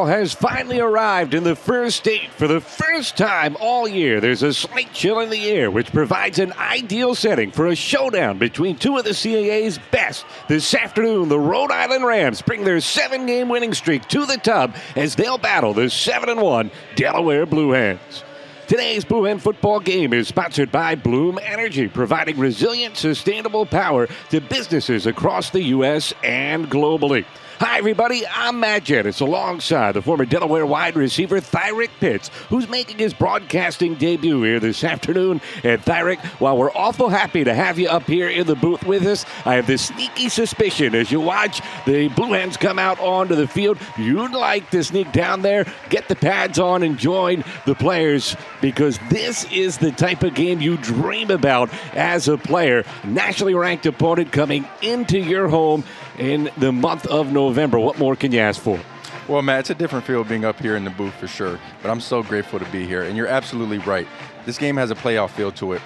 football has finally arrived in the first state. For the first time all year, there's a slight chill in the air, which provides an ideal setting for a showdown between two of the CAA's best. This afternoon, the Rhode Island Rams bring their 7-game winning streak to the tub as they'll battle the 7-1 Delaware Blue Hens. Today's Blue Hen football game is sponsored by Bloom Energy, providing resilient, sustainable power to businesses across the U.S. and globally. Hi, everybody. I'm Matt Jennings, alongside the former Delaware wide receiver Thyrick Pitts, who's making his broadcasting debut here this afternoon. And Thyrick, while we're awful happy to have you up here in the booth with us, I have this sneaky suspicion as you watch the Blue Hens come out onto the field, you'd like to sneak down there, get the pads on, and join the players, because this is the type of game you dream about as a player. Nationally ranked opponent coming into your home in the month of November. What more can you ask for? Well, Matt, it's a different feel being up here in the booth for sure, but I'm so grateful to be here, and you're absolutely right. This game has a playoff feel to it.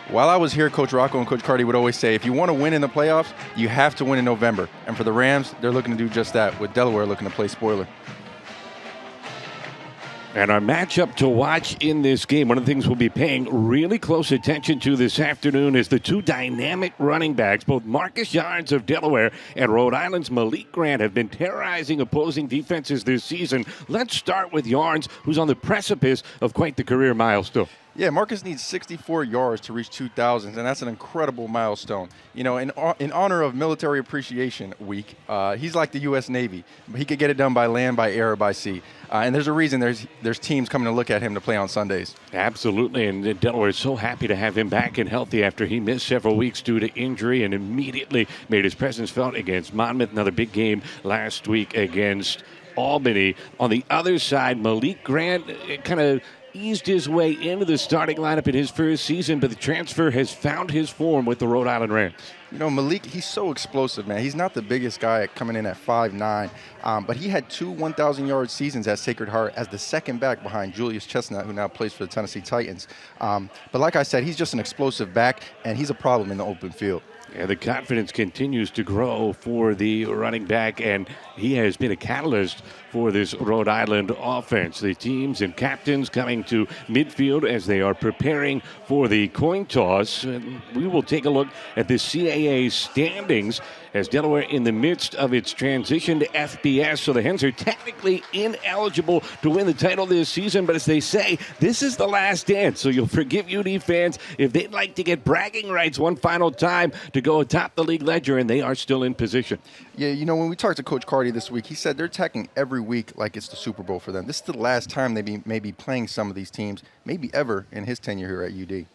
While I was here, Coach Rocco and Coach Cardi would always say, if you want to win in the playoffs, you have to win in November. And for the Rams, they're looking to do just that, with Delaware looking to play spoiler. And our matchup to watch in this game, one of the things we'll be paying really close attention to this afternoon is the two dynamic running backs. Both Marcus Yarns of Delaware and Rhode Island's Malik Grant have been terrorizing opposing defenses this season. Let's start with Yarns, who's on the precipice of quite the career milestone. Yeah, Marcus needs 64 yards to reach 2,000, and that's an incredible milestone. You know, in honor of Military Appreciation Week, he's like the U.S. Navy. He could get it done by land, by air, or by sea. And there's a reason there's teams coming to look at him to play on Sundays. Absolutely, and Delaware is so happy to have him back and healthy after he missed several weeks due to injury and immediately made his presence felt against Monmouth. Another big game last week against Albany. On the other side, Malik Grant kind of eased his way into the starting lineup in his first season, but the transfer has found his form with the Rhode Island Rams. You know, Malik, he's so explosive, man. He's not the biggest guy coming in at 5'9", but he had two 1,000-yard seasons at Sacred Heart as the second back behind Julius Chestnut, who now plays for the Tennessee Titans. But like I said, he's just an explosive back, and he's a problem in the open field. Yeah, the confidence continues to grow for the running back, and he has been a catalyst for this Rhode Island offense. The teams and captains coming to midfield as they are preparing for the coin toss. And we will take a look at the CAA standings as Delaware in the midst of its transition to FBS. So the Hens are technically ineligible to win the title this season, but as they say, this is the last dance. So you'll forgive UD fans if they'd like to get bragging rights one final time to go atop the league ledger, and they are still in position. Yeah, you know, when we talked to Coach Cardi this week, he said they're attacking every week like it's the Super Bowl for them. This is the last time they may be playing some of these teams, maybe ever in his tenure here at UD.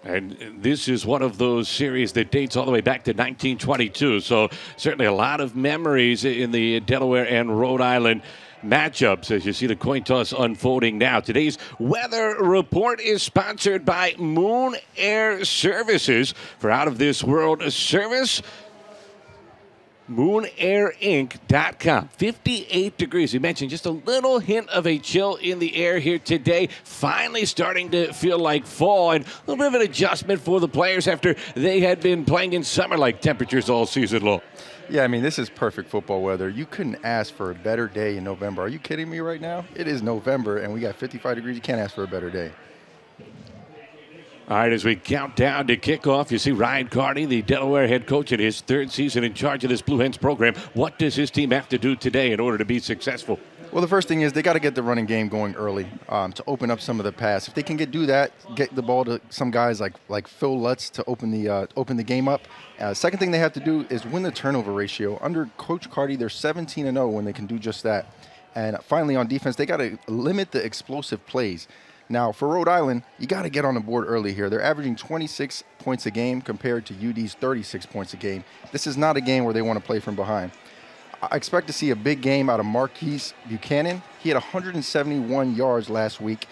And this is one of those series that dates all the way back to 1922. So certainly a lot of memories in the Delaware and Rhode Island matchups as you see the coin toss unfolding now. Today's weather report is sponsored by Moon Air Services. For out of this world service, MoonAirInc.com. 58 degrees. We mentioned just a little hint of a chill in the air here today. Finally starting to feel like fall, and a little bit of an adjustment for the players after they had been playing in summer-like temperatures all season long. Yeah, I mean, this is perfect football weather. You couldn't ask for a better day in November. Are you kidding me right now? It is November, and we got 55 degrees. You can't ask for a better day. All right, as we count down to kickoff, you see Ryan Carney, the Delaware head coach in his third season in charge of this Blue Hens program. What does his team have to do today in order to be successful? Well, the first thing is they got to get the running game going early to open up some of the pass. If they can do that, get the ball to some guys like Phil Lutz to open the game up. Second thing they have to do is win the turnover ratio. Under Coach Cardi, they're 17-0 when they can do just that. And finally, on defense, they got to limit the explosive plays. Now, for Rhode Island, you got to get on the board early here. They're averaging 26 points a game compared to UD's 36 points a game. This is not a game where they want to play from behind. I expect to see a big game out of Marquise Buchanan. He had 171 yards last week.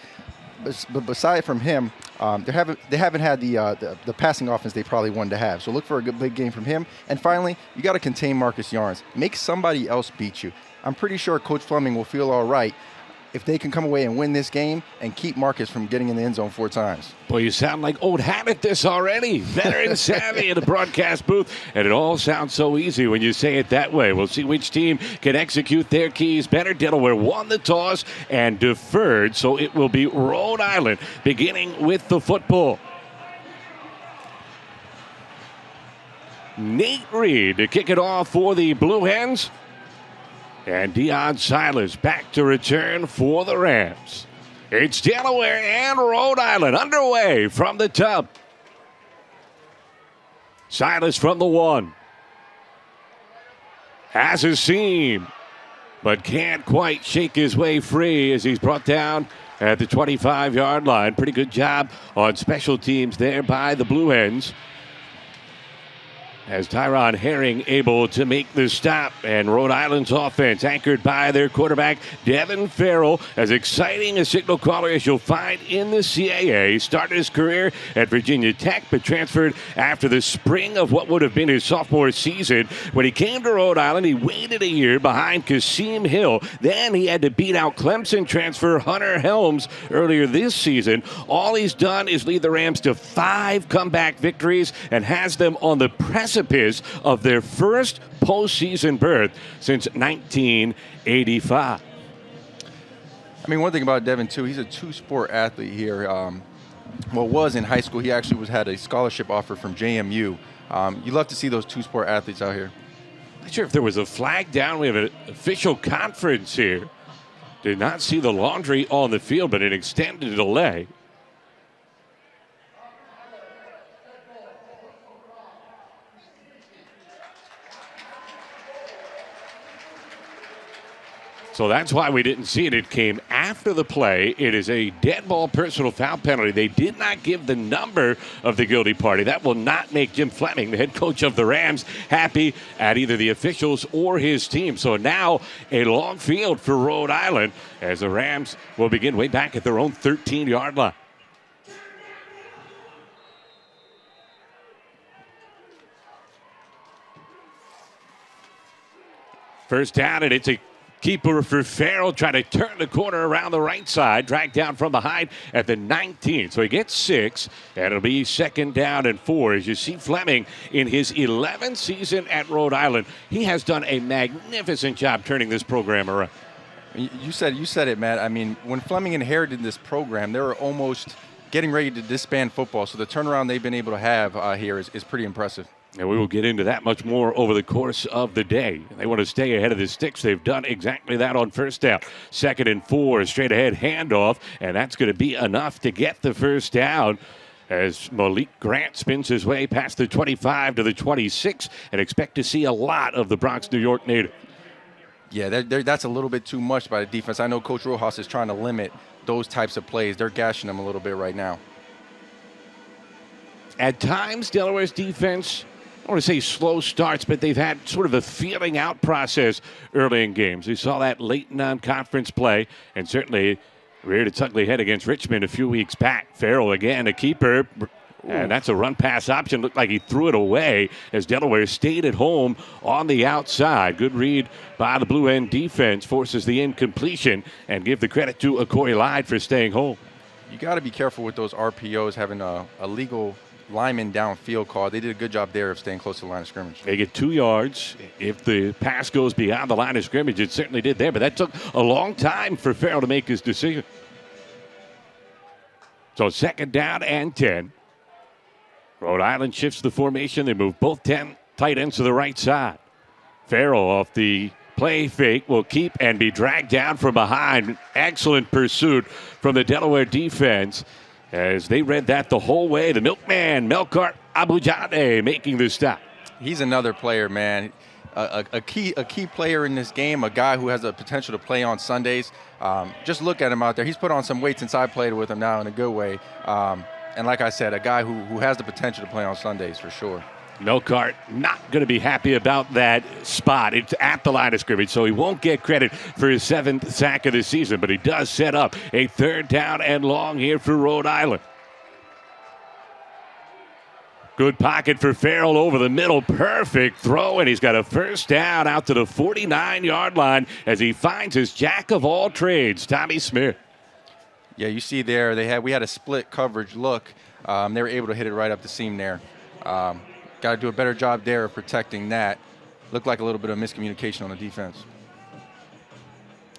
But beside from him, they haven't had the passing offense they probably wanted to have. So look for a good big game from him. And finally, you got to contain Marcus Yarns. Make somebody else beat you. I'm pretty sure Coach Fleming will feel all right if they can come away and win this game and keep Marcus from getting in the end zone 4 times. Boy, you sound like old hat at this already. Veteran savvy in the broadcast booth. And it all sounds so easy when you say it that way. We'll see which team can execute their keys better. Delaware won the toss and deferred, so it will be Rhode Island beginning with the football. Nate Reed to kick it off for the Blue Hens. And Deion Silas back to return for the Rams. It's Delaware and Rhode Island underway from the tub. Silas from the 1. Has a seam, but can't quite shake his way free as he's brought down at the 25-yard line. Pretty good job on special teams there by the Blue Hens. As Tyron Herring able to make the stop, and Rhode Island's offense anchored by their quarterback, Devin Farrell, as exciting a signal caller as you'll find in the CAA. Started his career at Virginia Tech, but transferred after the spring of what would have been his sophomore season. When he came to Rhode Island, he waited a year behind Kasim Hill. Then he had to beat out Clemson transfer Hunter Helms earlier this season. All he's done is lead the Rams to 5 comeback victories and has them on the precipice of their first postseason berth since 1985. I mean, one thing about Devin, too, he's a 2-sport athlete here. Was in high school. He actually had a scholarship offer from JMU. You love to see those 2-sport athletes out here. Not sure if there was a flag down. We have an official conference here. Did not see the laundry on the field, but an extended delay. So that's why we didn't see it. It came after the play. It is a dead ball personal foul penalty. They did not give the number of the guilty party. That will not make Jim Fleming, the head coach of the Rams, happy at either the officials or his team. So now a long field for Rhode Island as the Rams will begin way back at their own 13-yard line. First down, and it's a keeper for Farrell, trying to turn the corner around the right side, dragged down from behind at the 19. So he gets 6, and it'll be 2nd down and 4. As you see Fleming in his 11th season at Rhode Island, he has done a magnificent job turning this program around. You said it, Matt. I mean, when Fleming inherited this program, they were almost getting ready to disband football. So the turnaround they've been able to have here is pretty impressive. And we will get into that much more over the course of the day. They want to stay ahead of the sticks. They've done exactly that on first down. 2nd and 4, straight ahead handoff, and that's going to be enough to get the first down as Malik Grant spins his way past the 25 to the 26, and expect to see a lot of the Bronx, New York native. Yeah, that's a little bit too much by the defense. I know Coach Rojas is trying to limit those types of plays. They're gashing them a little bit right now. At times, Delaware's defense, I don't want to say slow starts, but they've had sort of a feeling out process early in games. We saw that late in non-conference play, and certainly reared its ugly head against Richmond a few weeks back. Farrell again, a keeper, and that's a run-pass option. Looked like he threw it away as Delaware stayed at home on the outside. Good read by the Blue End defense, forces the incompletion, and give the credit to Akori Lyde for staying home. You got to be careful with those RPOs, having a legal lineman downfield call. They did a good job there of staying close to the line of scrimmage. They get 2 yards. If the pass goes beyond the line of scrimmage, it certainly did there, but that took a long time for Farrell to make his decision. So 2nd down and 10. Rhode Island shifts the formation. They move both 10 tight ends to the right side. Farrell off the play fake will keep and be dragged down from behind. Excellent pursuit from the Delaware defense as they read that the whole way. The milkman, Melkart Abujade, making the stop. He's another player, man. A key player in this game, a guy who has the potential to play on Sundays. Just look at him out there. He's put on some weight since I played with him now in a good way. And like I said, a guy who has the potential to play on Sundays for sure. Melkart not going to be happy about that spot. It's at the line of scrimmage, so he won't get credit for his 7th sack of the season, but he does set up a 3rd down and long here for Rhode Island. Good pocket for Farrell over the middle. Perfect throw, and he's got a first down out to the 49-yard line as he finds his jack of all trades, Tommy Smith. Yeah, you see there we had a split coverage look. They were able to hit it right up the seam there. Got to do a better job there of protecting that. Looked like a little bit of miscommunication on the defense.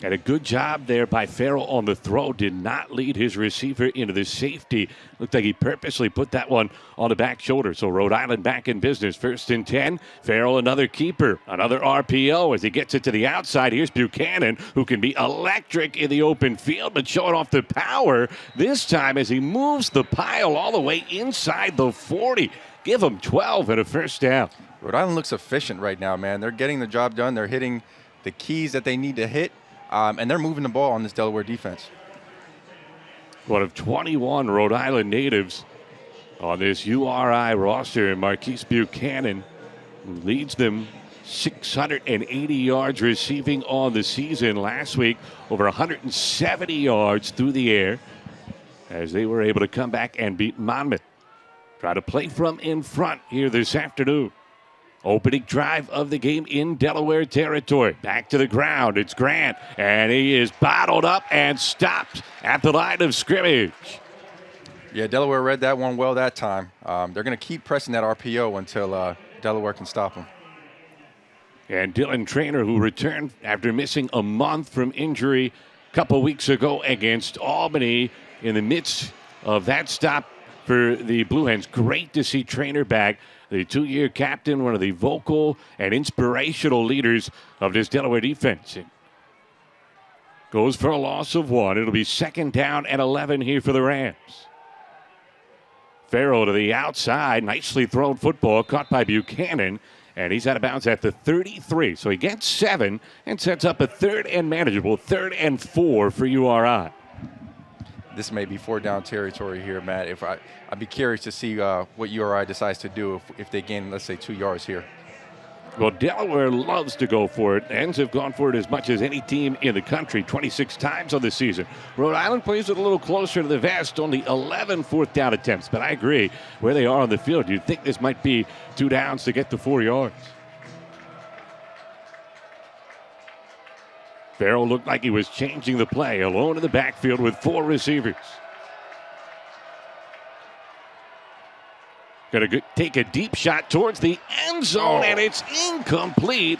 And a good job there by Farrell on the throw. Did not lead his receiver into the safety. Looked like he purposely put that one on the back shoulder. So Rhode Island back in business. 1st and 10. Farrell another keeper. Another RPO as he gets it to the outside. Here's Buchanan, who can be electric in the open field, but showing off the power this time as he moves the pile all the way inside the 40. Give him 12 and a first down. Rhode Island looks efficient right now, man. They're getting the job done. They're hitting the keys that they need to hit. And they're moving the ball on this Delaware defense. One of 21 Rhode Island natives on this URI roster, Marquise Buchanan, who leads them 680 yards receiving on the season last week, over 170 yards through the air as they were able to come back and beat Monmouth. Try to play from in front here this afternoon. Opening drive of the game in Delaware territory. Back to the ground. It's Grant. And he is bottled up and stopped at the line of scrimmage. Yeah, Delaware read that one well that time. They're going to keep pressing that RPO until Delaware can stop them. And Dylan Traynor, who returned after missing a month from injury a couple weeks ago against Albany in the midst of that stop for the Blue Hens. Great to see Traynor back. The 2-year captain, one of the vocal and inspirational leaders of this Delaware defense. It goes for a loss of 1. It'll be 2nd down and 11 here for the Rams. Farrell to the outside. Nicely thrown football caught by Buchanan. And he's out of bounds at the 33. So he gets 7 and sets up a 3rd and manageable 3rd and 4 for URI. This may be 4-down territory here, Matt. I'd be curious to see what URI decides to do if they gain, let's say, 2 yards here. Well, Delaware loves to go for it. Hens have gone for it as much as any team in the country, 26 times on the season. Rhode Island plays it a little closer to the vest, only 11 4th-down attempts. But I agree, where they are on the field, you'd think this might be 2 downs to get to 4 yards. Farrell looked like he was changing the play, alone in the backfield with 4 receivers. Going to take a deep shot towards the end zone, and it's incomplete.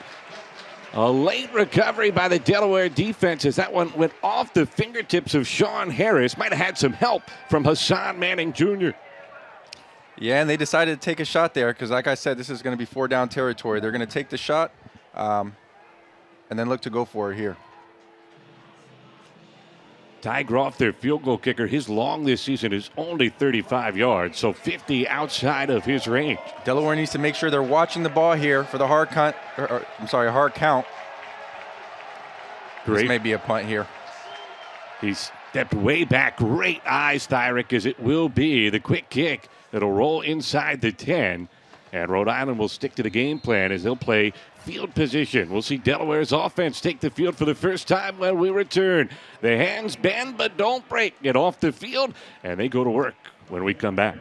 A late recovery by the Delaware defense as that one went off the fingertips of Sean Harris. Might have had some help from Hassan Manning Jr. Yeah, and they decided to take a shot there because, like I said, this is going to be 4-down territory. They're going to take the shot and then look to go for it here. Ty Groff, their field goal kicker, his long this season is only 35 yards, so 50 outside of his range. Delaware needs to make sure they're watching the ball here for the hard count. Hard count. Great. This may be a punt here. He stepped way back. Great eyes, Thyrick, as it will be the quick kick that'll roll inside the 10. And Rhode Island will stick to the game plan as they'll play field position. We'll see Delaware's offense take the field for the first time when we return. The hands bend but don't break. Get off the field, and they go to work when we come back.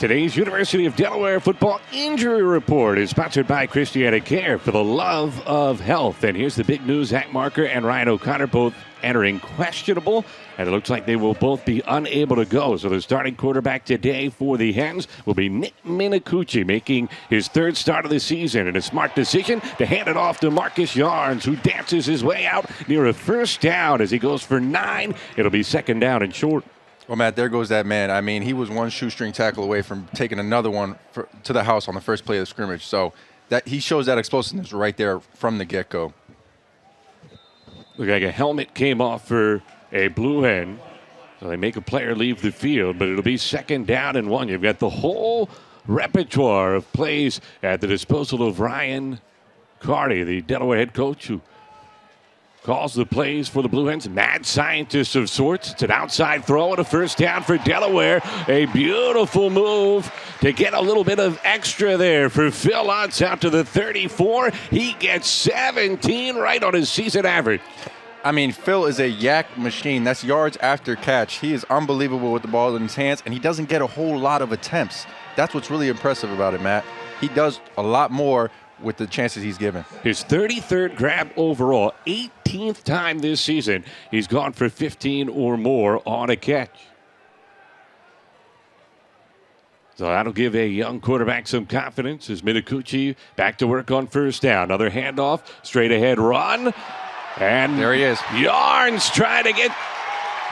Today's University of Delaware football injury report is sponsored by Christiana Care for the love of health. And here's the big news. Zach Marker and Ryan O'Connor both entering questionable, and it looks like they will both be unable to go. So the starting quarterback today for the Hens will be Nick Minicucci, making his third start of the season. And a smart decision to hand it off to Marcus Yarns, who dances his way out near a first down as he goes for 9. It'll be second down and short. Well, Matt, there goes that man. I mean, he was one shoestring tackle away from taking another one to the house on the first play of the scrimmage. So that he shows that explosiveness right there from the get-go. Look like a helmet came off for a Blue Hen. So they make a player leave the field, but it'll be second down and 1. You've got the whole repertoire of plays at the disposal of Ryan Carty, the Delaware head coach, who calls the plays for the Blue Hens. Mad scientist of sorts. It's an outside throw and a first down for Delaware. A beautiful move to get a little bit of extra there for Phil Lutz out to the 34. He gets 17 right on his season average. I mean, Phil is a yak machine. That's yards after catch. He is unbelievable with the ball in his hands, and he doesn't get a whole lot of attempts. That's what's really impressive about it, Matt. He does a lot more with the chances he's given. His 33rd grab overall, 18th time this season. He's gone for 15 or more on a catch. So that'll give a young quarterback some confidence as Minicucci back to work on first down. Another handoff, straight ahead run. And there he is. Yarns trying to get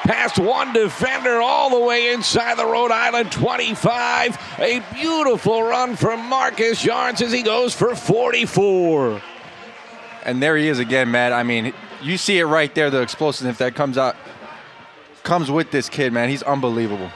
past one defender all the way inside the Rhode Island 25. A beautiful run from Marcus Yarns as he goes for 44. And there he is again, Matt. I mean, you see it right there, the explosiveness that comes with this kid, man. He's unbelievable.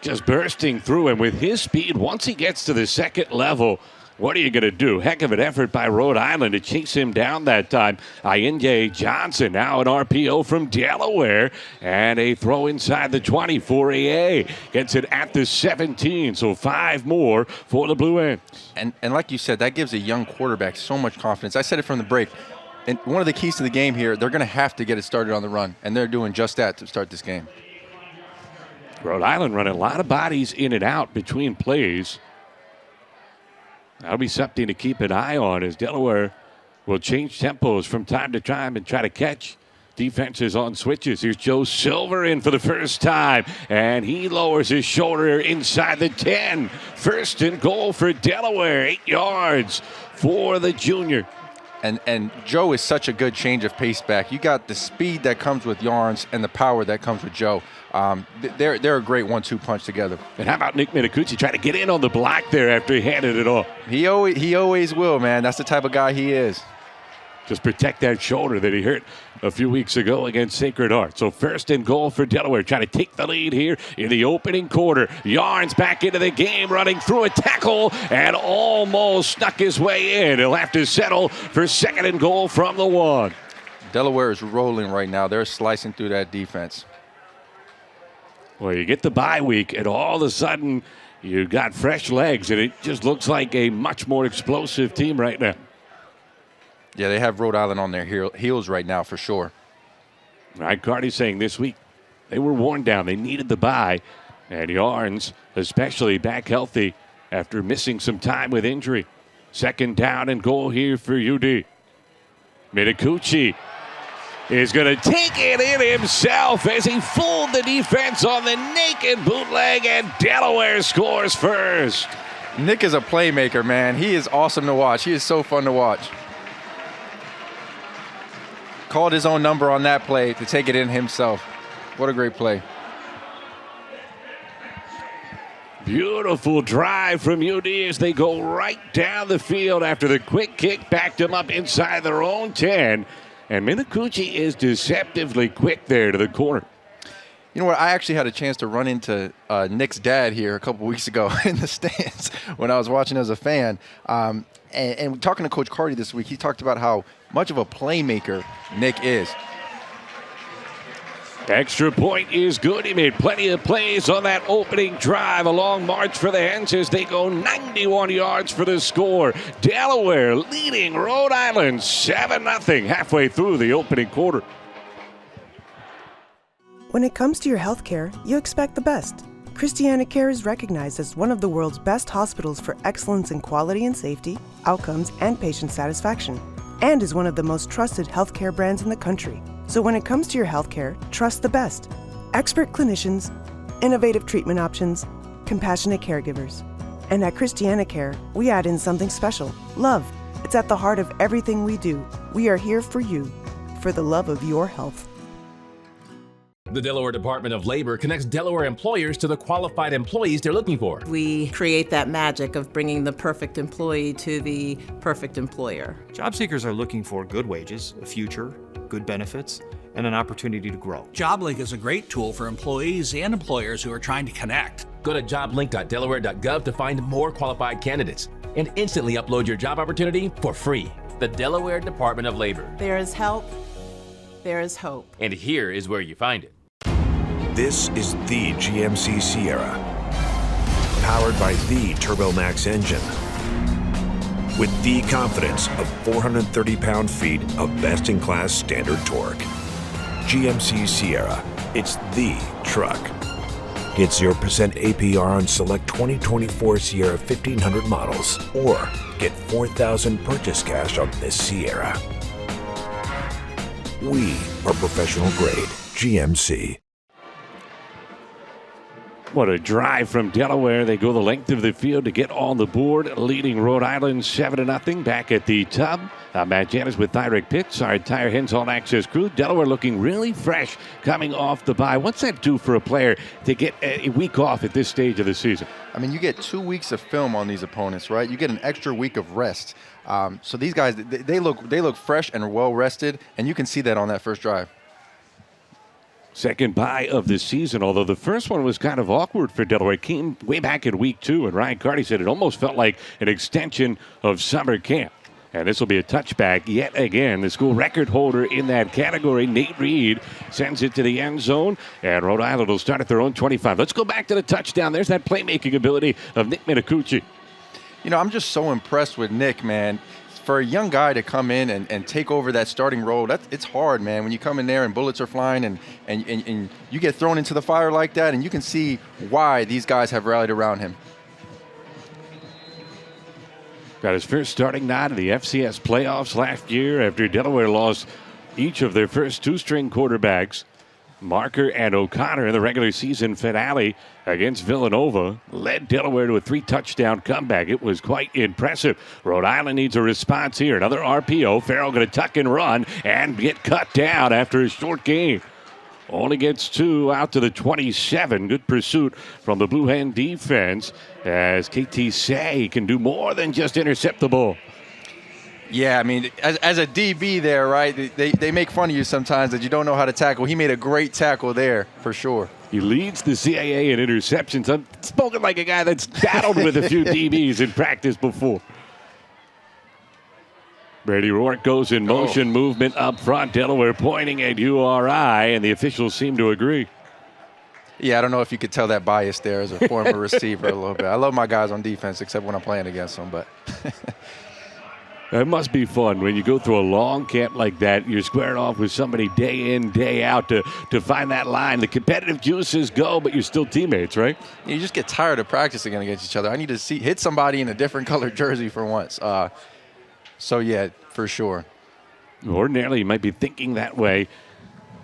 Just bursting through, and with his speed, once he gets to the second level, what are you going to do? Heck of an effort by Rhode Island to chase him down that time. Ayinde Johnson, now an RPO from Delaware, and a throw inside the 20 for AA. Gets it at the 17, so 5 more for the Blue Hens. And like you said, that gives a young quarterback so much confidence. I said it from the break. And one of the keys to the game here, they're going to have to get it started on the run, and they're doing just that to start this game. Rhode Island running a lot of bodies in and out between plays. That'll be something to keep an eye on as Delaware will change tempos from time to time and try to catch defenses on switches. Here's Joe Silver in for the first time, and he lowers his shoulder inside the 10. First and goal for Delaware, 8 yards for the junior. And Joe is such a good change of pace back. You got the speed that comes with Yarns and the power that comes with Joe. They're a great 1-2 punch together. And how about Nick Minicucci trying to get in on the block there after he handed it off? He always will, man. That's the type of guy he is. Just protect that shoulder that he hurt a few weeks ago against Sacred Heart. So first and goal for Delaware, trying to take the lead here in the opening quarter. Yarns back into the game, running through a tackle and almost snuck his way in. He'll have to settle for second and goal from the 1. Delaware is rolling right now. They're slicing through that defense. Well, you get the bye week, and all of a sudden you got fresh legs, and it just looks like a much more explosive team right now. Yeah, they have Rhode Island on their heels right now for sure. Right, Carty's saying this week they were worn down. They needed the bye, and Yarns especially back healthy after missing some time with injury. Second down and goal here for UD. Minicucci is going to take it in himself as he fooled the defense on the naked bootleg, and Delaware scores first. Nick is a playmaker, man. He is awesome to watch. He is so fun to watch. Called his own number on that play to take it in himself. What a great play. Beautiful drive from UD as they go right down the field after the quick kick backed them up inside their own 10. And Minicucci is deceptively quick there to the corner. You know what? I actually had a chance to run into Nick's dad here a couple weeks ago in the stands when I was watching as a fan. And talking to Coach Carty this week, he talked about how much of a playmaker Nick is. Extra point is good. He made plenty of plays on that opening drive. A long march for the Hens as they go 91 yards for the score. Delaware leading Rhode Island 7-0 halfway through the opening quarter. When it comes to your health care, you expect the best. Christiana Care is recognized as one of the world's best hospitals for excellence in quality and safety, outcomes, and patient satisfaction, and is one of the most trusted healthcare brands in the country. So when it comes to your healthcare, trust the best. Expert clinicians, innovative treatment options, compassionate caregivers. And at Christiana Care, we add in something special, love. It's at the heart of everything we do. We are here for you, for the love of your health. The Delaware Department of Labor connects Delaware employers to the qualified employees they're looking for. We create that magic of bringing the perfect employee to the perfect employer. Job seekers are looking for good wages, a future, good benefits, and an opportunity to grow. JobLink is a great tool for employees and employers who are trying to connect. Go to joblink.delaware.gov to find more qualified candidates and instantly upload your job opportunity for free. The Delaware Department of Labor. There is help, there is hope. And here is where you find it. This is the GMC Sierra, powered by the TurboMax engine, with the confidence of 430 pound-feet of best-in-class standard torque. GMC Sierra, it's the truck. Get 0% APR on select 2024 Sierra 1500 models, or get $4,000 purchase cash on this Sierra. We are professional grade GMC. What a drive from Delaware. They go the length of the field to get on the board, leading Rhode Island 7-0. Back at the tub, Matt Janis with Thyrick Pitts, our entire Hens All Access crew. Delaware looking really fresh coming off the bye. What's that do for a player to get a week off at this stage of the season? I mean, you get 2 weeks of film on these opponents, right? You get an extra week of rest. So these guys, they look fresh and well rested, and you can see that on that first drive. Second bye of the season, although the first one was kind of awkward for Delaware. It came way back in week 2, and Ryan Carty said it almost felt like an extension of summer camp. And this will be a touchback yet again. The school record holder in that category, Nate Reed, sends it to the end zone, and Rhode Island will start at their own 25. Let's go back to the touchdown. There's that playmaking ability of Nick Minicucci. You know, I'm just so impressed with Nick, man. For a young guy to come in and take over that starting role, it's hard, man. When you come in there and bullets are flying and you get thrown into the fire like that, and you can see why these guys have rallied around him. Got his first starting nod in the FCS playoffs last year after Delaware lost each of their first 2 string quarterbacks. Marker and O'Connor in the regular season finale against Villanova led Delaware to a 3-touchdown comeback. It was quite impressive. Rhode Island needs a response here. Another RPO. Farrell going to tuck and run and get cut down after a short gain. Only gets 2 out to the 27. Good pursuit from the Blue Hen defense as KT Say can do more than just intercept the ball. Yeah, I mean, as a DB there, right, they make fun of you sometimes that you don't know how to tackle. He made a great tackle there, for sure. He leads the CAA in interceptions. I'm spoken like a guy that's battled with a few DBs in practice before. Brady Rourke goes in motion, movement up front. Delaware pointing at URI, and the officials seem to agree. Yeah, I don't know if you could tell that bias there as a former receiver a little bit. I love my guys on defense, except when I'm playing against them, but... It must be fun when you go through a long camp like that. You're squaring off with somebody day in, day out to find that line. The competitive juices go, but you're still teammates, right? You just get tired of practicing against each other. I need to hit somebody in a different colored jersey for once. So, yeah, for sure. Ordinarily, you might be thinking that way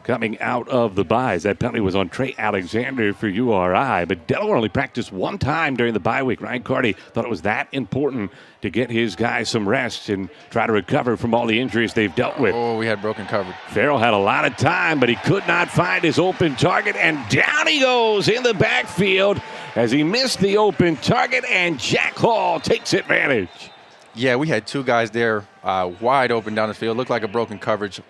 coming out of the buys. That penalty was on Trey Alexander for URI, but Delaware only practiced 1 time during the bye week. Ryan Carty thought it was that important to get his guys some rest and try to recover from all the injuries they've dealt with. Oh, we had broken coverage. Farrell had a lot of time, but he could not find his open target, and down he goes in the backfield as he missed the open target, and Jack Hall takes advantage. Yeah, we had 2 guys there wide open down the field. Looked like a broken coverage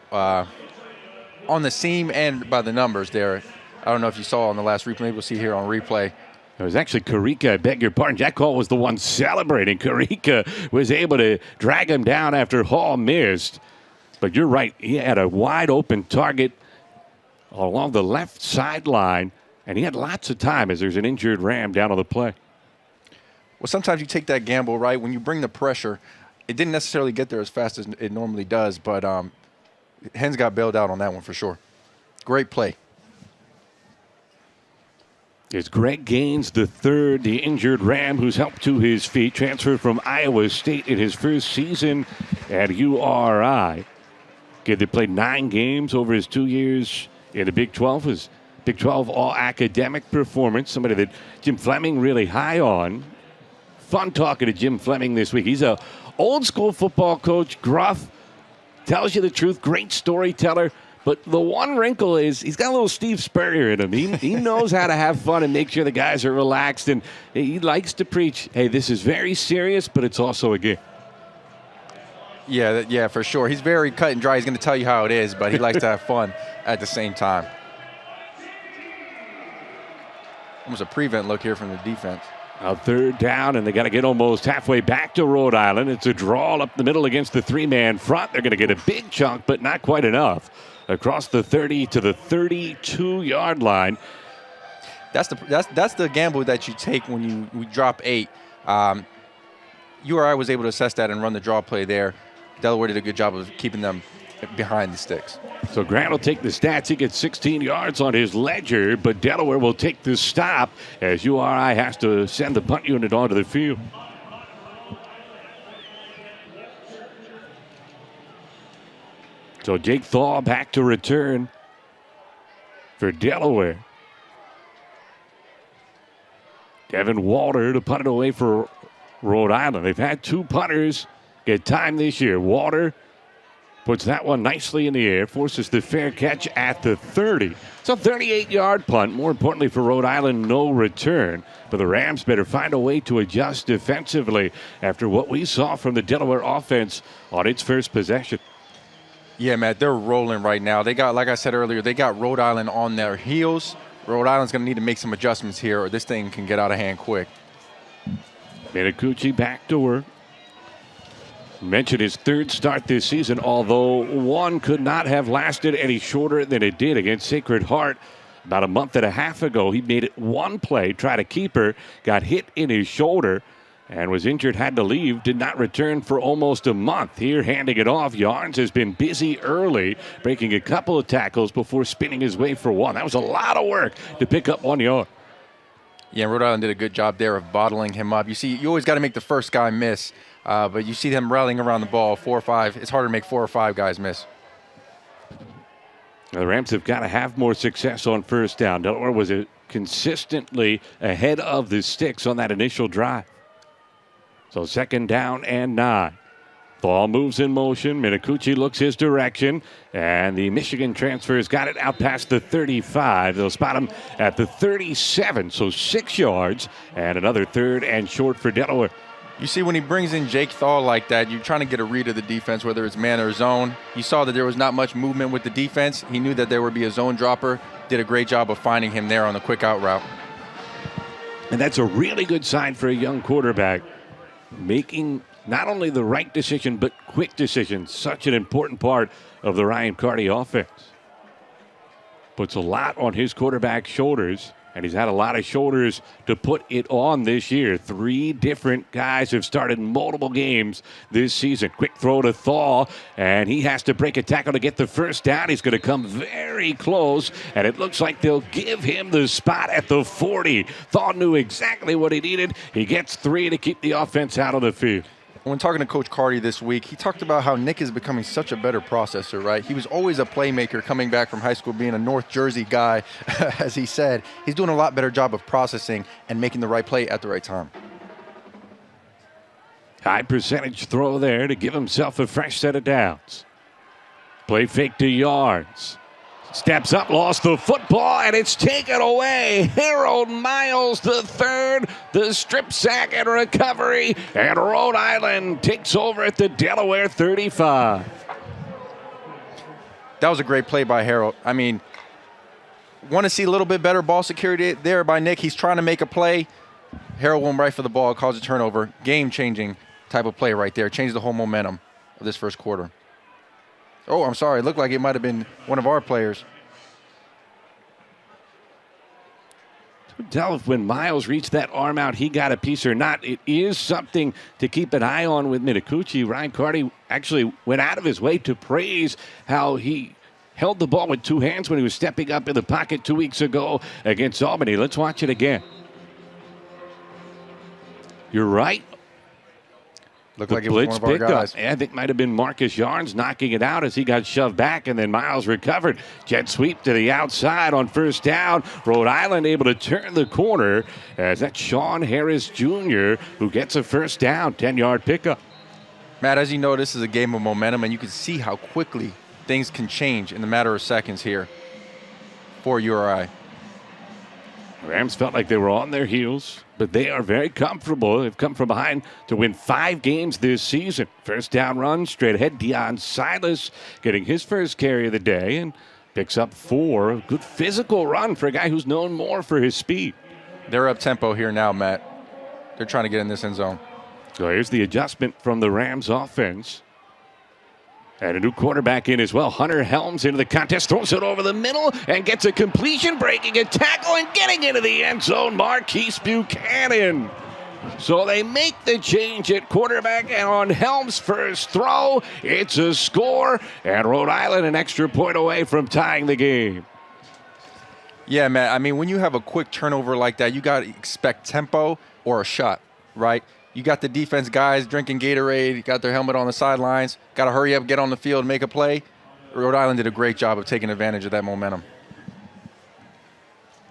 on the seam and by the numbers there. I don't know if you saw on the last replay. Maybe we'll see here on replay. It was actually Karika, I beg your pardon. Jack Hall was the one celebrating. Karika was able to drag him down after Hall missed. But you're right. He had a wide open target along the left sideline, and he had lots of time as there's an injured Ram down on the play. Well, sometimes you take that gamble, right? When you bring the pressure, it didn't necessarily get there as fast as it normally does, but Hens got bailed out on that one for sure. Great play. It's Greg Gaines III, the injured Ram, who's helped to his feet, transferred from Iowa State in his first season at URI. Kid that played 9 games over his 2 years in the Big 12. His Big 12 all-academic performance, somebody that Jim Fleming really high on. Fun talking to Jim Fleming this week. He's a old-school football coach, gruff, tells you the truth, great storyteller. But the one wrinkle is he's got a little Steve Spurrier in him. He knows how to have fun and make sure the guys are relaxed. And he likes to preach, hey, this is very serious, but it's also a game. Yeah, for sure. He's very cut and dry. He's going to tell you how it is, but he likes to have fun at the same time. Almost a prevent look here from the defense. A 3rd down, and they got to get almost halfway back to Rhode Island. It's a draw up the middle against the 3-man front. They're going to get a big chunk, but not quite enough. Across the 30 to the 32-yard line. That's the gamble that you take when you drop 8. URI was able to assess that and run the draw play there. Delaware did a good job of keeping them behind the sticks. So Grant will take the stats. He gets 16 yards on his ledger, but Delaware will take the stop as URI has to send the punt unit onto the field. So Jake Thaw back to return for Delaware. Kevin Walter to punt it away for Rhode Island. They've had 2 punters get time this year. Walter puts that one nicely in the air, forces the fair catch at the 30. It's a 38-yard punt. More importantly for Rhode Island, no return. But the Rams better find a way to adjust defensively after what we saw from the Delaware offense on its first possession. Yeah, Matt, they're rolling right now. They got, like I said earlier, they got Rhode Island on their heels. Rhode Island's going to need to make some adjustments here or this thing can get out of hand quick. Minicucci back to work. Mentioned his 3rd start this season, although one could not have lasted any shorter than it did against Sacred Heart about a month and a half ago. He made it one play, tried a keeper, got hit in his shoulder, and was injured, had to leave, did not return for almost a month. Here, handing it off, Yarns has been busy early, breaking a couple of tackles before spinning his way for one. That was a lot of work to pick up 1 yard. Yeah, Rhode Island did a good job there of bottling him up. You see, you always got to make the first guy miss, but you see them rallying around the ball, 4 or 5. It's harder to make 4 or 5 guys miss. The Rams have got to have more success on first down. Delaware was consistently ahead of the sticks on that initial drive. So 2nd down and 9. Ball moves in motion. Minicucci looks his direction. And the Michigan transfers got it out past the 35. They'll spot him at the 37. So 6 yards and another 3rd and short for Delaware. You see, when he brings in Jake Thaw like that, you're trying to get a read of the defense, whether it's man or zone. You saw that there was not much movement with the defense. He knew that there would be a zone dropper. Did a great job of finding him there on the quick out route. And that's a really good sign for a young quarterback. Making not only the right decision, but quick decisions. Such an important part of the Ryan Carty offense. Puts a lot on his quarterback's shoulders, and he's had a lot of shoulders to put it on this year. 3 different guys have started multiple games this season. Quick throw to Thaw, and he has to break a tackle to get the first down. He's going to come very close, and it looks like they'll give him the spot at the 40. Thaw knew exactly what he needed. He gets 3 to keep the offense out of the field. When talking to Coach Carty this week, he talked about how Nick is becoming such a better processor, right? He was always a playmaker coming back from high school, being a North Jersey guy, as he said. He's doing a lot better job of processing and making the right play at the right time. High percentage throw there to give himself a fresh set of downs. Play fake to Yards. Steps up, lost the football, and it's taken away. Harold Miles III, the strip sack and recovery, and Rhode Island takes over at the Delaware 35. That was a great play by Harold. I mean, want to see a little bit better ball security there by Nick. He's trying to make a play. Harold went right for the ball, caused a turnover. Game-changing type of play right there. Changed the whole momentum of this first quarter. Oh, I'm sorry. It looked like it might have been one of our players. Tell if when Miles reached that arm out, he got a piece or not. It is something to keep an eye on with Minicucci. Ryan Carty actually went out of his way to praise how he held the ball with two hands when he was stepping up in the pocket 2 weeks ago against Albany. Let's watch it again. You're right. Looked The like it was blitz one of our pickup. guys. I think might have been Marcus Yarns knocking it out as he got shoved back, and then Miles recovered. Jet sweep to the outside on first down. Rhode Island able to turn the corner as that's Sean Harris Jr. who gets a first down, 10-yard pickup. Matt, as you know, this is a game of momentum, and you can see how quickly things can change in a matter of seconds here for URI. Rams felt like they were on their heels, but they are very comfortable. They've come from behind to win 5 games this season. First down run, straight ahead. Deion Silas getting his first carry of the day and picks up 4. A good physical run for a guy who's known more for his speed. They're up tempo here now, Matt. They're trying to get in this end zone. So here's the adjustment from the Rams offense. And a new quarterback in as well. Hunter Helms into the contest, throws it over the middle, and gets a completion, breaking a tackle, and getting into the end zone, Marquise Buchanan. So they make the change at quarterback, and on Helms' first throw, it's a score, and Rhode Island an extra point away from tying the game. Yeah, Matt. I mean, when you have a quick turnover like that, you got to expect tempo or a shot, right? You got the defense guys drinking Gatorade, got their helmet on the sidelines, got to hurry up, get on the field, make a play. Rhode Island did a great job of taking advantage of that momentum.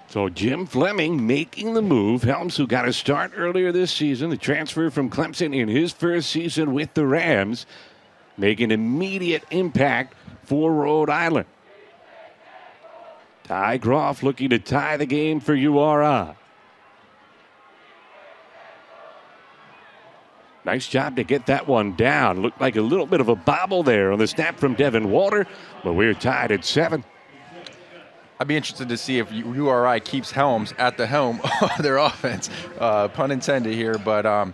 So Jim Fleming making the move. Helms, who got a start earlier this season, the transfer from Clemson in his first season with the Rams, making immediate impact for Rhode Island. Ty Groff looking to tie the game for URI. Nice job to get that one down. Looked like a little bit of a bobble there on the snap from Devin Walter, but we're tied at 7. I'd be interested to see if URI keeps Helms at the helm of their offense. Pun intended here, but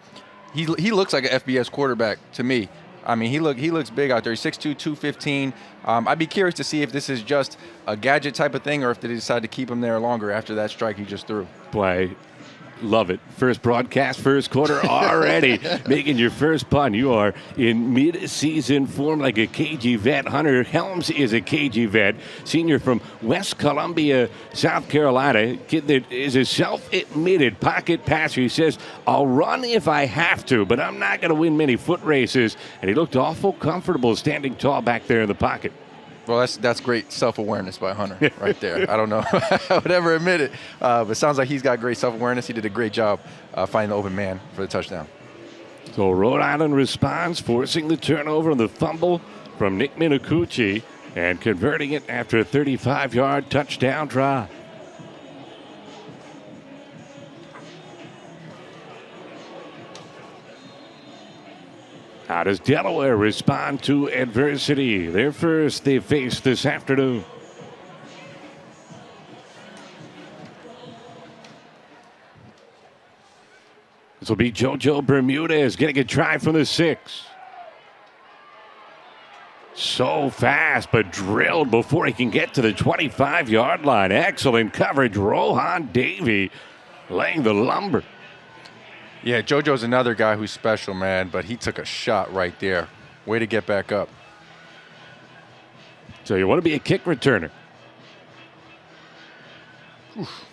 he looks like an FBS quarterback to me. I mean, he looks big out there. He's 6'2", 215. I'd be curious to see if this is just a gadget type of thing or if they decide to keep him there longer after that strike he just threw. Boy, love it. First broadcast, first quarter already. Making your first pun. You are in mid-season form like a KG vet. Hunter Helms is a KG vet. Senior from West Columbia, South Carolina. Kid that is a self-admitted pocket passer. He says, I'll run if I have to, but I'm not going to win many foot races. And he looked awful comfortable standing tall back there in the pocket. Well, that's great self-awareness by Hunter right there. I don't know if I would ever admit it, but it sounds like he's got great self-awareness. He did a great job finding the open man for the touchdown. So Rhode Island responds, forcing the turnover and the fumble from Nick Minicucci and converting it after a 35-yard touchdown drive. How does Delaware respond to adversity? Their first they face this afternoon. This will be JoJo Bermudez getting a try from the 6. So fast, but drilled before he can get to the 25-yard line. Excellent coverage. Rohan Davey laying the lumber. Yeah, JoJo's another guy who's special, man, but he took a shot right there. Way to get back up. So you want to be a kick returner. Oof.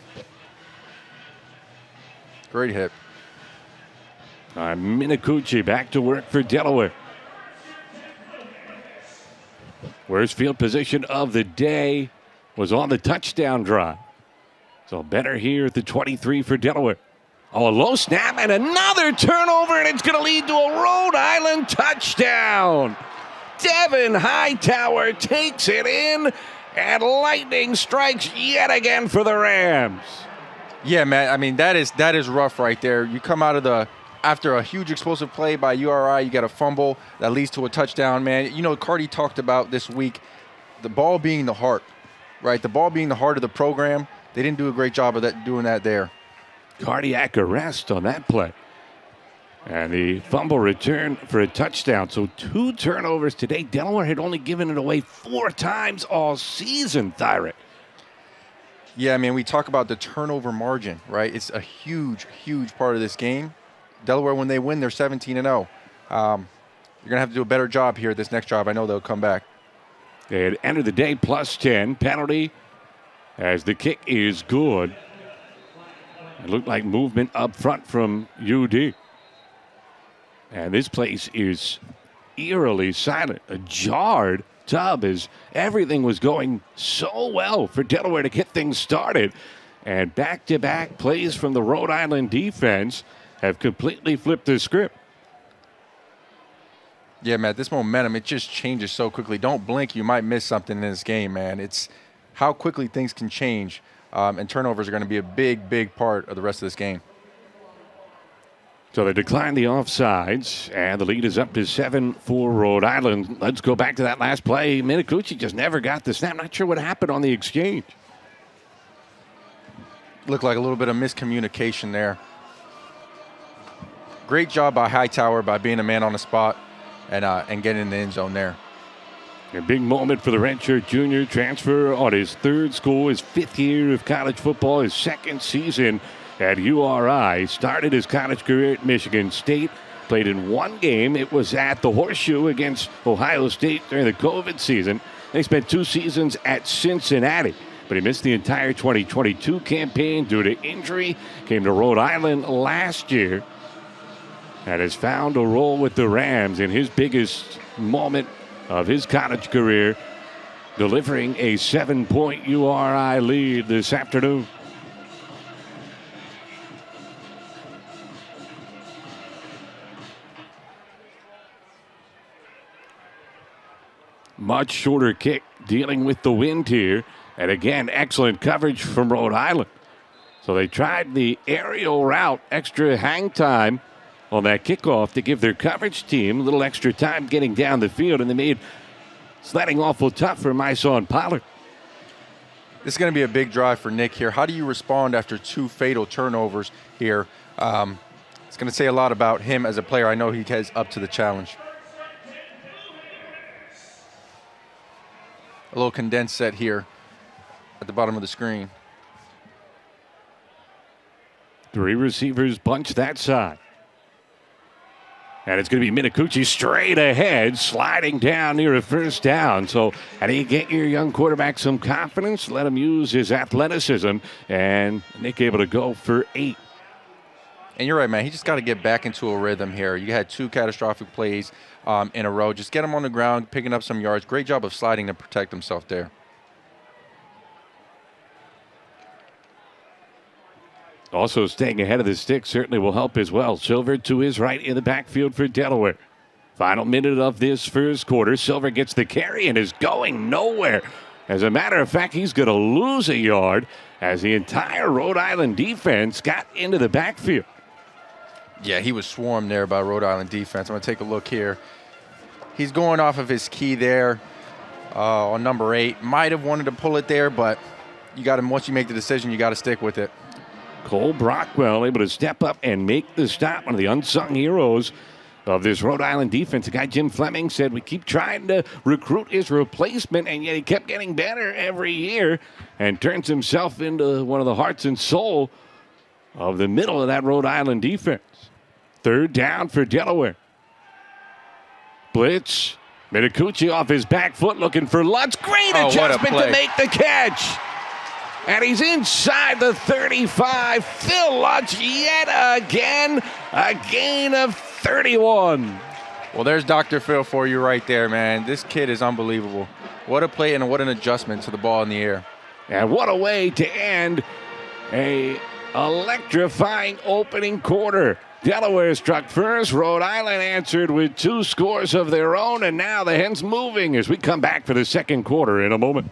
Great hit. Minicucci back to work for Delaware. Worst field position of the day was on the touchdown drive. So better here at the 23 for Delaware. Oh, a low snap and another turnover, and it's going to lead to a Rhode Island touchdown. Devin Hightower takes it in, and lightning strikes yet again for the Rams. Yeah, man. I mean, that is rough right there. You come out of after a huge explosive play by URI, you got a fumble that leads to a touchdown, man. You know, Carty talked about this week the ball being the heart, right? The ball being the heart of the program. They didn't do a great job of doing that there. Cardiac arrest on that play. And the fumble return for a touchdown. So 2 turnovers today. Delaware had only given it away 4 times all season, Thyra. Yeah, I mean, we talk about the turnover margin, right? It's a huge, huge part of this game. Delaware, when they win, they're 17-0. You're going to have to do a better job here this next job. I know they'll come back. And end of the day, +10 penalty as the kick is good. It looked like movement up front from UD. And this place is eerily silent. A jarred tub as everything was going so well for Delaware to get things started. And back-to-back plays from the Rhode Island defense have completely flipped the script. Yeah, Matt, this momentum, it just changes so quickly. Don't blink, you might miss something in this game, man. It's how quickly things can change, and turnovers are going to be a big, big part of the rest of this game. So they declined the offsides, and the lead is up to 7 for Rhode Island. Let's go back to that last play. Minicucci just never got the snap. Not sure what happened on the exchange. Looked like a little bit of miscommunication there. Great job by Hightower by being a man on the spot and getting in the end zone there. A big moment for the redshirt junior transfer on his third school, his 5th year of college football, his 2nd season at URI. Started his college career at Michigan State. Played in one game. It was at the Horseshoe against Ohio State during the COVID season. They spent 2 seasons at Cincinnati. But he missed the entire 2022 campaign due to injury. Came to Rhode Island last year. And has found a role with the Rams in his biggest moment of his college career. Delivering a 7-point URI lead this afternoon. Much shorter kick, dealing with the wind here. And again, excellent coverage from Rhode Island. So they tried the aerial route, extra hang time on that kickoff to give their coverage team a little extra time getting down the field. And they made sledding awful tough for Myson Pollard. This is going to be a big drive for Nick here. How do you respond after 2 fatal turnovers here? It's going to say a lot about him as a player. I know he has up to the challenge. A little condensed set here at the bottom of the screen. 3 receivers bunch that side. And it's going to be Minicucci straight ahead, sliding down near a first down. So how do you get your young quarterback some confidence? Let him use his athleticism. And Nick able to go for 8. And you're right, man. He just got to get back into a rhythm here. You had 2 catastrophic plays in a row. Just get him on the ground, picking up some yards. Great job of sliding to protect himself there. Also staying ahead of the stick certainly will help as well. Silver to his right in the backfield for Delaware. Final minute of this first quarter. Silver gets the carry and is going nowhere. As a matter of fact, he's going to lose a yard as the entire Rhode Island defense got into the backfield. Yeah, he was swarmed there by Rhode Island defense. I'm going to take a look here. He's going off of his key there on number 8. Might have wanted to pull it there, but you got to, once you make the decision, you got to stick with it. Cole Brockwell able to step up and make the stop. One of the unsung heroes of this Rhode Island defense. The guy Jim Fleming said we keep trying to recruit his replacement, and yet he kept getting better every year and turns himself into one of the hearts and soul of the middle of that Rhode Island defense. 3rd down for Delaware. Blitz. Minicucci off his back foot looking for Lutz. Great adjustment to make the catch. And he's inside the 35. Phil Lutz yet again. A gain of 31. Well, there's Dr. Phil for you right there, man. This kid is unbelievable. What a play and what an adjustment to the ball in the air. And what a way to end a electrifying opening quarter. Delaware struck first. Rhode Island answered with 2 scores of their own. And now the Hens moving as we come back for the second quarter in a moment.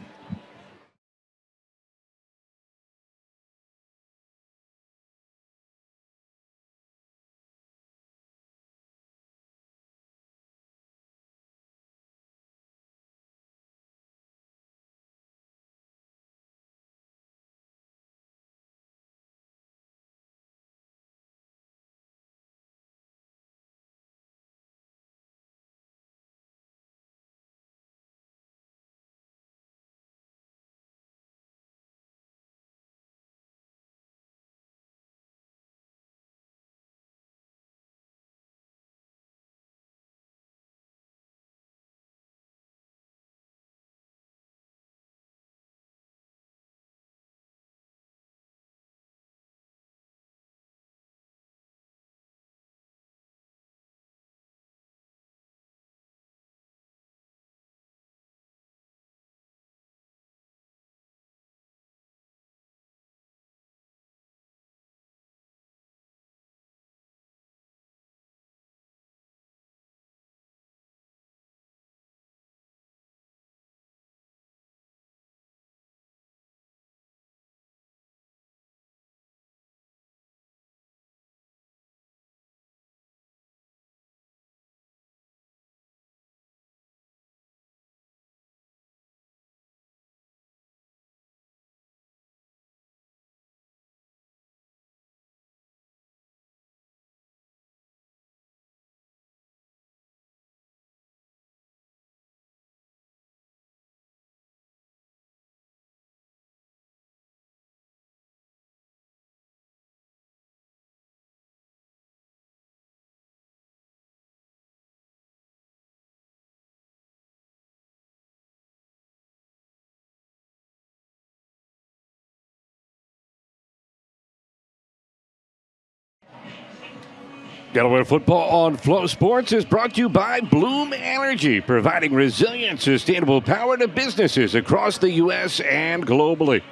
Delaware Football on Flow Sports is brought to you by Bloom Energy, providing resilient, sustainable power to businesses across the U.S. and globally.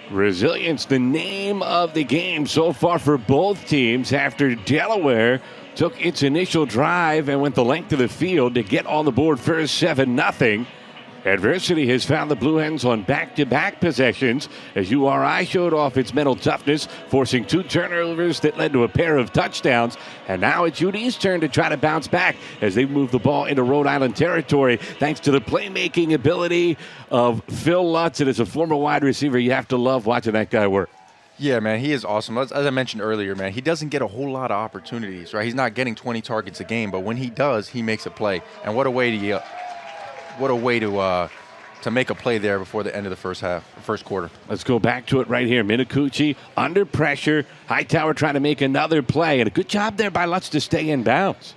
Resilience, the name of the game so far for both teams after Delaware took its initial drive and went the length of the field to get on the board first 7-0. Adversity has found the Blue Hens on back-to-back possessions as URI showed off its mental toughness, forcing 2 turnovers that led to a pair of touchdowns. And now it's UD's turn to try to bounce back as they move the ball into Rhode Island territory thanks to the playmaking ability of Phil Lutz. And as a former wide receiver, you have to love watching that guy work. Yeah, man, he is awesome. As I mentioned earlier, man, he doesn't get a whole lot of opportunities, right? He's not getting 20 targets a game, but when he does, he makes a play. And what a way to make a play there before the end of the first quarter. Let's go back to it right here. Minicucci under pressure. Hightower trying to make another play. And a good job there by Lutz to stay in bounds.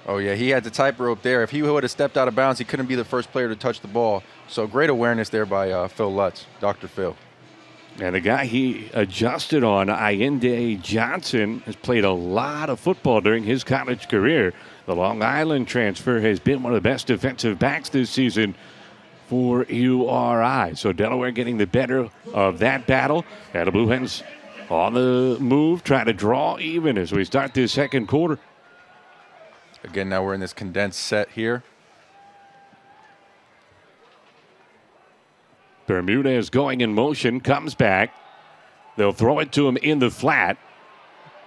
Oh, yeah, he had the tightrope there. If he would have stepped out of bounds, he couldn't be the first player to touch the ball. So great awareness there by Phil Lutz, Dr. Phil. And the guy he adjusted on, Ayinde Johnson, has played a lot of football during his college career. The Long Island transfer has been one of the best defensive backs this season for URI. So Delaware getting the better of that battle. And the Blue Hens on the move, trying to draw even as we start this second quarter. Again, now we're in this condensed set here. Bermudez going in motion, comes back. They'll throw it to him in the flat.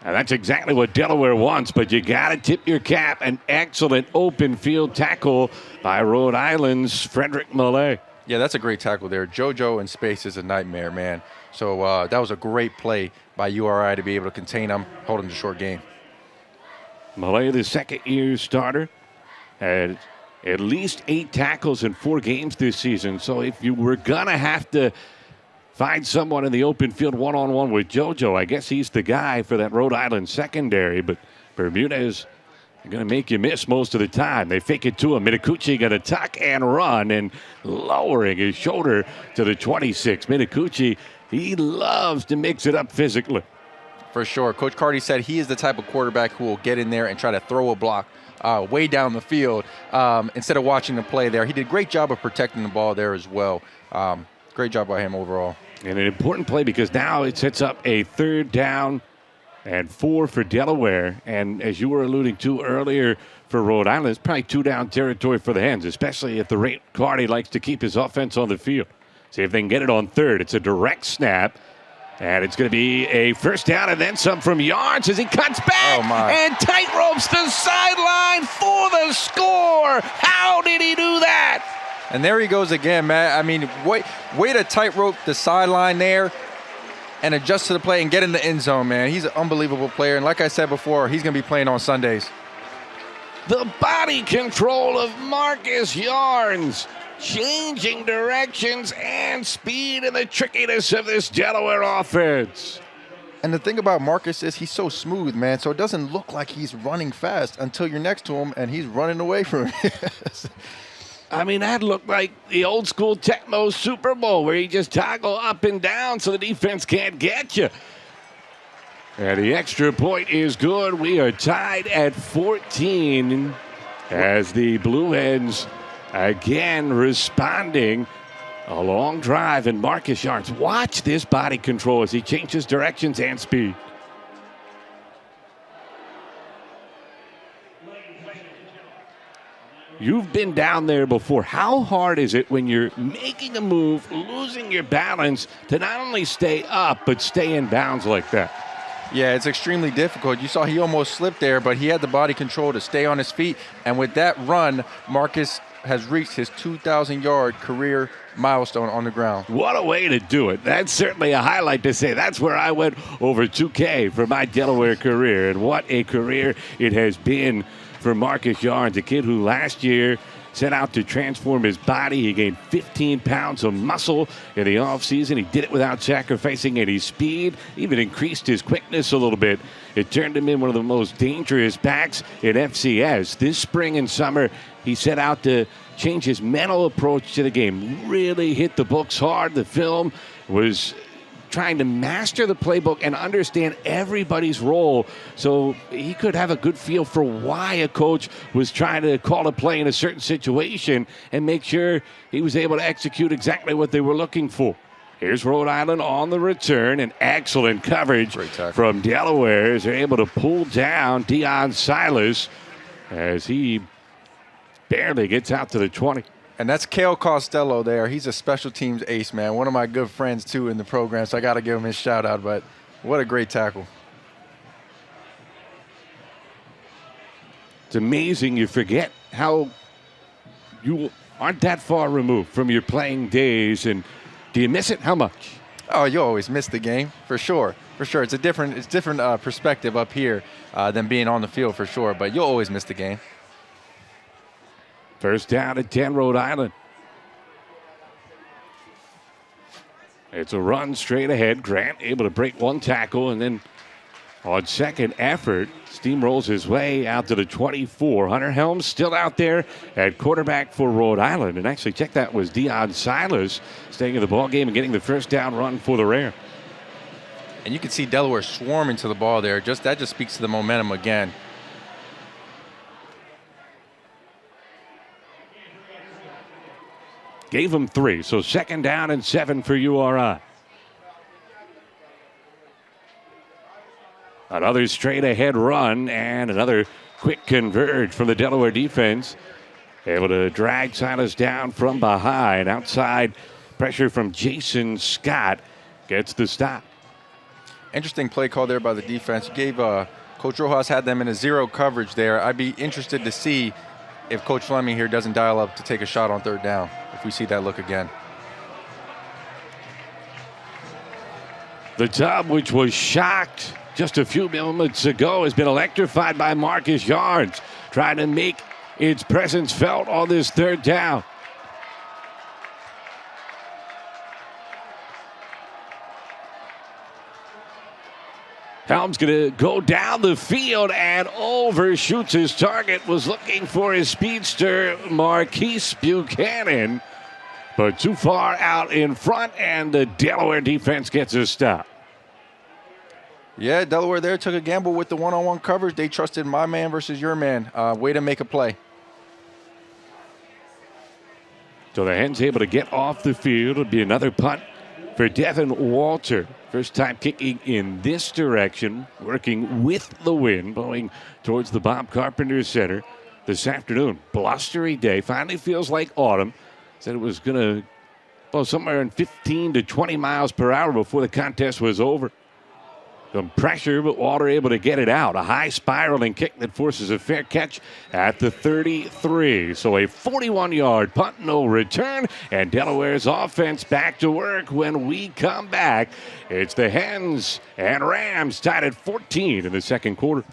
And that's exactly what Delaware wants, but you got to tip your cap. An excellent open field tackle by Rhode Island's Frederick Millay. Yeah, that's a great tackle there. JoJo in space is a nightmare, man. So that was a great play by URI to be able to contain him, hold him to short game. Millay, the second-year starter, had at least 8 tackles in 4 games this season. So if you were going to have to find someone in the open field one-on-one with JoJo, I guess he's the guy for that Rhode Island secondary. But Bermudez going to make you miss most of the time. They fake it to him. Minicucci going to tuck and run and lowering his shoulder to the 26. Minicucci, he loves to mix it up physically. For sure. Coach Carty said he is the type of quarterback who will get in there and try to throw a block way down the field instead of watching the play there. He did a great job of protecting the ball there as well. Great job by him overall. And an important play because now it sets up a 3rd down and 4 for Delaware. And as you were alluding to earlier for Rhode Island, it's probably 2-down territory for the Hens, especially at the rate Carty likes to keep his offense on the field. See if they can get it on 3rd. It's a direct snap. And it's going to be a 1st down and then some from Yards as he cuts back and tight ropes the sideline for the score. How did he do that? And there he goes again, Matt. I mean, way to tightrope the sideline there and adjust to the play and get in the end zone, man. He's an unbelievable player. And like I said before, he's going to be playing on Sundays. The body control of Marcus Yarns, changing directions and speed and the trickiness of this Delaware offense. And the thing about Marcus is he's so smooth, man, so it doesn't look like he's running fast until you're next to him and he's running away from him. I mean, that looked like the old school Tecmo Super Bowl where you just toggle up and down so the defense can't get you. And the extra point is good. We are tied at 14 as the Blue Hens again responding. A long drive and Marcus Yarns. Watch this body control as he changes directions and speed. You've been down there before. How hard is it when you're making a move, losing your balance, to not only stay up, but stay in bounds like that? Yeah, it's extremely difficult. You saw he almost slipped there, but he had the body control to stay on his feet. And with that run, Marcus has reached his 2,000-yard career milestone on the ground. What a way to do it. That's certainly a highlight to say. That's where I went over 2K for my Delaware career. And what a career it has been for Marcus Yarns, a kid who last year set out to transform his body. He gained 15 pounds of muscle in the offseason. He did it without sacrificing any speed, even increased his quickness a little bit. It turned him in one of the most dangerous backs in FCS. This spring and summer, he set out to change his mental approach to the game, really hit the books hard. The film was trying to master the playbook and understand everybody's role so he could have a good feel for why a coach was trying to call a play in a certain situation and make sure he was able to execute exactly what they were looking for. Here's Rhode Island on the return, and excellent coverage from Delaware as they're able to pull down Deion Silas as he barely gets out to the 20. And that's Kale Costello there. He's a special teams ace, man. One of my good friends, too, in the program, so I got to give him his shout-out. But what a great tackle. It's amazing you forget how you aren't that far removed from your playing days. And do you miss it? How much? Oh, you always miss the game, for sure. For sure. It's different perspective up here than being on the field, for sure. But you'll always miss the game. First down at 10, Rhode Island. It's a run straight ahead. Grant able to break one tackle, and then on second effort, steamrolls his way out to the 24. Hunter Helms still out there at quarterback for Rhode Island. And actually, check that, was Deion Silas staying in the ball game and getting the first down run for the Rare. And you can see Delaware swarming to the ball there. That just speaks to the momentum again. Gave him 3, so second down and 7 for URI. Another straight ahead run and another quick converge from the Delaware defense. Able to drag Silas down from behind. Outside pressure from Jason Scott gets the stop. Interesting play call there by the defense. Gave Coach Rojas had them in a zero coverage there. I'd be interested to see if Coach Fleming here doesn't dial up to take a shot on third down, if we see that look again. The Tub, which was shocked just a few moments ago, has been electrified by Marcus Yards, trying to make its presence felt on this third down. Helms going to go down the field and overshoots his target. Was looking for his speedster, Marquise Buchanan, but too far out in front, and the Delaware defense gets a stop. Yeah, Delaware there took a gamble with the one-on-one coverage. They trusted my man versus your man. Way to make a play. So the Hens able to get off the field. It'll be another punt for Devin Walter. First time kicking in this direction, working with the wind, blowing towards the Bob Carpenter Center this afternoon. Blustery day. Finally feels like autumn. Said it was going to blow somewhere in 15 to 20 miles per hour before the contest was over. Some pressure, but Walter able to get it out. A high spiraling kick that forces a fair catch at the 33. So a 41-yard punt, no return, and Delaware's offense back to work when we come back. It's the Hens and Rams tied at 14 in the second quarter.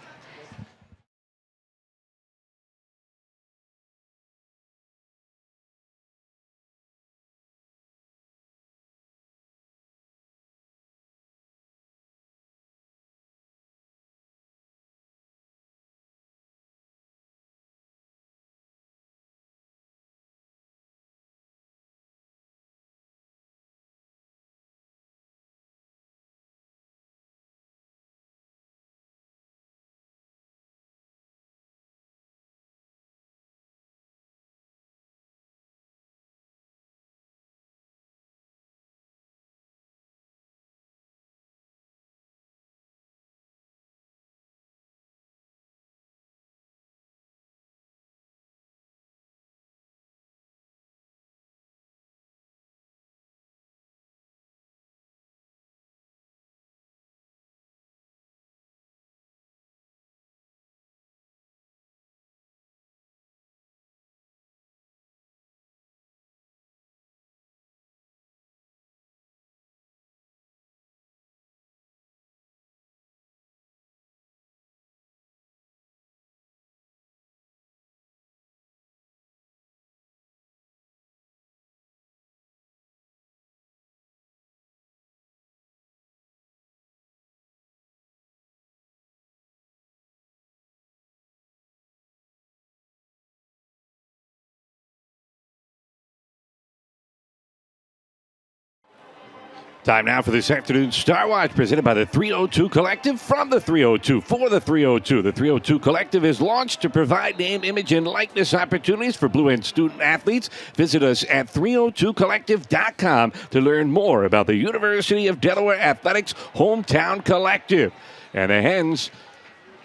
Time now for this afternoon's Star Watch, presented by the 302 Collective from the 302 for the 302. The 302 Collective is launched to provide name, image, and likeness opportunities for Blue End student athletes. Visit us at 302collective.com to learn more about the University of Delaware Athletics Hometown Collective. And the Hens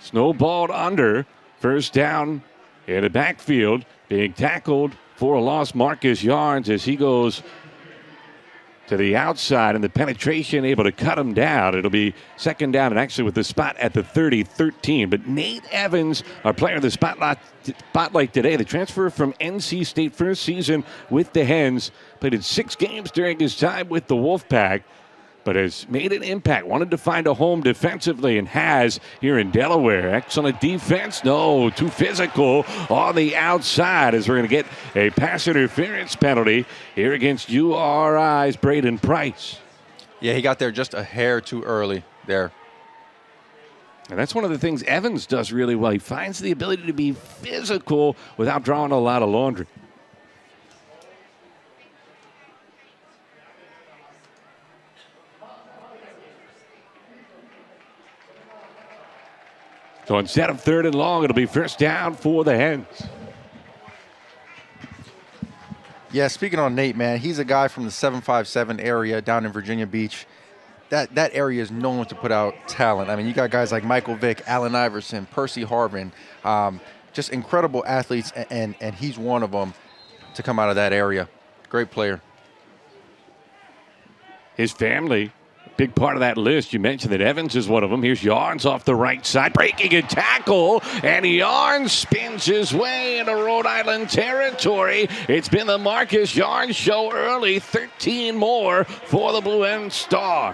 snowballed under. First down in the backfield, being tackled for a loss. Marcus Yarns as he goes to the outside, and the penetration able to cut him down. It'll be second down, and actually with the spot at the 30-13. But Nate Evans, our player of the spotlight today, the transfer from NC State, first season with the Hens, played in 6 games during his time with the Wolfpack, but has made an impact. Wanted to find a home defensively and has here in Delaware. Excellent defense. No, too physical on the outside as we're going to get a pass interference penalty here against URI's Braden Price. Yeah, he got there just a hair too early there. And that's one of the things Evans does really well. He finds the ability to be physical without drawing a lot of laundry. So instead of third and long, it'll be first down for the Hens. Yeah, speaking on Nate, man, he's a guy from the 757 area down in Virginia Beach. That area is known to put out talent. I mean, you got guys like Michael Vick, Allen Iverson, Percy Harvin, just incredible athletes, and he's one of them to come out of that area. Great player. His family, big part of that list. You mentioned that Evans is one of them. Here's Yarns off the right side, breaking a tackle, and Yarns spins his way into Rhode Island territory. It's been the Marcus Yarns show early, 13 more for the Blue End Star.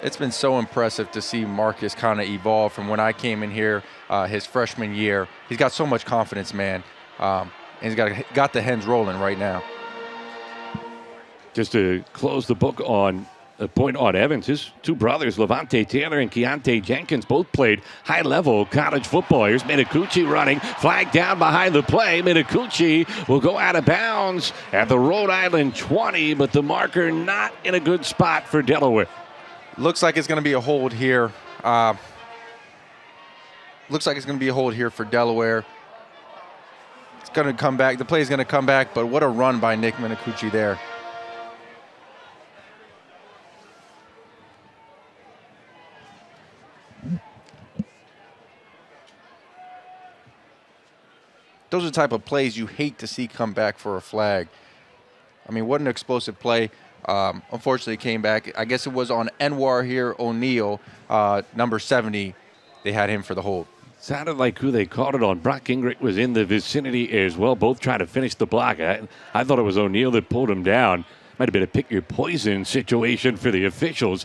It's been so impressive to see Marcus kind of evolve from when I came in here his freshman year. He's got so much confidence, man, and he's got the Hens rolling right now. Just to close the book on a point on Evans, his 2 brothers, Levante Taylor and Keontae Jenkins, both played high-level college football. Here's Minakuchi running, flag down behind the play. Minakuchi will go out of bounds at the Rhode Island 20, but the marker not in a good spot for Delaware. Looks like it's going to be a hold here. Looks like it's going to be a hold here for Delaware. It's going to come back. The play is going to come back, but what a run by Nick Minakuchi there. Those are the type of plays you hate to see come back for a flag. I mean, what an explosive play. Unfortunately, it came back. I guess it was on Anwar here, O'Neal, number 70. They had him for the hold. Sounded like who they called it on. Brock Gingrich was in the vicinity as well, both trying to finish the block. I thought it was O'Neal that pulled him down. Might have been a pick your poison situation for the officials.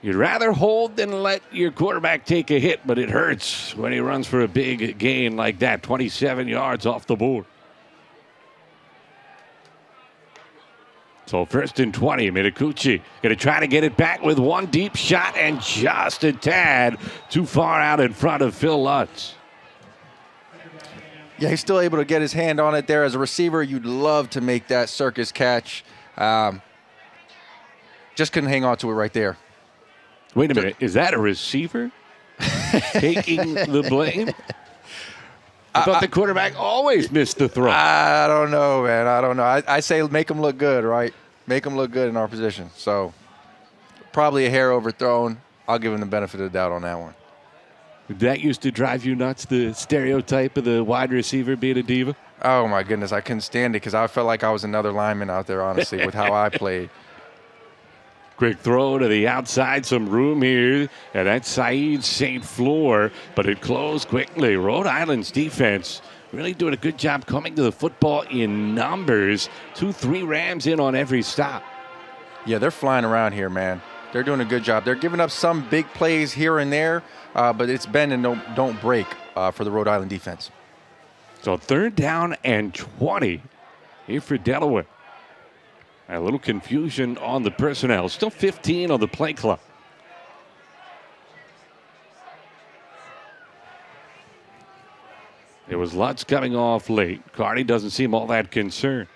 You'd rather hold than let your quarterback take a hit, but it hurts when he runs for a big gain like that. 27 yards off the board. So first and 20, Minakuchi going to try to get it back with one deep shot and just a tad too far out in front of Phil Lutz. Yeah, he's still able to get his hand on it there. As a receiver, you'd love to make that circus catch. Just couldn't hang on to it right there. Wait a minute. Is that a receiver taking the blame? I thought the quarterback always missed the throw. I don't know, man. I don't know. I say make them look good, right? Make them look good in our position. So probably a hair overthrown. I'll give him the benefit of the doubt on that one. That used to drive you nuts, the stereotype of the wide receiver being a diva? Oh, my goodness. I couldn't stand it because I felt like I was another lineman out there, honestly, with how I played. Quick throw to the outside, some room here, and that's Saeed St. Fleur, but it closed quickly. Rhode Island's defense really doing a good job coming to the football in numbers. 2-3 Rams in on every stop. Yeah, they're flying around here, man. They're doing a good job. They're giving up some big plays here and there, but it's bend and don't break for the Rhode Island defense. So third down and 20 here for Delaware. A little confusion on the personnel. Still 15 on the play clock. It was Lutz coming off late. Carney doesn't seem all that concerned.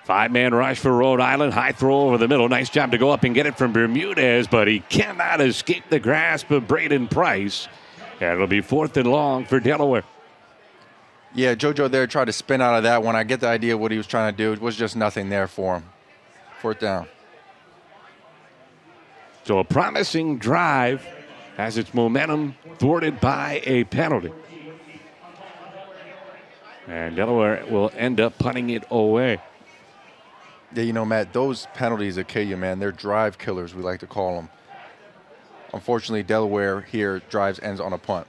5-man rush for Rhode Island. High throw over the middle. Nice job to go up and get it from Bermudez, but he cannot escape the grasp of Braden Price. And it'll be 4th and long for Delaware. Yeah, JoJo there tried to spin out of that one. I get the idea of what he was trying to do. It was just nothing there for him. 4th down. So a promising drive has its momentum thwarted by a penalty. And Delaware will end up punting it away. Yeah, you know, Matt, those penalties that kill you, man, they're drive killers, we like to call them. Unfortunately, Delaware here drives ends on a punt.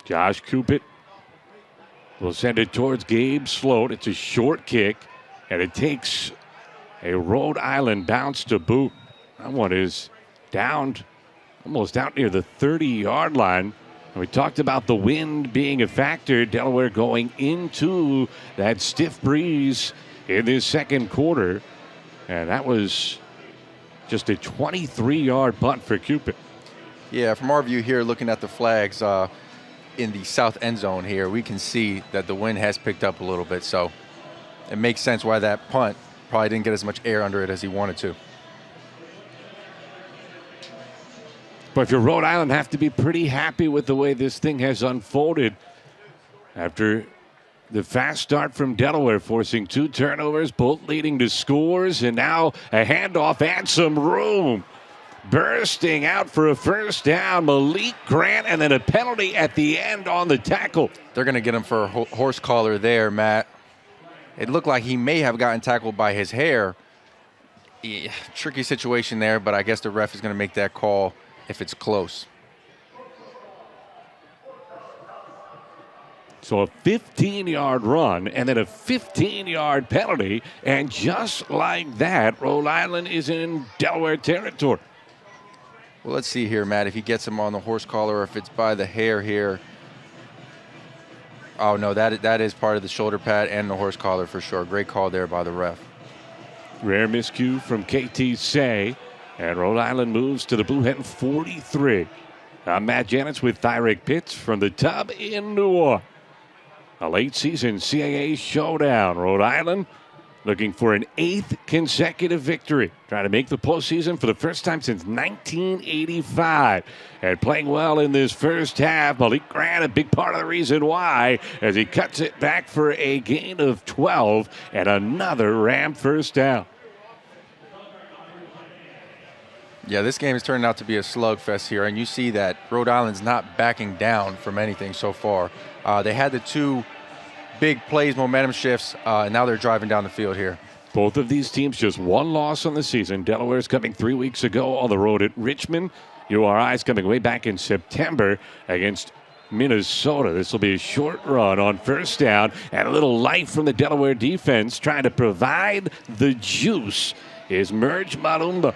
Josh Cupid will send it towards Gabe Sloat. It's a short kick, and it takes a Rhode Island bounce to boot. That one is down, almost out near the 30-yard line. And we talked about the wind being a factor. Delaware going into that stiff breeze in this second quarter. And that was just a 23-yard punt for Cupid. Yeah, from our view here, looking at the flags in the south end zone here, we can see that the wind has picked up a little bit. So it makes sense why that punt probably didn't get as much air under it as he wanted to. But if you're Rhode Island, have to be pretty happy with the way this thing has unfolded after the fast start from Delaware, forcing 2 turnovers, both leading to scores, and now a handoff and some room. Bursting out for a first down, Malik Grant, and then a penalty at the end on the tackle. They're going to get him for a horse collar there, Matt. It looked like he may have gotten tackled by his hair. Yeah, tricky situation there, but I guess the ref is going to make that call if it's close. So a 15-yard run and then a 15-yard penalty, and just like that, Rhode Island is in Delaware territory. Well, let's see here, Matt, if he gets him on the horse collar or if it's by the hair here. Oh, no, that is part of the shoulder pad and the horse collar for sure. Great call there by the ref. Rare miscue from KT Say, and Rhode Island moves to the Blue Hen 43. I'm Matt Janitz with Thyrick Pitts from the Tub in New Orleans. A late season CAA showdown. Rhode Island looking for an 8th consecutive victory, trying to make the postseason for the first time since 1985. And playing well in this first half, Malik Grant, a big part of the reason why, as he cuts it back for a gain of 12 and another Ram first down. Yeah, this game is turning out to be a slugfest here, and you see that Rhode Island's not backing down from anything so far. They had the 2 big plays, momentum shifts, and now they're driving down the field here. Both of these teams just 1 loss on the season. Delaware's coming 3 weeks ago on the road at Richmond. URI's coming way back in September against Minnesota. This will be a short run on first down, and a little life from the Delaware defense trying to provide the juice is Merge Marumba.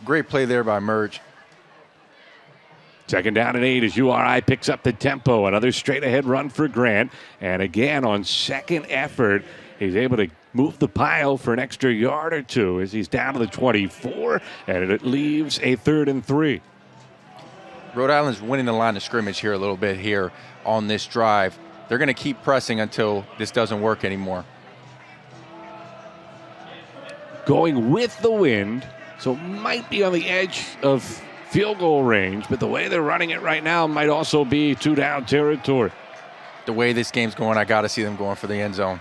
Great play there by Merge. 2nd down and 8 as URI picks up the tempo. Another straight-ahead run for Grant. And again, on second effort, he's able to move the pile for an extra yard or 2 as he's down to the 24, and it leaves a 3rd and 3. Rhode Island's winning the line of scrimmage here a little bit here on this drive. They're going to keep pressing until this doesn't work anymore. Going with the wind, so might be on the edge of field goal range, but the way they're running it right now might also be 2-down territory. The way this game's going, I got to see them going for the end zone.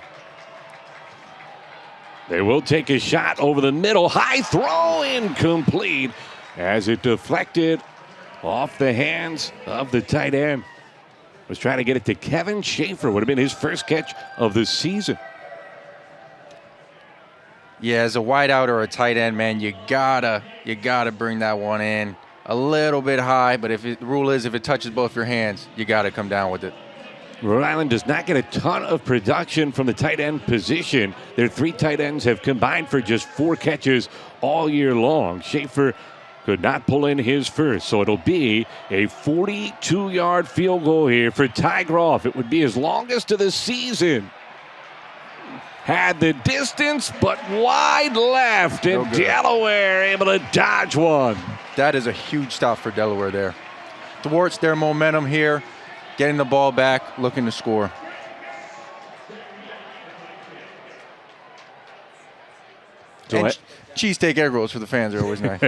They will take a shot over the middle. High throw, incomplete, as it deflected off the hands of the tight end. Was trying to get it to Kevin Schaefer. Would have been his first catch of the season. Yeah, as a wideout or a tight end, man, you gotta bring that one in a little bit high. But the rule is if it touches both your hands, you gotta come down with it. Rhode Island does not get a ton of production from the tight end position. Their 3 tight ends have combined for just 4 catches all year long. Schaefer could not pull in his first, so it'll be a 42-yard field goal here for Ty Groff. It would be his longest of the season. Had the distance, but wide left, and Delaware able to dodge one. That is a huge stop for Delaware there. Thwarts their momentum here. getting the ball back, looking to score. And cheesesteak egg rolls for the fans are always nice.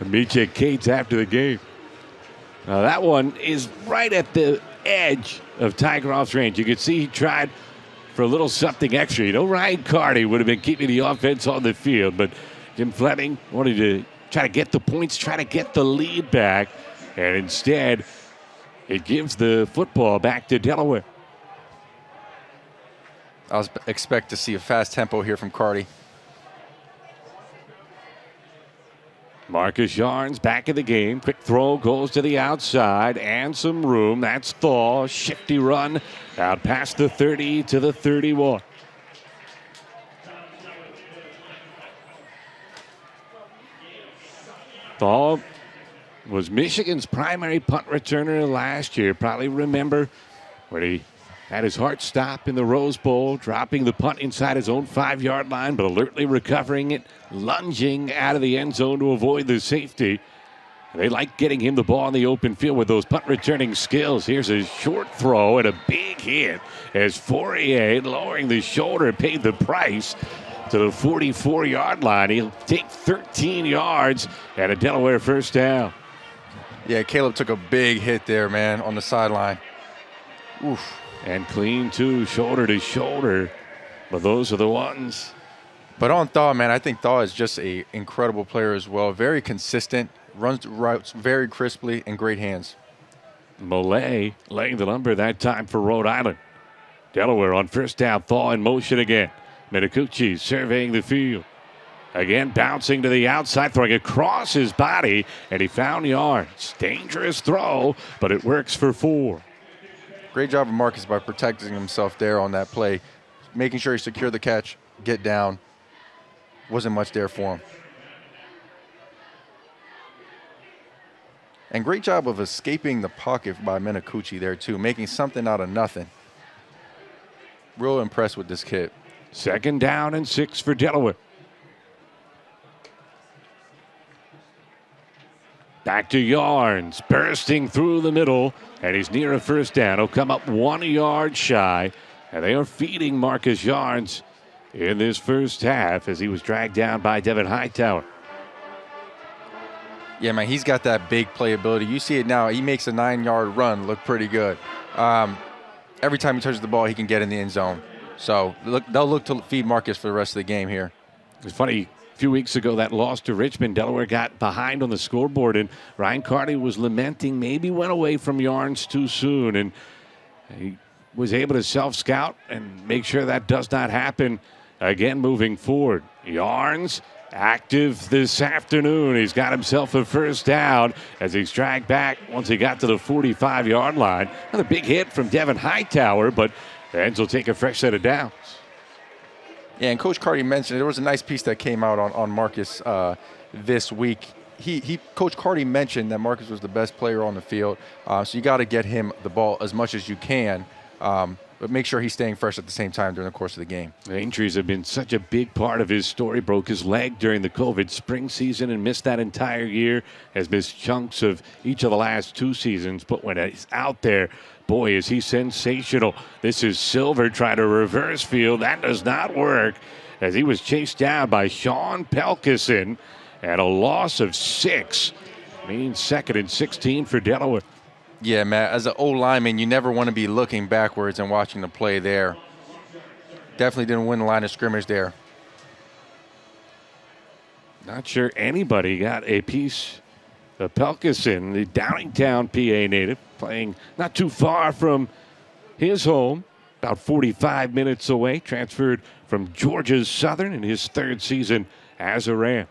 Meet you at Kate's after the game. Now that one is right at the edge of Tigeroff's range. You can see he tried for a little something extra. You know, Ryan Carty would have been keeping the offense on the field, but Jim Fleming wanted to try to get the points, try to get the lead back, and instead it gives the football back to Delaware. I was expect to see a fast tempo here from Carty. Marcus Yarns back in the game. Quick throw goes to the outside and some room. That's Thaw. Shifty run out past the 30 to the 31. Thaw was Michigan's primary punt returner last year. Probably remember when he had his heart stop in the Rose Bowl, dropping the punt inside his own 5-yard line, but alertly recovering it, lunging out of the end zone to avoid the safety. They like getting him the ball in the open field with those punt returning skills. Here's a short throw and a big hit as Fourier, lowering the shoulder, paid the price to the 44-yard line. He'll take 13 yards and a Delaware first down. Yeah, Caleb took a big hit there, man, on the sideline. Oof. And clean, too, shoulder to shoulder. But those are the ones. But on Thaw, man, I think Thaw is just an incredible player as well. Very consistent, runs routes very crisply, and great hands. Millay laying the number that time for Rhode Island. Delaware on first down, Thaw in motion again. Minicucci surveying the field. Again, bouncing to the outside, throwing across his body, and he found yards. Dangerous throw, but it works for 4. Great job of Marcus by protecting himself there on that play, making sure he secured the catch, get down. Wasn't much there for him. And great job of escaping the pocket by Minicucci there, too, making something out of nothing. Real impressed with this kid. 2nd down and 6 for Delaware. Back to Yarns, bursting through the middle, and he's near a first down. He'll come up 1 yard shy, and they are feeding Marcus Yarns in this first half as he was dragged down by Devin Hightower. Yeah, man, he's got that big playability. You see it now. He makes a 9-yard run look pretty good. Every time he touches the ball, he can get in the end zone. So they'll look to feed Marcus for the rest of the game here. It's funny. A few weeks ago, that loss to Richmond, Delaware got behind on the scoreboard, and Ryan Carty was lamenting maybe went away from Yarns too soon, and he was able to self-scout and make sure that does not happen again moving forward. Yarns active this afternoon. He's got himself a first down as he's dragged back once he got to the 45-yard line. Another big hit from Devin Hightower, but the Ends will take a fresh set of downs. Yeah, and Coach Carty mentioned there was a nice piece that came out on Marcus this week. Coach Carty mentioned that Marcus was the best player on the field, so you got to get him the ball as much as you can, but make sure he's staying fresh at the same time during the course of the game. The injuries have been such a big part of his story. Broke his leg during the COVID spring season and missed that entire year. Has missed chunks of each of the last 2 seasons, but when he's out there, boy, is he sensational. This is Silver trying to reverse field. That does not work as he was chased down by Sean Pelkison at a loss of 6. Means 2nd and 16 for Delaware. Yeah, Matt, as an O-lineman, you never want to be looking backwards and watching the play there. Definitely didn't win the line of scrimmage there. Not sure anybody got a piece of Pelkison, the Downingtown, PA native, playing not too far from his home, about 45 minutes away, transferred from Georgia Southern in his 3rd season as a Ram.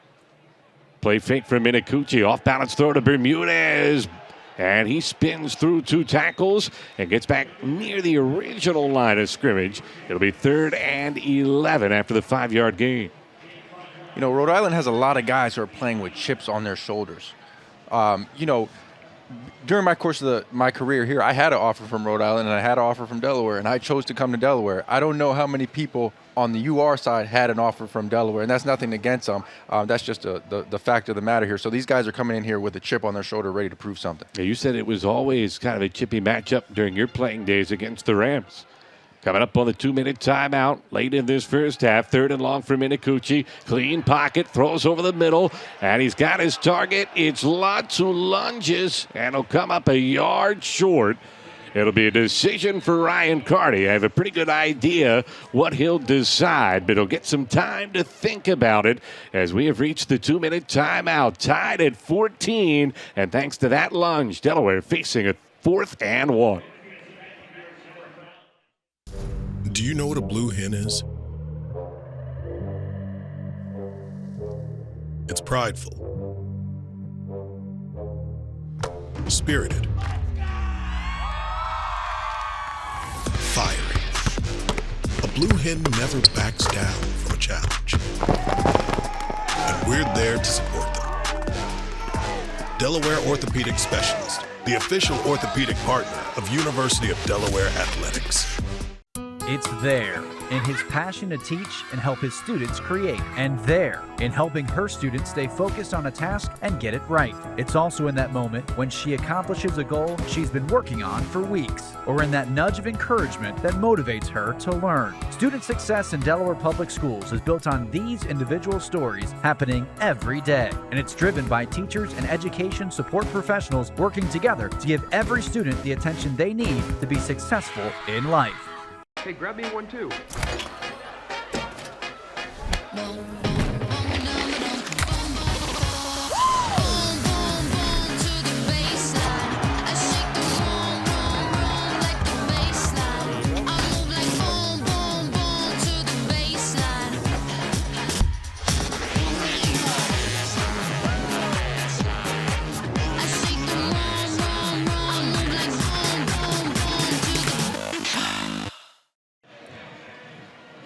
Play fake from Minicucci, off-balance throw to Bermudez, and he spins through 2 tackles and gets back near the original line of scrimmage. It'll be 3rd and 11 after the 5-yard gain. You know, Rhode Island has a lot of guys who are playing with chips on their shoulders. During my course of my career here, I had an offer from Rhode Island and I had an offer from Delaware, and I chose to come to Delaware. I don't know how many people on the UR side had an offer from Delaware, and that's nothing against them. That's just the fact of the matter here. So these guys are coming in here with a chip on their shoulder, ready to prove something. Yeah, you said it was always kind of a chippy matchup during your playing days against the Rams. Coming up on the 2-minute timeout late in this first half. 3rd and long for Minicucci. Clean pocket, throws over the middle, and he's got his target. It's Lutz who lunges, and he'll come up a yard short. It'll be a decision for Ryan Carty. I have a pretty good idea what he'll decide, but he'll get some time to think about it as we have reached the 2-minute timeout, tied at 14. And thanks to that lunge, Delaware facing a 4th and 1. Do you know what a blue hen is? It's prideful, spirited, fiery. A blue hen never backs down from a challenge. And we're there to support them. Delaware Orthopedic Specialist, the official orthopedic partner of University of Delaware Athletics. It's there in his passion to teach and help his students create, and there in helping her students stay focused on a task and get it right. It's also in that moment when she accomplishes a goal she's been working on for weeks, or in that nudge of encouragement that motivates her to learn. Student success in Delaware Public Schools is built on these individual stories happening every day, and it's driven by teachers and education support professionals working together to give every student the attention they need to be successful in life. Hey, grab me one too.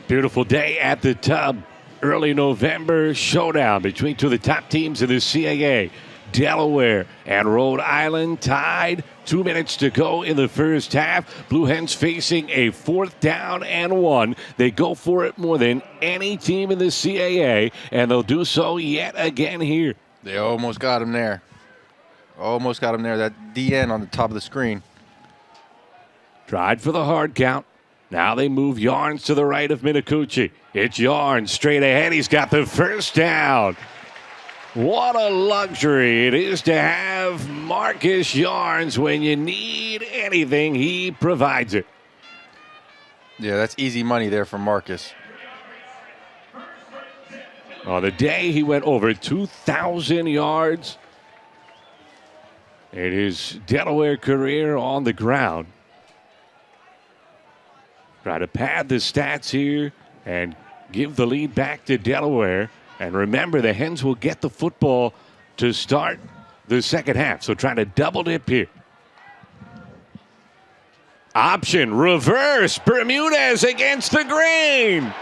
Beautiful day at the Tub. Early November showdown between two of the top teams in the CAA. Delaware and Rhode Island tied. 2 minutes to go in the first half. Blue Hens facing a 4th down and 1. They go for it more than any team in the CAA, and they'll do so yet again here. They almost got him there. Almost got him there. That DN on the top of the screen. Tried for the hard count. Now they move Yarns to the right of Minicucci. It's Yarns straight ahead. He's got the first down. What a luxury it is to have Marcus Yarns. When you need anything, he provides it. Yeah, that's easy money there for Marcus. On the day, he went over 2,000 yards in his Delaware career on the ground. Try to pad the stats here and give the lead back to Delaware. And remember, the Hens will get the football to start the second half. So trying to double dip here. Option, reverse, Bermudez against the grain.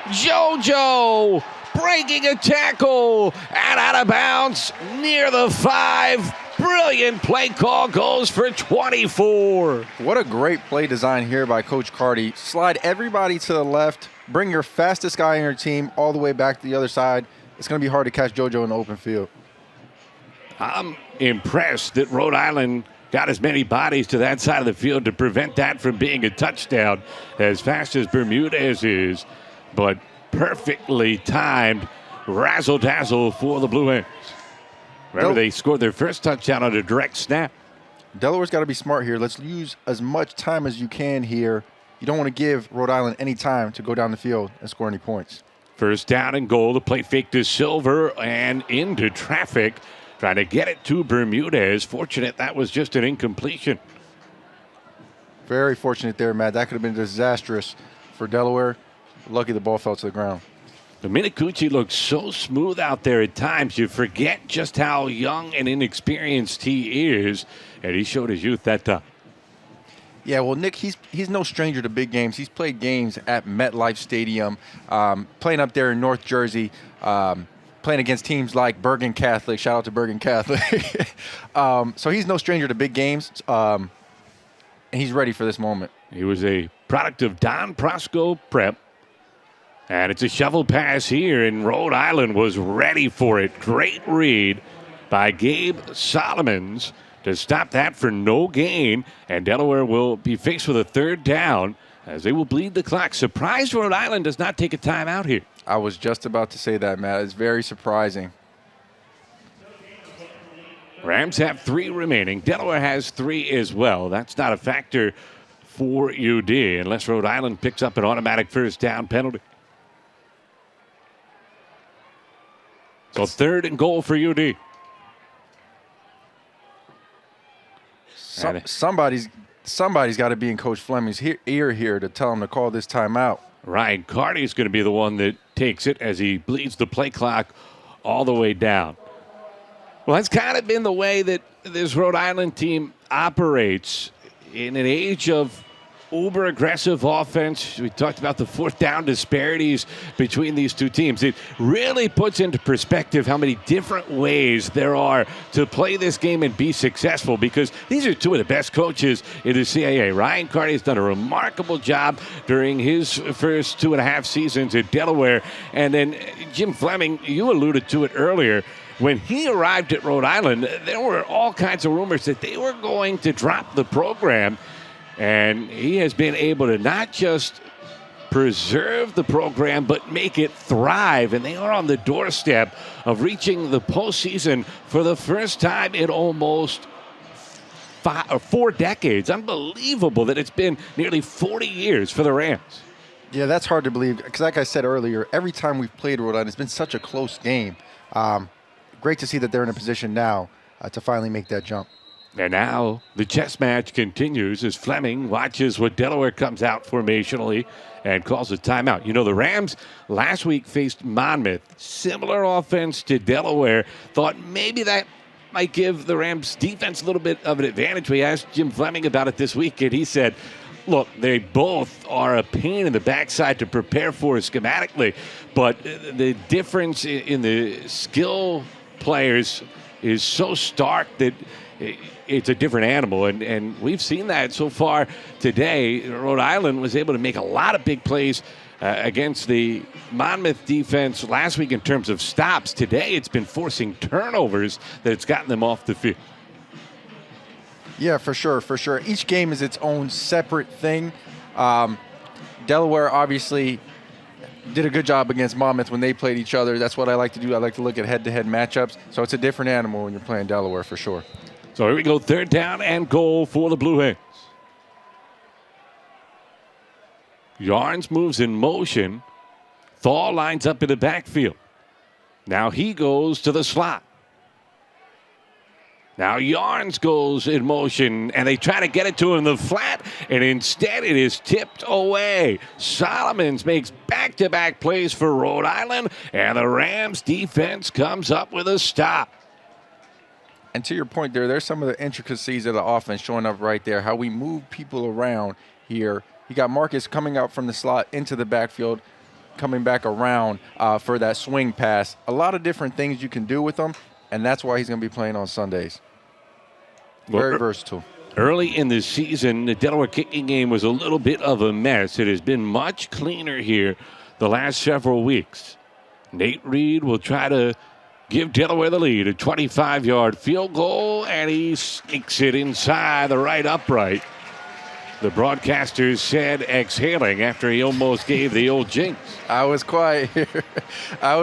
JoJo breaking a tackle and out of bounds near the 5. Brilliant play call, goes for 24. What a great play design here by Coach Carty. Slide everybody to the left, bring your fastest guy in your team all the way back to the other side. It's going to be hard to catch JoJo in the open field. I'm impressed that Rhode Island got as many bodies to that side of the field to prevent that from being a touchdown as fast as Bermudez is. But perfectly timed razzle-dazzle for the Blue Hens. Remember, they scored their first touchdown on a direct snap. Delaware's got to be smart here. Let's use as much time as you can here. You don't want to give Rhode Island any time to go down the field and score any points. First down and goal. The play fake to Silver and into traffic. Trying to get it to Bermudez. Fortunate that was just an incompletion. Very fortunate there, Matt. That could have been disastrous for Delaware. Lucky the ball fell to the ground. The Minicucci looks so smooth out there at times. You forget just how young and inexperienced he is. And he showed his youth that time. Yeah, well, Nick, he's no stranger to big games. He's played games at MetLife Stadium, playing up there in North Jersey, playing against teams like Bergen Catholic. Shout out to Bergen Catholic. So he's no stranger to big games, and he's ready for this moment. He was a product of Don Prosco Prep. And it's a shovel pass here, and Rhode Island was ready for it. Great read by Gabe Solomons to stop that for no gain. And Delaware will be faced with a third down as they will bleed the clock. Surprised Rhode Island does not take a timeout here. I was just about to say that, Matt. It's very surprising. Rams have 3 remaining. Delaware has 3 as well. That's not a factor for UD unless Rhode Island picks up an automatic first down penalty. So 3rd and goal for UD. Somebody's got to be in Coach Fleming's ear here to tell him to call this timeout. Ryan Carty is going to be the one that takes it as he bleeds the play clock all the way down. Well, that's kind of been the way that this Rhode Island team operates in an age of uber-aggressive offense. We talked about the 4th down disparities between these two teams. It really puts into perspective how many different ways there are to play this game and be successful, because these are 2 of the best coaches in the CAA. Ryan Carty has done a remarkable job during his first 2.5 seasons at Delaware. And then Jim Fleming, you alluded to it earlier. When he arrived at Rhode Island, there were all kinds of rumors that they were going to drop the program. And he has been able to not just preserve the program, but make it thrive. And they are on the doorstep of reaching the postseason for the first time in almost 4 decades. Unbelievable that it's been nearly 40 years for the Rams. Yeah, that's hard to believe, because like I said earlier, every time we've played Rhode Island, it's been such a close game. Great to see that they're in a position now to finally make that jump. And now the chess match continues as Fleming watches what Delaware comes out formationally and calls a timeout. You know, the Rams last week faced Monmouth. Similar offense to Delaware. Thought maybe that might give the Rams defense a little bit of an advantage. We asked Jim Fleming about it this week, and he said, look, they both are a pain in the backside to prepare for schematically, but the difference in the skill players is so stark that it's a different animal, and we've seen that so far today. Rhode Island was able to make a lot of big plays against the Monmouth defense last week in terms of stops. Today it's been forcing turnovers that it's gotten them off the field. Yeah, for sure. Each game is its own separate thing. Delaware obviously did a good job against Monmouth when they played each other. That's what I like to do. I like to look at head-to-head matchups. So it's a different animal when you're playing Delaware for sure. So here we go, 3rd down and goal for the Blue Hens. Yarns moves in motion. Thaw lines up in the backfield. Now he goes to the slot. Now Yarns goes in motion, and they try to get it to him in the flat, and instead it is tipped away. Solomons makes back-to-back plays for Rhode Island, and the Rams defense comes up with a stop. And to your point there's some of the intricacies of the offense showing up right there, how we move people around here. You got Marcus coming out from the slot into the backfield, coming back around for that swing pass. A lot of different things you can do with them, and that's why he's going to be playing on Sundays. Very versatile. Early in the season, the Delaware kicking game was a little bit of a mess. It has been much cleaner here the last several weeks. Nate Reed will try to give Delaware the lead, a 25-yard field goal, and he sneaks it inside the right upright. The broadcasters said exhaling after he almost gave the old jinx. I was quiet here. Matt. I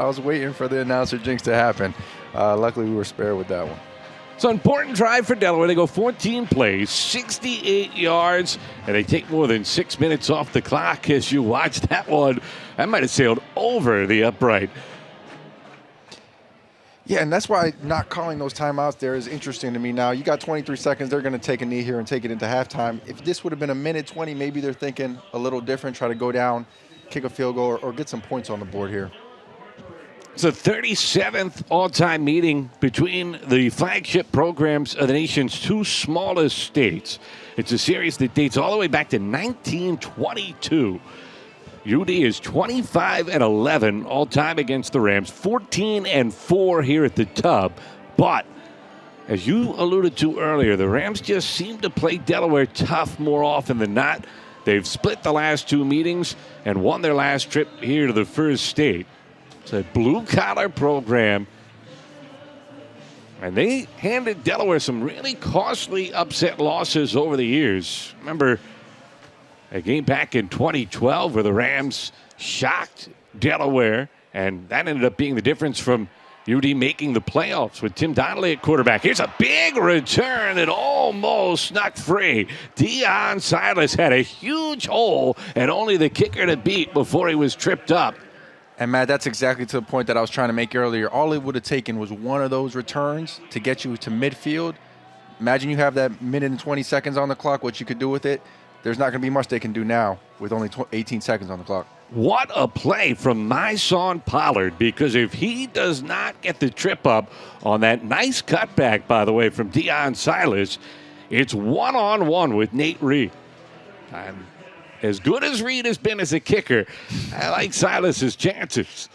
was waiting for the announcer jinx to happen. Luckily, we were spared with that one. It's an important drive for Delaware. They go 14 plays, 68 yards, and they take more than 6 minutes off the clock. As you watch that one, that might have sailed over the upright. Yeah, and that's why not calling those timeouts there is interesting to me now. You got 23 seconds. They're going to take a knee here and take it into halftime. If this would have been a minute 20, maybe they're thinking a little different, try to go down, kick a field goal, or get some points on the board here. It's the 37th all-time meeting between the flagship programs of the nation's 2 smallest states. It's a series that dates all the way back to 1922. UD is 25-11 all-time against the Rams, 14-4 here at the Tub. But as you alluded to earlier, the Rams just seem to play Delaware tough more often than not. They've split the last 2 meetings and won their last trip here to the first state. It's a blue-collar program. And they handed Delaware some really costly upset losses over the years. Remember a game back in 2012 where the Rams shocked Delaware, and that ended up being the difference from UD making the playoffs with Tim Donnelly at quarterback. Here's a big return that almost snuck free. Deion Silas had a huge hole and only the kicker to beat before he was tripped up. And, Matt, that's exactly to the point that I was trying to make earlier. All it would have taken was one of those returns to get you to midfield. Imagine you have that minute and 20 seconds on the clock, what you could do with it. There's not going to be much they can do now with only 18 seconds on the clock. What a play from my son Pollard, because if he does not get the trip up on that nice cutback, by the way, from Deion Silas, it's one-on-one with Nate Reed. As good as Reed has been as a kicker, I like Silas's chances.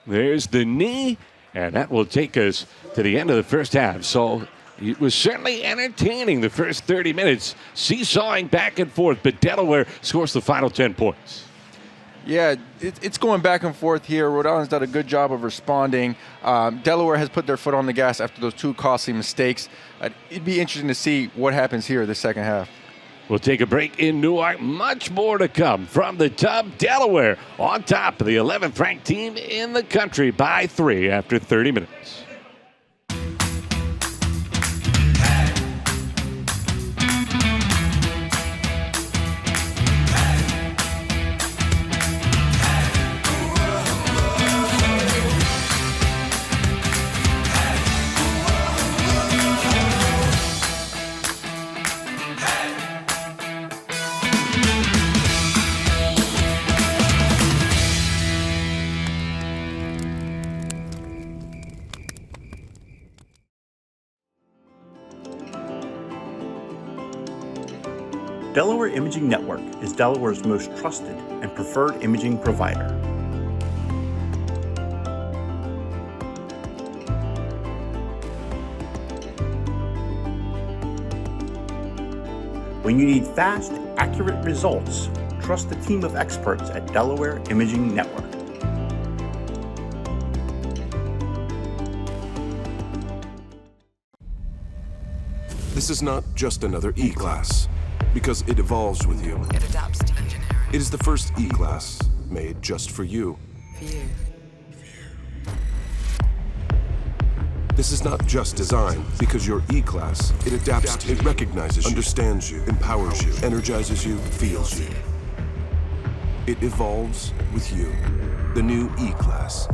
There's the knee, and that will take us to the end of the first half. So it was certainly entertaining the first 30 minutes, seesawing back and forth, but Delaware scores the final 10 points. Yeah, it's going back and forth here. Rhode Island's done a good job of responding. Delaware has put their foot on the gas after those 2 costly mistakes. It'd be interesting to see what happens here the second half. We'll take a break in Newark. Much more to come from the Tub. Delaware on top of the 11th ranked team in the country by 3 after 30 minutes. Delaware Imaging Network is Delaware's most trusted and preferred imaging provider. When you need fast, accurate results, trust the team of experts at Delaware Imaging Network. This is not just another E-Class, because it evolves with you. It adapts to engineering. It is the first E-Class made just for you. For you. This is not just design, because your E-Class, it adapts, it recognizes you, understands you, empowers you, energizes you, feels you. It evolves with you. The new E-Class.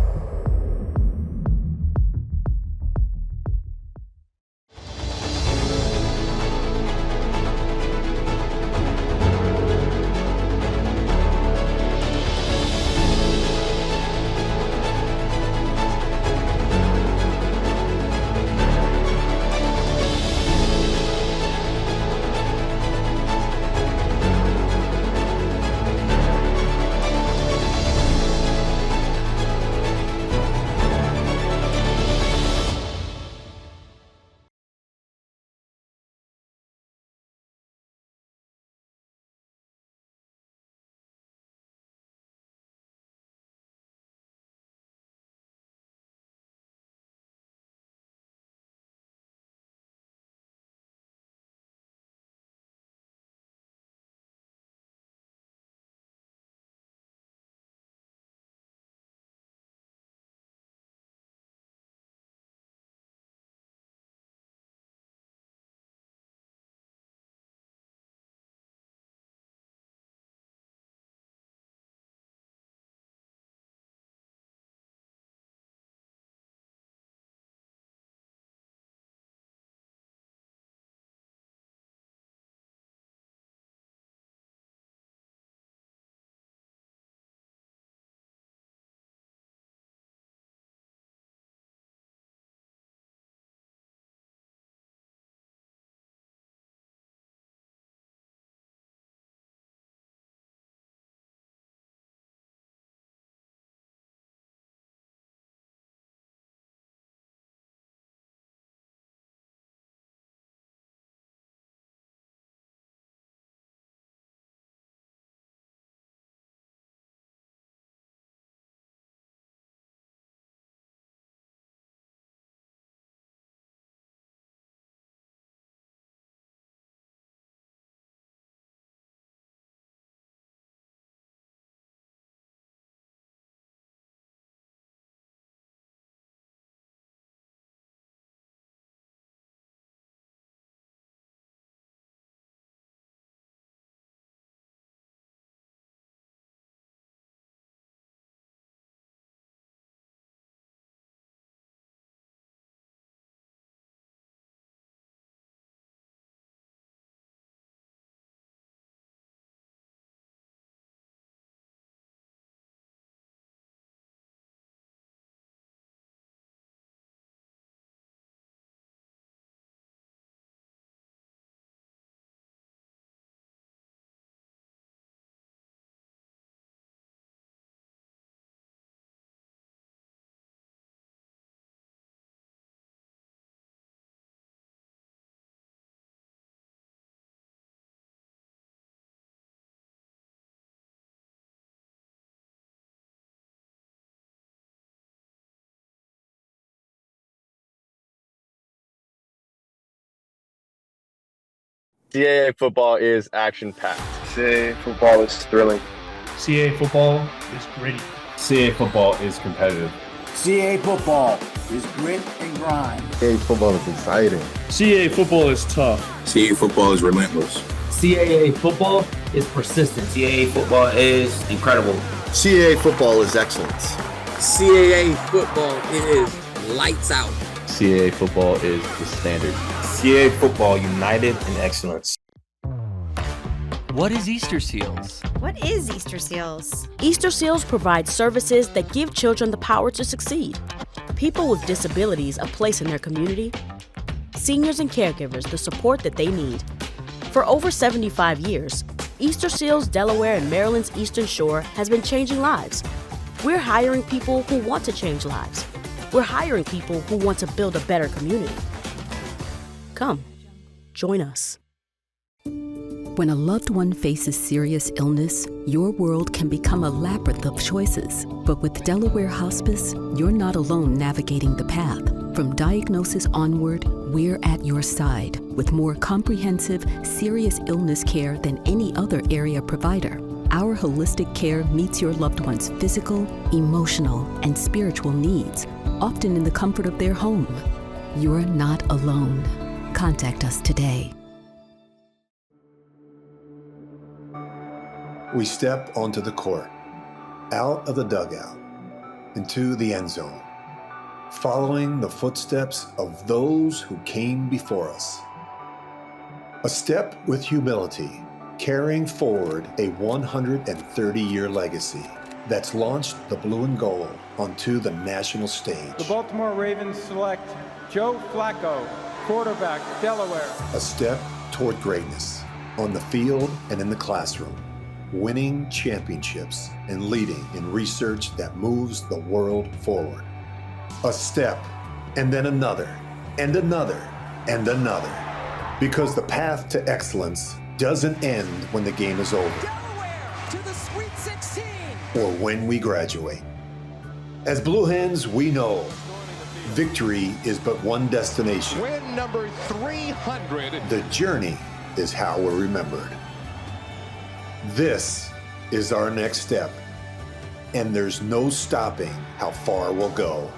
CAA football is action-packed. CAA football is thrilling. CAA football is gritty. CAA football is competitive. CAA football is grit and grind. CAA football is exciting. CAA football is tough. CAA football is relentless. CAA football is persistent. CAA football is incredible. CAA football is excellence. CAA football is lights out. CAA football is the standard. CAA football united in excellence. What is Easter Seals? What is Easter Seals? Easter Seals provides services that give children the power to succeed. People with disabilities a place in their community. Seniors and caregivers the support that they need. For over 75 years, Easter Seals Delaware and Maryland's Eastern Shore has been changing lives. We're hiring people who want to change lives. We're hiring people who want to build a better community. Come, join us. When a loved one faces serious illness, your world can become a labyrinth of choices. But with Delaware Hospice, you're not alone navigating the path. From diagnosis onward, we're at your side with more comprehensive, serious illness care than any other area provider. Our holistic care meets your loved one's physical, emotional, and spiritual needs, often in the comfort of their home. You're not alone. Contact us today. We step onto the court, out of the dugout, into the end zone, following the footsteps of those who came before us. A step with humility, carrying forward a 130-year legacy that's launched the blue and gold onto the national stage. The Baltimore Ravens select Joe Flacco, quarterback, Delaware. A step toward greatness, on the field and in the classroom, winning championships and leading in research that moves the world forward. A step, and then another, and another, and another. Because the path to excellence doesn't end when the game is over. Delaware to the Sweet 16. Or when we graduate. As Blue Hens, we know victory is but one destination. Win number 300. The journey is how we're remembered. This is our next step, and there's no stopping how far we'll go.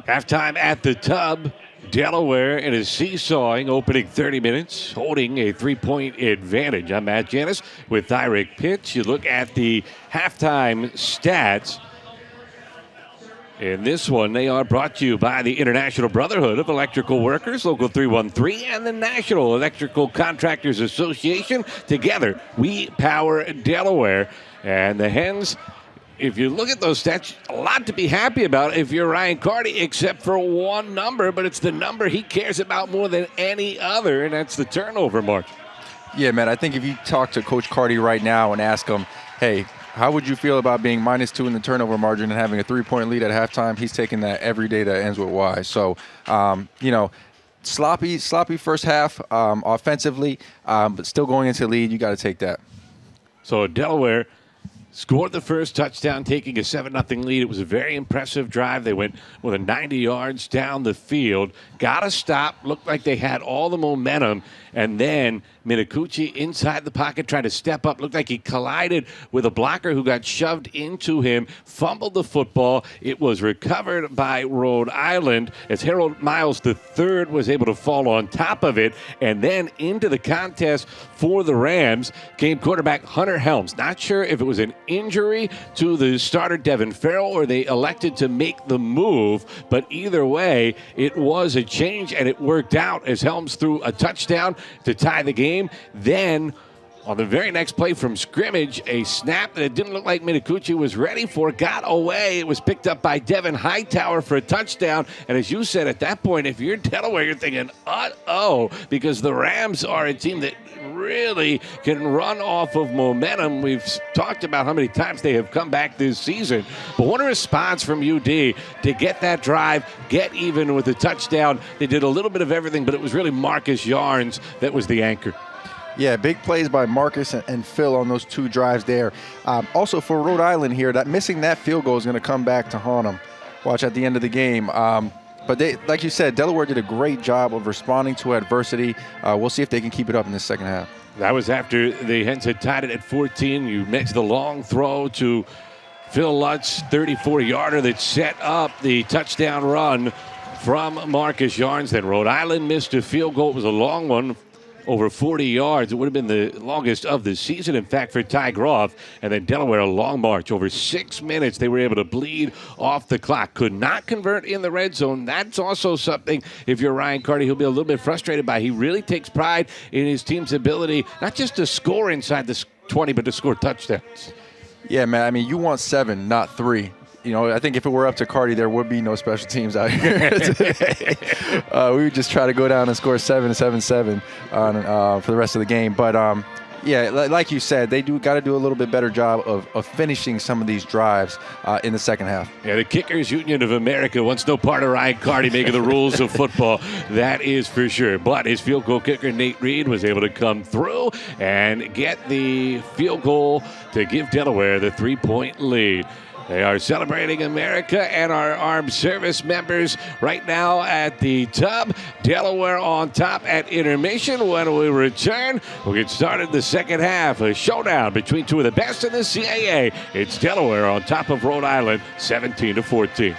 Halftime at the Tub. Delaware in a seesawing opening 30 minutes, holding a 3-point advantage. I'm Matt Janis with Direct Pitch. You look at the halftime stats. In this one, they are brought to you by the International Brotherhood of Electrical Workers, Local 313, and the National Electrical Contractors Association. Together, we power Delaware. And the Hens, if you look at those stats, a lot to be happy about if you're Ryan Carty, except for one number, but it's the number he cares about more than any other, and that's the turnover margin. Yeah, man, I think if you talk to Coach Carty right now and ask him, hey, how would you feel about being -2 in the turnover margin and having a 3-point lead at halftime? He's taking that every day that ends with Y. So, sloppy first half offensively, but still going into the lead, you got to take that. So Delaware scored the first touchdown, taking a 7-0 lead. It was a very impressive drive. They went more than 90 yards down the field. Got a stop. Looked like they had all the momentum. And then Minakuchi inside the pocket tried to step up. Looked like he collided with a blocker who got shoved into him, fumbled the football. It was recovered by Rhode Island as Harold Miles III was able to fall on top of it. And then into the contest for the Rams came quarterback Hunter Helms. Not sure if it was an injury to the starter Devin Farrell, or they elected to make the move. But either way, it was a change, and it worked out as Helms threw a touchdown to tie the game. Then on the very next play from scrimmage, a snap that it didn't look like Minicucci was ready for got away. It was picked up by Devin Hightower for a touchdown. And as you said, at that point, if you're Delaware, you're thinking, uh-oh, because the Rams are a team that really can run off of momentum. We've talked about how many times they have come back this season. But what a response from UD to get that drive, get even with the touchdown. They did a little bit of everything, but it was really Marcus Yarns that was the anchor. Yeah, big plays by Marcus and Phil on those 2 drives there. Also for Rhode Island here, that missing that field goal is going to come back to haunt them. Watch at the end of the game. But they, like you said, Delaware did a great job of responding to adversity. We'll see if they can keep it up in the second half. That was after the Hens had tied it at 14. You mixed the long throw to Phil Lutz, 34-yarder that set up the touchdown run from Marcus Yarns. Then Rhode Island missed a field goal. It was a long one, over 40 yards. It would have been the longest of the season, in fact, for Ty Groff. And then Delaware, a long march. Over 6 minutes, they were able to bleed off the clock. Could not convert in the red zone. That's also something, if you're Ryan Carty, he'll be a little bit frustrated by. He really takes pride in his team's ability, not just to score inside the 20, but to score touchdowns. Yeah, man, I mean, you want 7, not 3. You know, I think if it were up to Carty, there would be no special teams out here today. We would just try to go down and score 7-7 for the rest of the game. But, yeah, like you said, they got to do a little bit better job of finishing some of these drives in the second half. Yeah, the Kickers Union of America wants no part of Ryan Carty making the rules of football. That is for sure. But his field goal kicker, Nate Reed, was able to come through and get the field goal to give Delaware the 3-point lead. They are celebrating America and our armed service members right now at the Tub. Delaware on top at intermission. When we return, we'll get started the second half. A showdown between 2 of the best in the CAA. It's Delaware on top of Rhode Island, 17-14.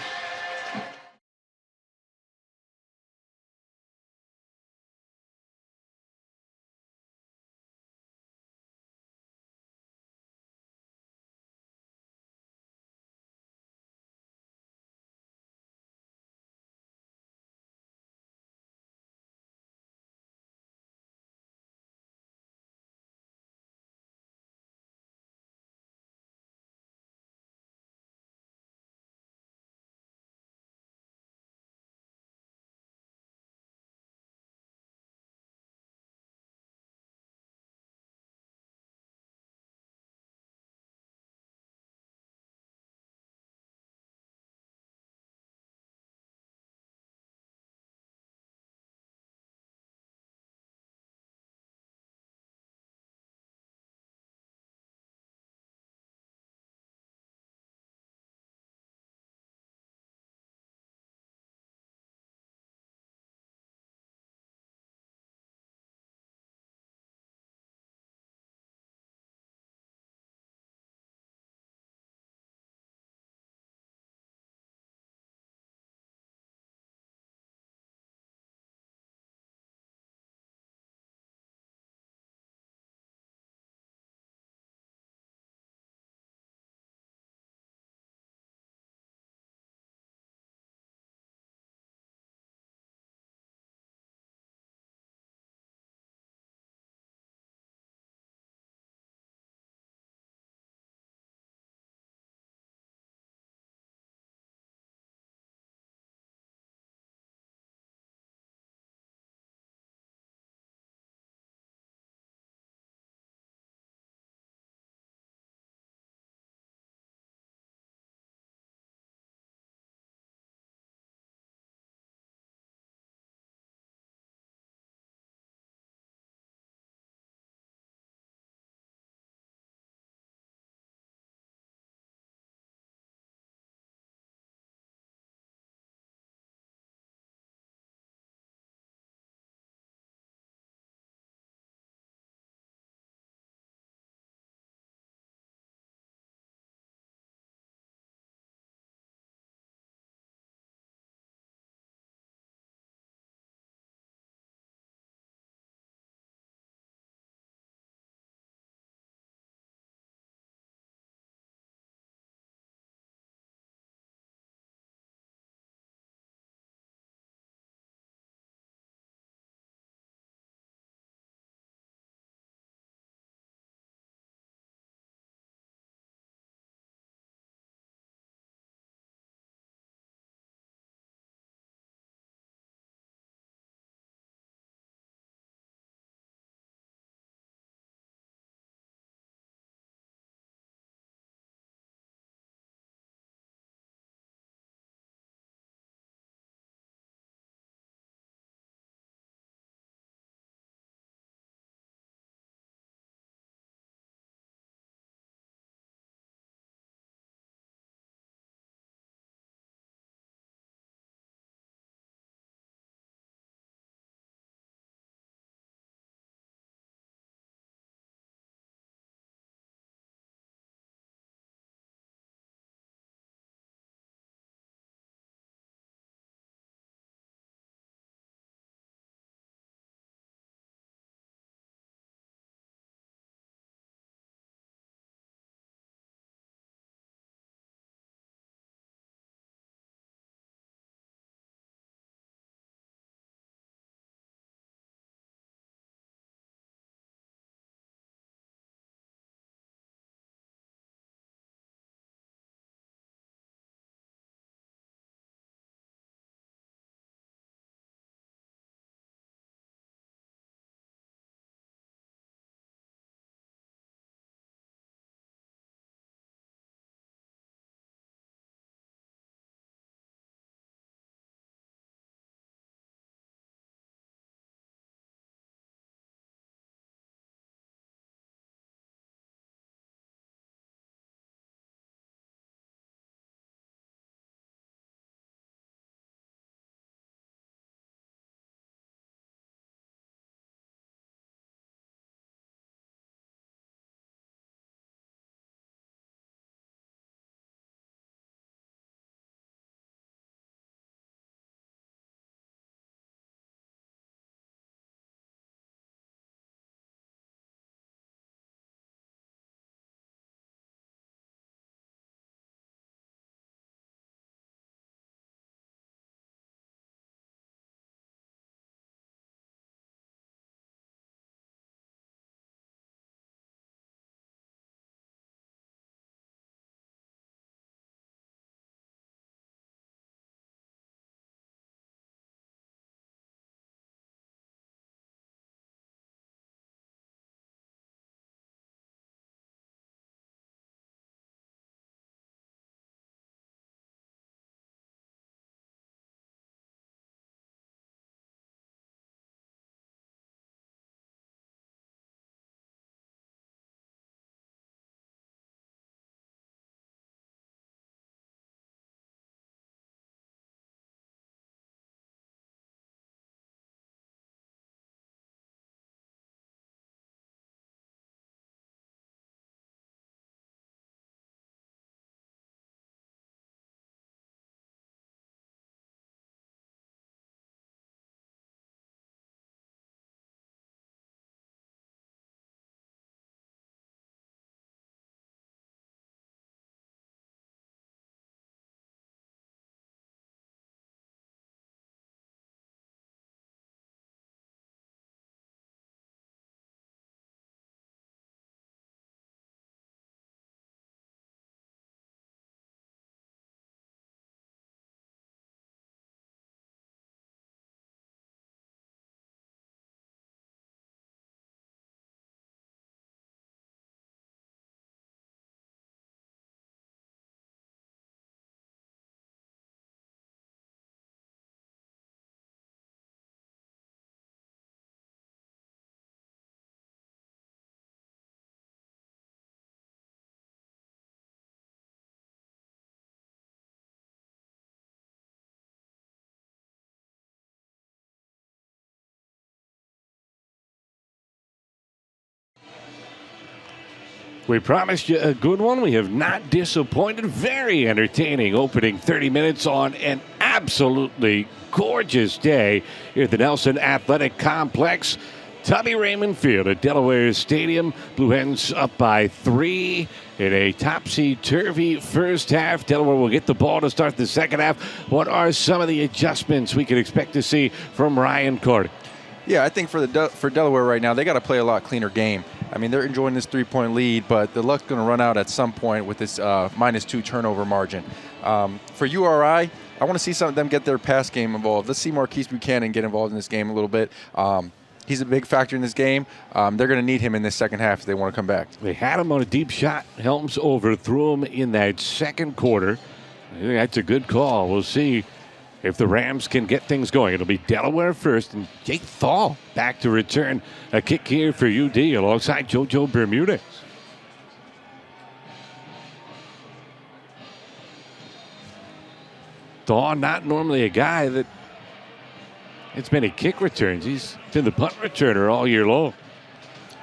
We promised you a good one. We have not disappointed. Very entertaining opening 30 minutes on an absolutely gorgeous day here at the Nelson Athletic Complex. Tubby Raymond Field at Delaware Stadium. Blue Hens up by 3 in a topsy-turvy first half. Delaware will get the ball to start the second half. What are some of the adjustments we can expect to see from Ryan Carter? Yeah, I think for Delaware right now, they got to play a lot cleaner game. I mean, they're enjoying this 3-point lead, but the luck's going to run out at some point with this -2 turnover margin. For URI, I want to see some of them get their pass game involved. Let's see Marquise Buchanan get involved in this game a little bit. He's a big factor in this game. They're going to need him in this second half if they want to come back. They had him on a deep shot. Helms overthrew him in that second quarter. I think that's a good call. We'll see if the Rams can get things going. It'll be Delaware first, and Jake Thal back to return a kick here for UD alongside JoJo Bermudez. Thal, not normally a guy that it's many kick returns. He's been the punt returner all year long.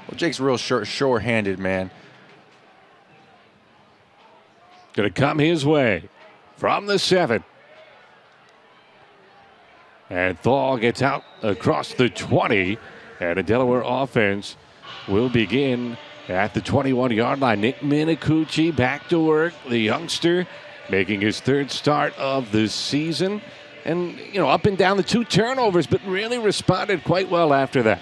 Well, Jake's real sure-handed, man. Going to come his way from the 7. And Thal gets out across the 20. And the Delaware offense will begin at the 21-yard line. Nick Minicucci back to work. The youngster making his 3rd start of the season. And, up and down the 2 turnovers, but really responded quite well after that.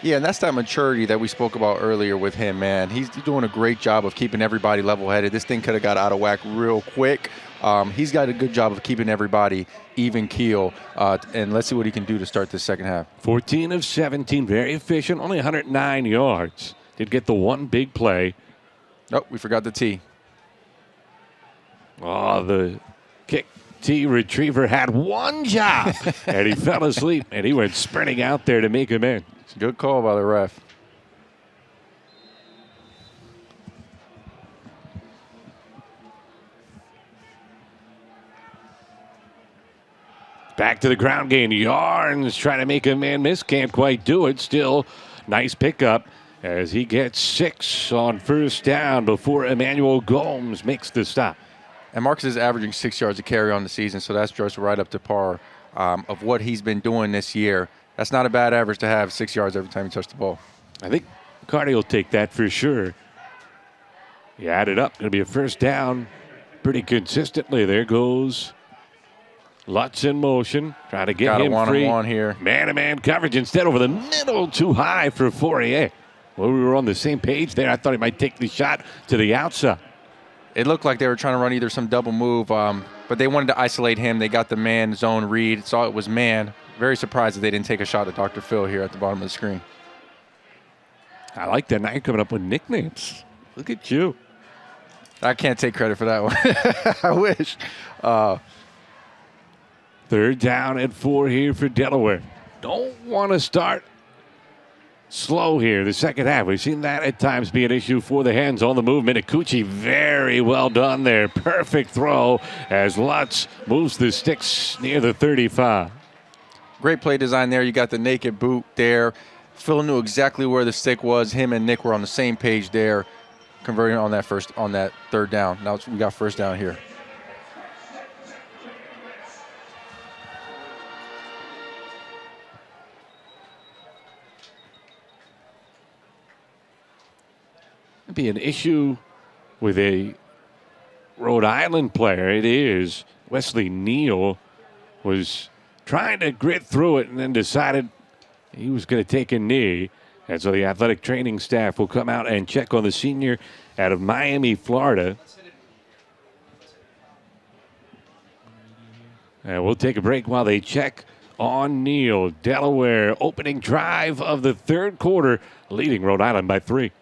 Yeah, and that's that maturity that we spoke about earlier with him, man. He's doing a great job of keeping everybody level-headed. This thing could have got out of whack real quick. He's got a good job of keeping everybody even keel, and let's see what he can do to start this second half. 14 of 17, very efficient, only 109 yards. Did get the one big play. Oh, we forgot the T. Oh, the kick T retriever had one job, and he fell asleep, and he went sprinting out there to make him in. Good call by the ref. Back to the ground game. Yarns trying to make a man miss. Can't quite do it. Still, nice pickup as he gets 6 on first down before Emmanuel Gomes makes the stop. And Marcus is averaging 6 yards a carry on the season, so that's just right up to par of what he's been doing this year. That's not a bad average to have, 6 yards every time you touch the ball. I think Cardi will take that for sure. You add it up. Going to be a first down pretty consistently. There goes Lutz in motion. Trying to get him free. One-on-one here. Man-to-man coverage instead over the middle. Too high for Fourier. Well, we were on the same page there. I thought he might take the shot to the outside. It looked like they were trying to run either some double move, but they wanted to isolate him. They got the man zone read, saw it was man. Very surprised that they didn't take a shot at Dr. Phil here at the bottom of the screen. I like that. Now you're coming up with nicknames. Look at you. I can't take credit for that one. I wish. 3rd down and 4 here for Delaware. Don't want to start slow here the second half. We've seen that at times be an issue for the Hens on the move. Minicucci, very well done there. Perfect throw as Lutz moves the sticks near the 35. Great play design there. You got the naked boot there. Phil knew exactly where the stick was. Him and Nick were on the same page there, converting on that 3rd down. Now we got first down here. It'd be an issue with a Rhode Island player. It is. Wesley Neal was trying to grit through it and then decided he was going to take a knee. And so the athletic training staff will come out and check on the senior out of Miami, Florida. And we'll take a break while they check on Neal. Delaware opening drive of the 3rd quarter, leading Rhode Island by 3.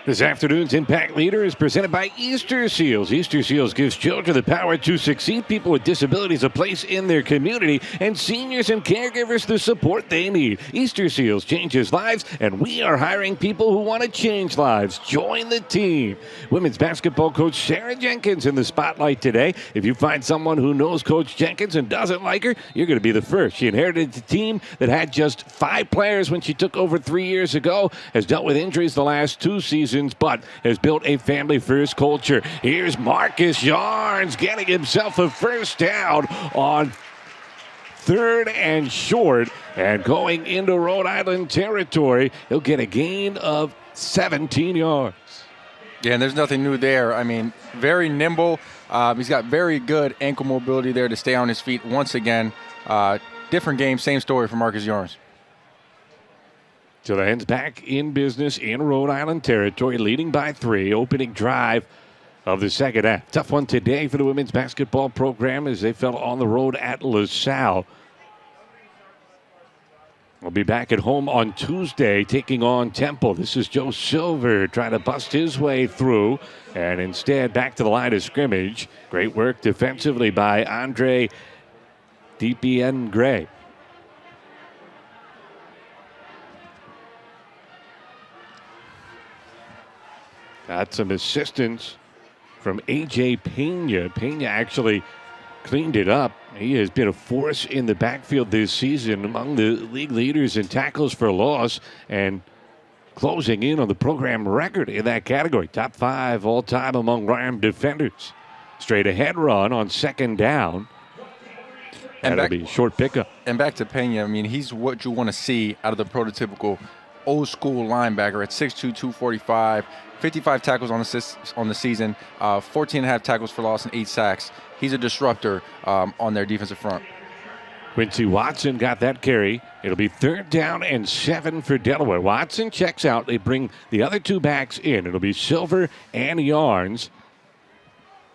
This afternoon's Impact Leader is presented by Easter Seals. Easter Seals gives children the power to succeed, people with disabilities a place in their community, and seniors and caregivers the support they need. Easter Seals changes lives, and we are hiring people who want to change lives. Join the team. Women's basketball coach Sarah Jenkins in the spotlight today. If you find someone who knows Coach Jenkins and doesn't like her, you're going to be the first. She inherited a team that had just 5 players when she took over 3 years ago, has dealt with injuries the last 2 seasons, but has built a family-first culture. Here's Marcus Yarns getting himself a first down on 3rd and short, and going into Rhode Island territory, he'll get a gain of 17 yards. Yeah, and there's nothing new there. I mean, very nimble. He's got very good ankle mobility there to stay on his feet once again. Different game, same story for Marcus Yarns. So the Hens back in business in Rhode Island territory, leading by 3, opening drive of the second half. Tough one today for the women's basketball program as they fell on the road at LaSalle. We'll be back at home on Tuesday taking on Temple. This is Joe Silver trying to bust his way through, and instead back to the line of scrimmage. Great work defensively by Andre DPN Gray. Got some assistance from A.J. Pena. Pena actually cleaned it up. He has been a force in the backfield this season, among the league leaders in tackles for loss and closing in on the program record in that category. Top 5 all-time among Ram defenders. Straight ahead run on 2nd down. And that'll be a short pickup. And back to Pena, I mean, he's what you want to see out of the prototypical old-school linebacker at 6'2", 245. 55 tackles on the season, 14 and a half tackles for loss and 8 sacks. He's a disruptor on their defensive front. Quincy Watson got that carry. It'll be 3rd down and 7 for Delaware. Watson checks out. They bring the other 2 backs in. It'll be Silver and Yarns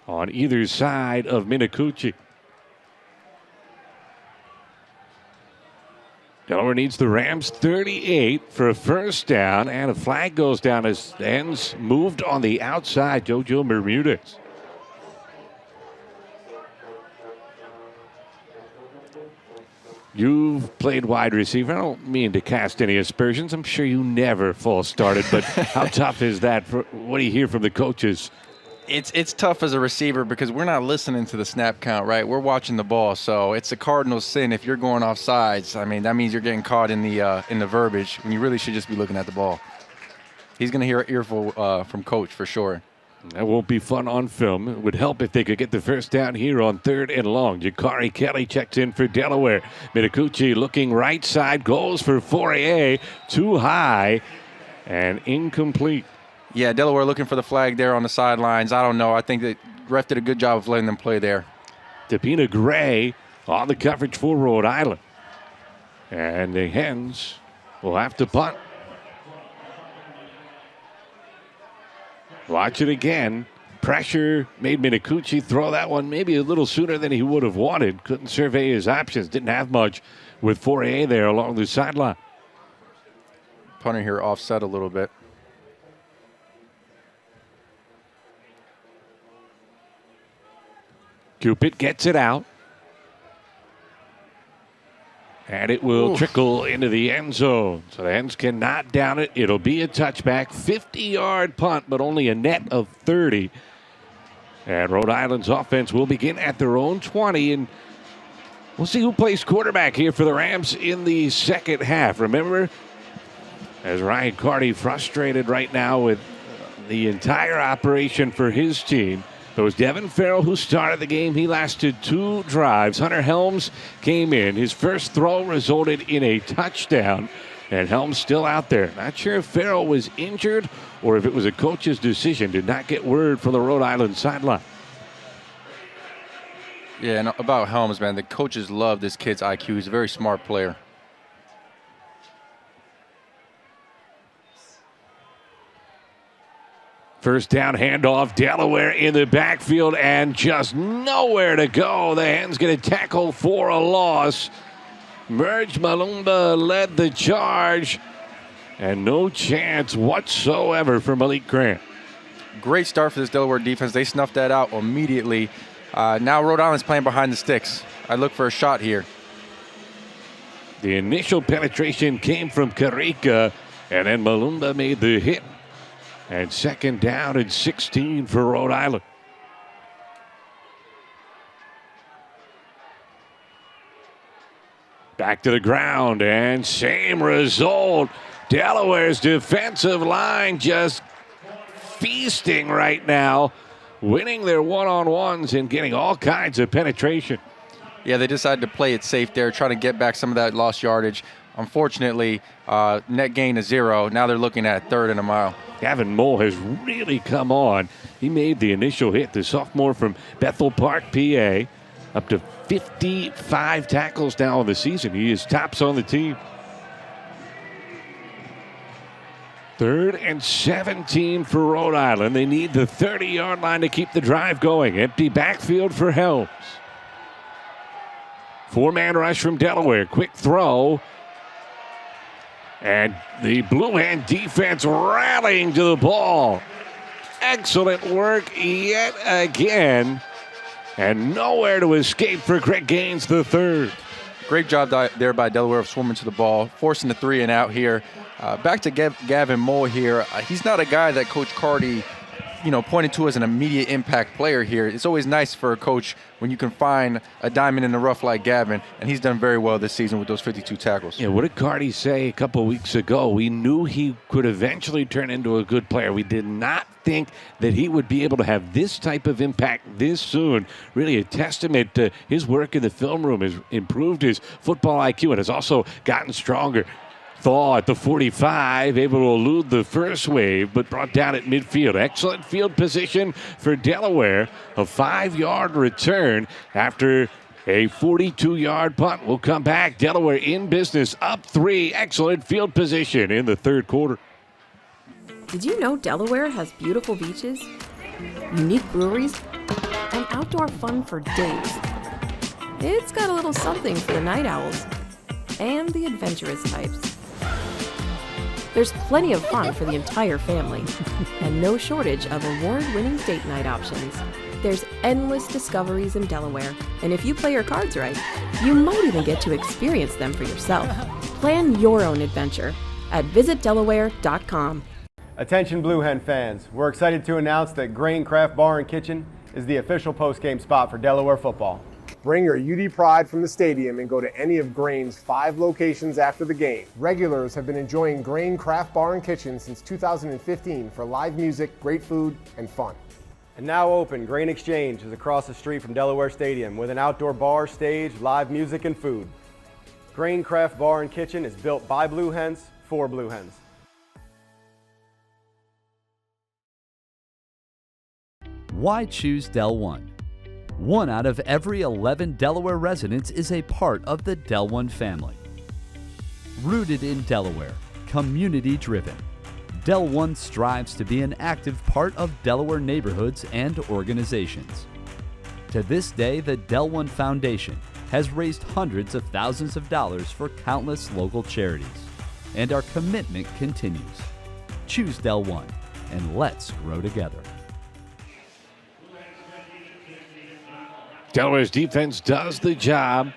on either side of Minicucci. Delaware needs the Rams 38 for a first down, and a flag goes down as the Hens moved on the outside. JoJo Bermudez. You've played wide receiver. I don't mean to cast any aspersions. I'm sure you never false started, but how tough is that? What do you hear from the coaches? It's tough as a receiver because we're not listening to the snap count, right? We're watching the ball, so it's a cardinal sin if you're going off sides. I mean, that means you're getting caught in the verbiage when you really should just be looking at the ball. He's going to hear an earful from Coach for sure. That won't be fun on film. It would help if they could get the first down here on 3rd and long. Jakari Kelly checks in for Delaware. Minicucci looking right side, goes for 4A, too high, and incomplete. Yeah, Delaware looking for the flag there on the sidelines. I don't know. I think the ref did a good job of letting them play there. Tapina Gray on the coverage for Rhode Island. And the Hens will have to punt. Watch it again. Pressure made Minicucci throw that one maybe a little sooner than he would have wanted. Couldn't survey his options. Didn't have much with 4A there along the sideline. Punter here offset a little bit. Cupid gets it out. And it will trickle into the end zone. So the Hens cannot down it. It'll be a touchback. 50-yard punt, but only a net of 30. And Rhode Island's offense will begin at their own 20. And we'll see who plays quarterback here for the Rams in the second half. Remember, as Ryan Carty frustrated right now with the entire operation for his team. It was Devin Farrell who started the game. He lasted 2 drives. Hunter Helms came in. His first throw resulted in a touchdown. And Helms still out there. Not sure if Farrell was injured or if it was a coach's decision. Did not get word from the Rhode Island sideline. Yeah, and about Helms, man, the coaches love this kid's IQ. He's a very smart player. First down handoff, Delaware in the backfield and just nowhere to go. The Hens going to tackle for a loss. Merge Malumba led the charge. and no chance whatsoever for Malik Grant. Great start for this Delaware defense. They snuffed that out immediately. Now Rhode Island's playing behind the sticks. I look for a shot here. The initial penetration came from Carica, and then Malumba made the hit. And second down and 16 for Rhode Island. Back to the ground, and same result. Delaware's defensive line just feasting right now, winning their one-on-ones and getting all kinds of penetration. Yeah, they decided to play it safe there, trying to get back some of that lost yardage. Unfortunately, net gain of 0. Now they're looking at 3rd and a mile. Gavin Mole has really come on. He made the initial hit, the sophomore from Bethel Park, PA, up to 55 tackles now in the season. He is tops on the team. 3rd and 17 for Rhode Island. They need the 30-yard line to keep the drive going. Empty backfield for Helms. 4-man rush from Delaware. Quick throw. And the Blue Hen defense rallying to the ball. Excellent work yet again. And nowhere to escape for Greg Gaines III. Great job there by Delaware of swarming to the ball, forcing the 3 and out here. Back to Gavin Moore here. He's not a guy that Coach Carty, pointed to as an immediate impact player here. It's always nice for a coach when you can find a diamond in the rough like Gavin, and he's done very well this season with those 52 tackles. Yeah, what did Carty say a couple weeks ago? We knew he could eventually turn into a good player. We did not think that he would be able to have this type of impact this soon. Really a testament to his work in the film room, has improved his football IQ, and has also gotten stronger. Thaw at the 45, able to elude the first wave, but brought down at midfield. Excellent field position for Delaware. A 5-yard return after a 42-yard punt. Will come back. Delaware in business, up 3. Excellent field position in the 3rd quarter. Did you know Delaware has beautiful beaches, unique breweries, and outdoor fun for days? It's got a little something for the night owls and the adventurous types. There's plenty of fun for the entire family, and no shortage of award-winning date night options. There's endless discoveries in Delaware, and if you play your cards right, you might even get to experience them for yourself. Plan your own adventure at visitdelaware.com. Attention Blue Hen fans, we're excited to announce that Grain Craft Bar and Kitchen is the official postgame spot for Delaware football. Bring your UD pride from the stadium and go to any of Grain's 5 locations after the game. Regulars have been enjoying Grain Craft Bar and Kitchen since 2015 for live music, great food, and fun. And now open, Grain Exchange is across the street from Delaware Stadium with an outdoor bar, stage, live music, and food. Grain Craft Bar and Kitchen is built by Blue Hens for Blue Hens. Why choose Del One? 1 out of every 11 Delaware residents is a part of the Del One family. Rooted in Delaware, community-driven, Del One strives to be an active part of Delaware neighborhoods and organizations. To this day, the Del One Foundation has raised hundreds of thousands of dollars for countless local charities, and our commitment continues. Choose Del One, and let's grow together. Delaware's defense does the job.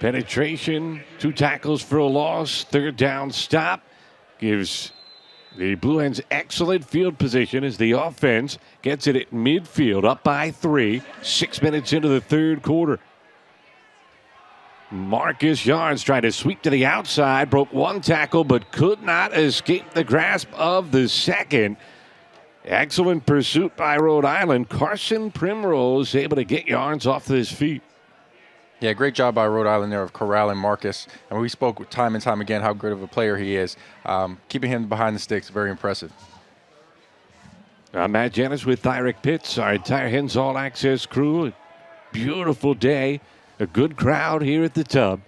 Penetration, 2 tackles for a loss, 3rd down stop. Gives the Blue Hens excellent field position as the offense gets it at midfield, up by 3, 6 minutes into the 3rd quarter. Marcus Yarns trying to sweep to the outside, broke 1 tackle, but could not escape the grasp of the second. Excellent pursuit by Rhode Island. Carson Primrose able to get Yarns off his feet. Yeah, great job by Rhode Island there of corralling Marcus. And we spoke time and time again how good of a player he is. Keeping him behind the sticks, very impressive. Matt Janis with Thyric Pitts, our entire Hens All Access crew. A beautiful day, a good crowd here at the Tub,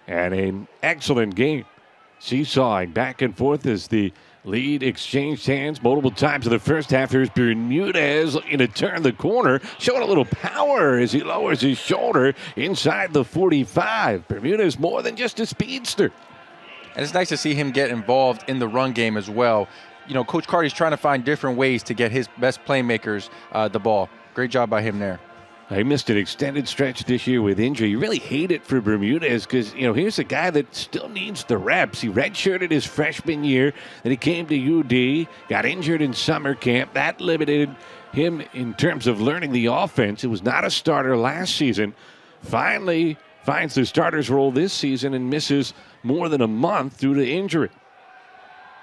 and an excellent game. Seesawing back and forth as the lead exchanged hands multiple times in the first half. Here's Bermudez looking to turn the corner, showing a little power as he lowers his shoulder inside the 45. Bermudez more than just a speedster. And it's nice to see him get involved in the run game as well. You know, Coach Carty's trying to find different ways to get his best playmakers the ball. Great job by him there. He missed an extended stretch this year with injury. You really hate it for Bermudez because, you know, here's a guy that still needs the reps. He redshirted his freshman year. Then he came to UD, got injured in summer camp. That limited him in terms of learning the offense. It was not a starter last season. Finally finds the starter's role this season and misses more than a month due to injury.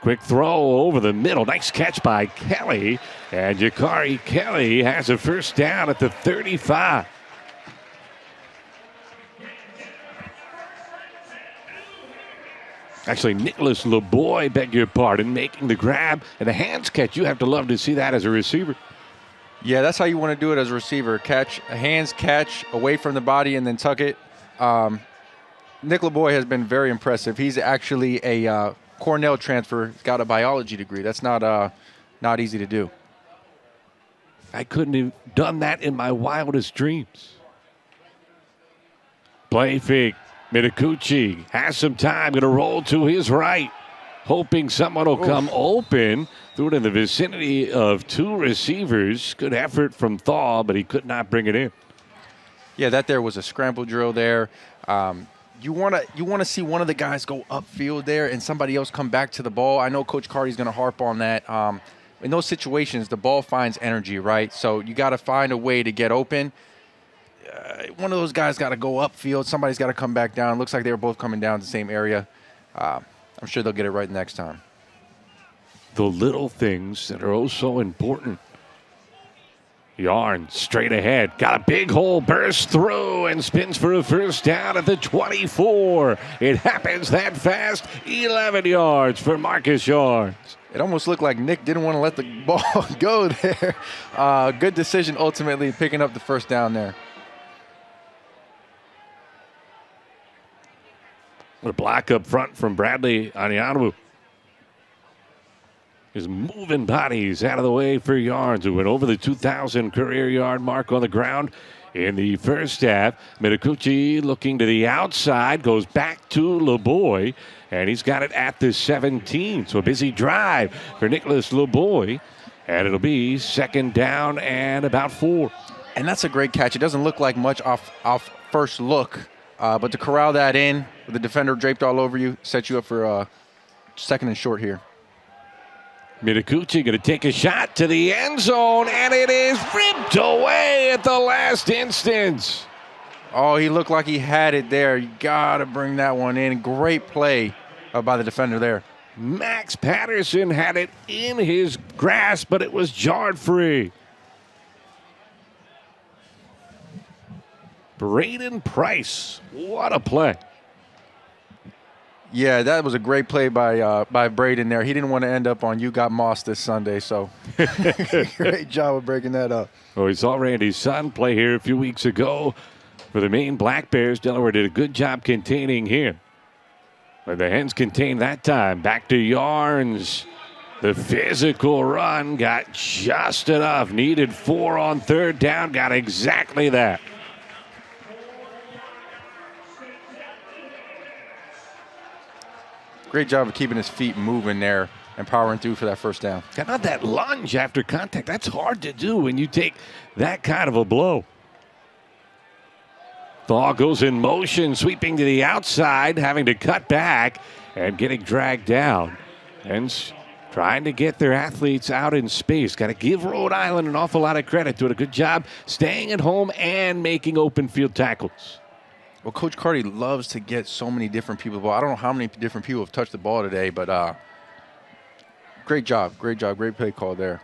Quick throw over the middle. Nice catch by Kelly. And Jakari Kelly has a first down at the 35. Actually, Nicholas LeBoy, beg your pardon, making the grab and the hands catch. You have to love to see that as a receiver. Yeah, that's how you want to do it as a receiver. Catch, a hands catch away from the body and then tuck it. Nick LeBoy has been very impressive. He's actually a Cornell transfer. He's got a biology degree. That's not easy to do. I couldn't have done that in my wildest dreams. Play fake. Mitakuchi has some time. Going to roll to his right. Hoping someone will come open. Threw it in the vicinity of two receivers. Good effort from Thaw, but he could not bring it in. Yeah, that there was a scramble drill there. You want to see one of the guys go upfield there and somebody else come back to the ball. I know Coach Carty's going to harp on that. In those situations, the ball finds energy, right? So you got to find a way to get open. One of those guys got to go upfield. Somebody's got to come back down. Looks like they were both coming down the same area. I'm sure they'll get it right next time. The little things that are oh so important. Yarn straight ahead. Got a big hole, burst through, and spins for a first down at the 24. It happens that fast. 11 yards for Marcus Yarns. It almost looked like Nick didn't want to let the ball go there. Good decision ultimately picking up the first down there. A block up front from Bradley Anyanabu. Is moving bodies out of the way for Yarns, who went over the 2,000 career yard mark on the ground in the first half. Mitakuchi looking to the outside, goes back to LeBoy, and he's got it at the 17. So a busy drive for Nicholas LeBoy, and it'll be second down and about 4. And that's a great catch. It doesn't look like much off first look, but to corral that in with the defender draped all over you, set you up for second and short here. Mitakuchi going to take a shot to the end zone, and it is ripped away at the last instance. Oh, he looked like he had it there. You got to bring that one in. Great play by the defender there. Max Patterson had it in his grasp, but it was jarred free. Braden Price, what a play. Yeah, that was a great play by Braden there. He didn't want to end up on You Got Moss this Sunday, so great job of breaking that up. Oh, he saw Randy's son play here a few weeks ago for the Maine Black Bears. Delaware did a good job containing him. But the Hens contained that time. Back to Yarns. The physical run got just enough. Needed 4 on third down. Got exactly that. Great job of keeping his feet moving there and powering through for that first down. Got on that lunge after contact. That's hard to do when you take that kind of a blow. Thaw goes in motion, sweeping to the outside, having to cut back and getting dragged down. And trying to get their athletes out in space. Got to give Rhode Island an awful lot of credit. Doing a good job staying at home and making open field tackles. Well, Coach Carty loves to get so many different people the ball. I don't know how many different people have touched the ball today, but great job, great play call there.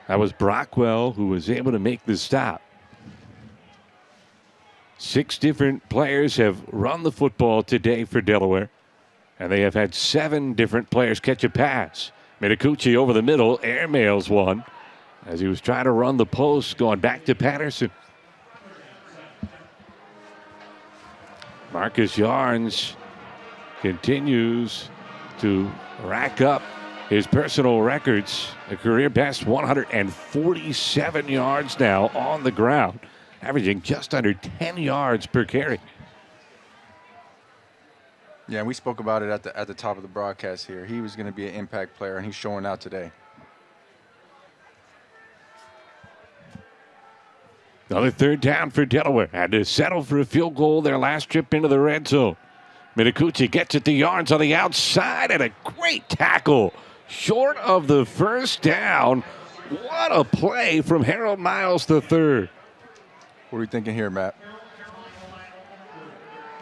That was Brockwell who was able to make the stop. 6 different players have run the football today for Delaware, and they have had 7 different players catch a pass. Mitakuchi over the middle, airmails one as he was trying to run the post, going back to Patterson. Marcus Yarns continues to rack up his personal records. A career best 147 yards now on the ground, averaging just under 10 yards per carry. Yeah, we spoke about it at the top of the broadcast here. He was going to be an impact player, and he's showing out today. Another third down for Delaware. Had to settle for a field goal their last trip into the red zone. Minicucci gets it to Yarns on the outside, and a great tackle short of the first down. What a play from Harold Miles III. What are you thinking here, Matt?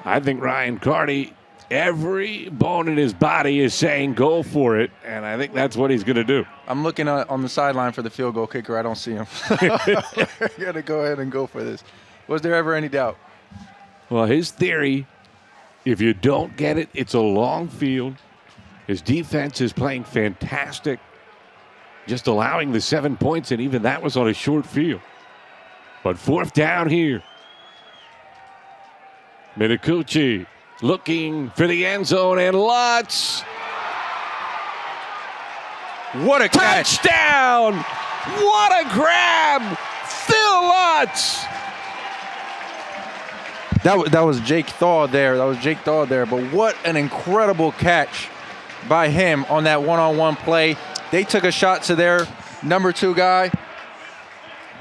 I think Ryan Carty, every bone in his body is saying go for it, and I think that's what he's going to do. I'm looking on the sideline for the field goal kicker. I don't see him. You got to go ahead and go for this. Was there ever any doubt? Well, his theory, if you don't get it, it's a long field. His defense is playing fantastic, just allowing the 7 points, and even that was on a short field. But fourth down here. Minicucci looking for the end zone, and Lutz. What a catch. Touchdown! What a grab! Phil Lutz! That was Jake Thaw there. But what an incredible catch by him on that one-on-one play. They took a shot to their number 2 guy.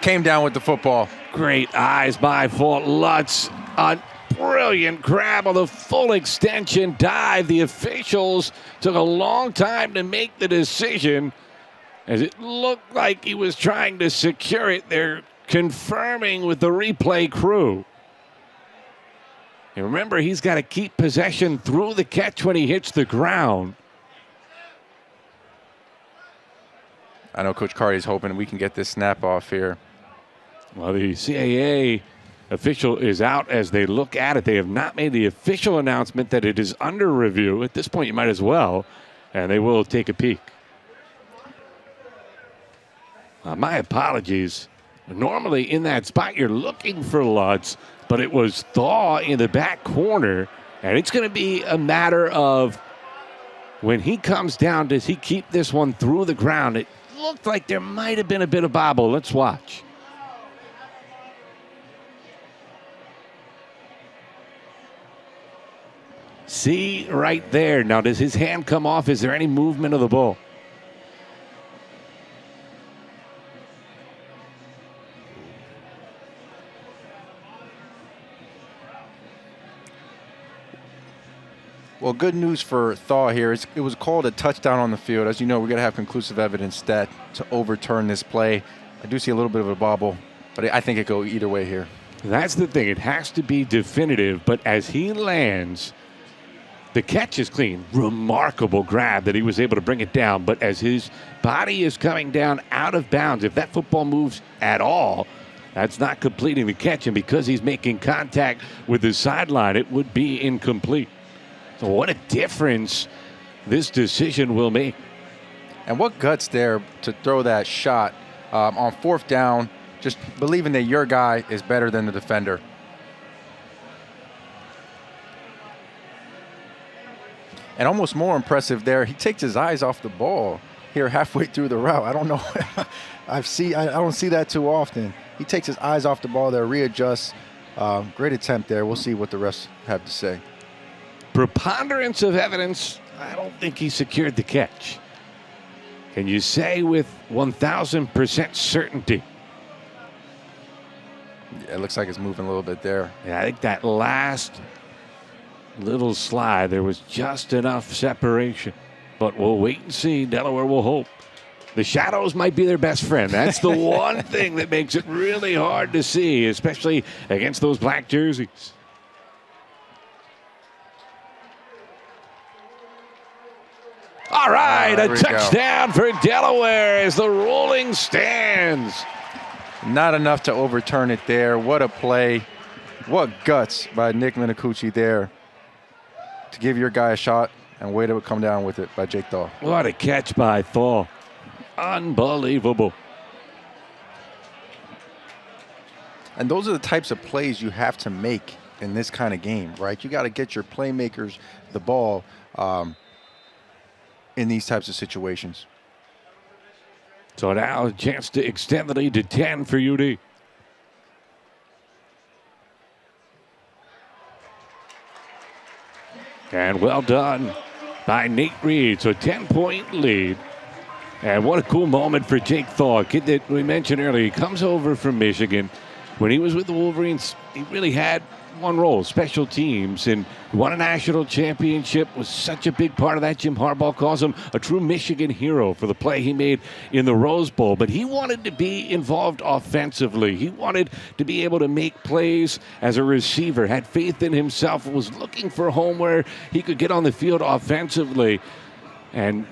Came down with the football. Great eyes by Fort Lutz. A brilliant grab on the full extension dive. The officials took a long time to make the decision, as it looked like he was trying to secure it. They're confirming with the replay crew. And remember, he's got to keep possession through the catch when he hits the ground. I know Coach Carty's hoping we can get this snap off here. Well, the CAA official is out as they look at it. They have not made the official announcement that it is under review. At this point, you might as well, and they will take a peek. My apologies. Normally in that spot, you're looking for Lutz, but it was Thaw in the back corner, and it's going to be a matter of when he comes down, does he keep this one through the ground? It looked like there might have been a bit of bobble. Let's watch. See right there. Now, does his hand come off? Is there any movement of the ball? Well, good news for Thaw here. It was called a touchdown on the field. As you know, we're going to have conclusive evidence to overturn this play. I do see a little bit of a bobble, but I think it go either way here. That's the thing. It has to be definitive, but as he lands, the catch is clean. Remarkable grab that he was able to bring it down, but as his body is coming down out of bounds, if that football moves at all, that's not completing the catch, and because he's making contact with the sideline, it would be incomplete. So what a difference this decision will make. And what guts there to throw that shot on fourth down, just believing that your guy is better than the defender. And almost more impressive there, he takes his eyes off the ball here halfway through the route. I don't know. I don't see that too often. He takes his eyes off the ball there, readjusts. Great attempt there. We'll see what the rest have to say. Preponderance of evidence, I don't think he secured the catch. Can you say with 1,000% certainty? Yeah, it looks like it's moving a little bit there. Yeah, I think that last little slide, there was just enough separation. But we'll wait and see. Delaware will hope. The shadows might be their best friend. That's the one thing that makes it really hard to see, especially against those black jerseys. All right, a touchdown for Delaware as the ruling stands. Not enough to overturn it there. What a play. What guts by Nick Minicucci there to give your guy a shot and way to come down with it by Jake Thaw. What a catch by Thaw. Unbelievable. And those are the types of plays you have to make in this kind of game, right? You got to get your playmakers the ball in these types of situations. So now a chance to extend the lead to 10 for UD. And well done by Nate Reed. So 10-point lead. And what a cool moment for Jake Thaw, a kid that we mentioned earlier. He comes over from Michigan. When he was with the Wolverines, he really had one role, special teams, and won a national championship, was such a big part of that. Jim Harbaugh calls him a true Michigan hero for the play he made in the Rose Bowl. But he wanted to be involved offensively. He wanted to be able to make plays as a receiver, had faith in himself, was looking for a home where he could get on the field offensively. And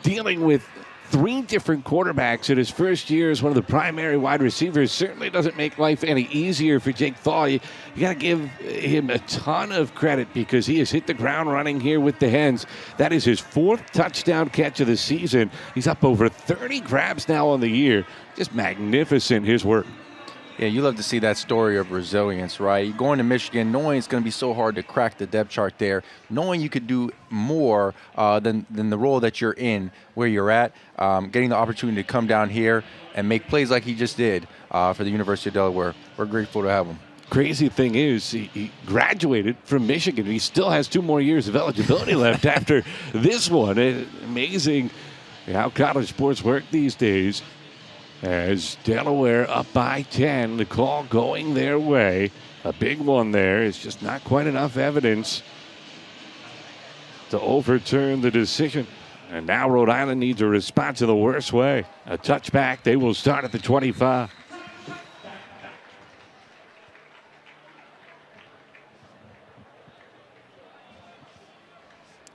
dealing with 3 different quarterbacks in his first year as one of the primary wide receivers certainly doesn't make life any easier for Jake Thaw. You got to give him a ton of credit because he has hit the ground running here with the Hens. That is his 4th touchdown catch of the season. He's up over 30 grabs now on the year. Just magnificent, his work. Yeah, you love to see that story of resilience, right? You're going to Michigan, knowing it's going to be so hard to crack the depth chart there, knowing you could do more than the role that you're in, where you're at, getting the opportunity to come down here and make plays like he just did for the University of Delaware. We're grateful to have him. Crazy thing is, he graduated from Michigan. He still has 2 more years of eligibility left after this one. Amazing how college sports work these days. As Delaware up by 10, the call going their way. A big one there. It's just not quite enough evidence to overturn the decision. And now Rhode Island needs a response in the worst way. A touchback. They will start at the 25.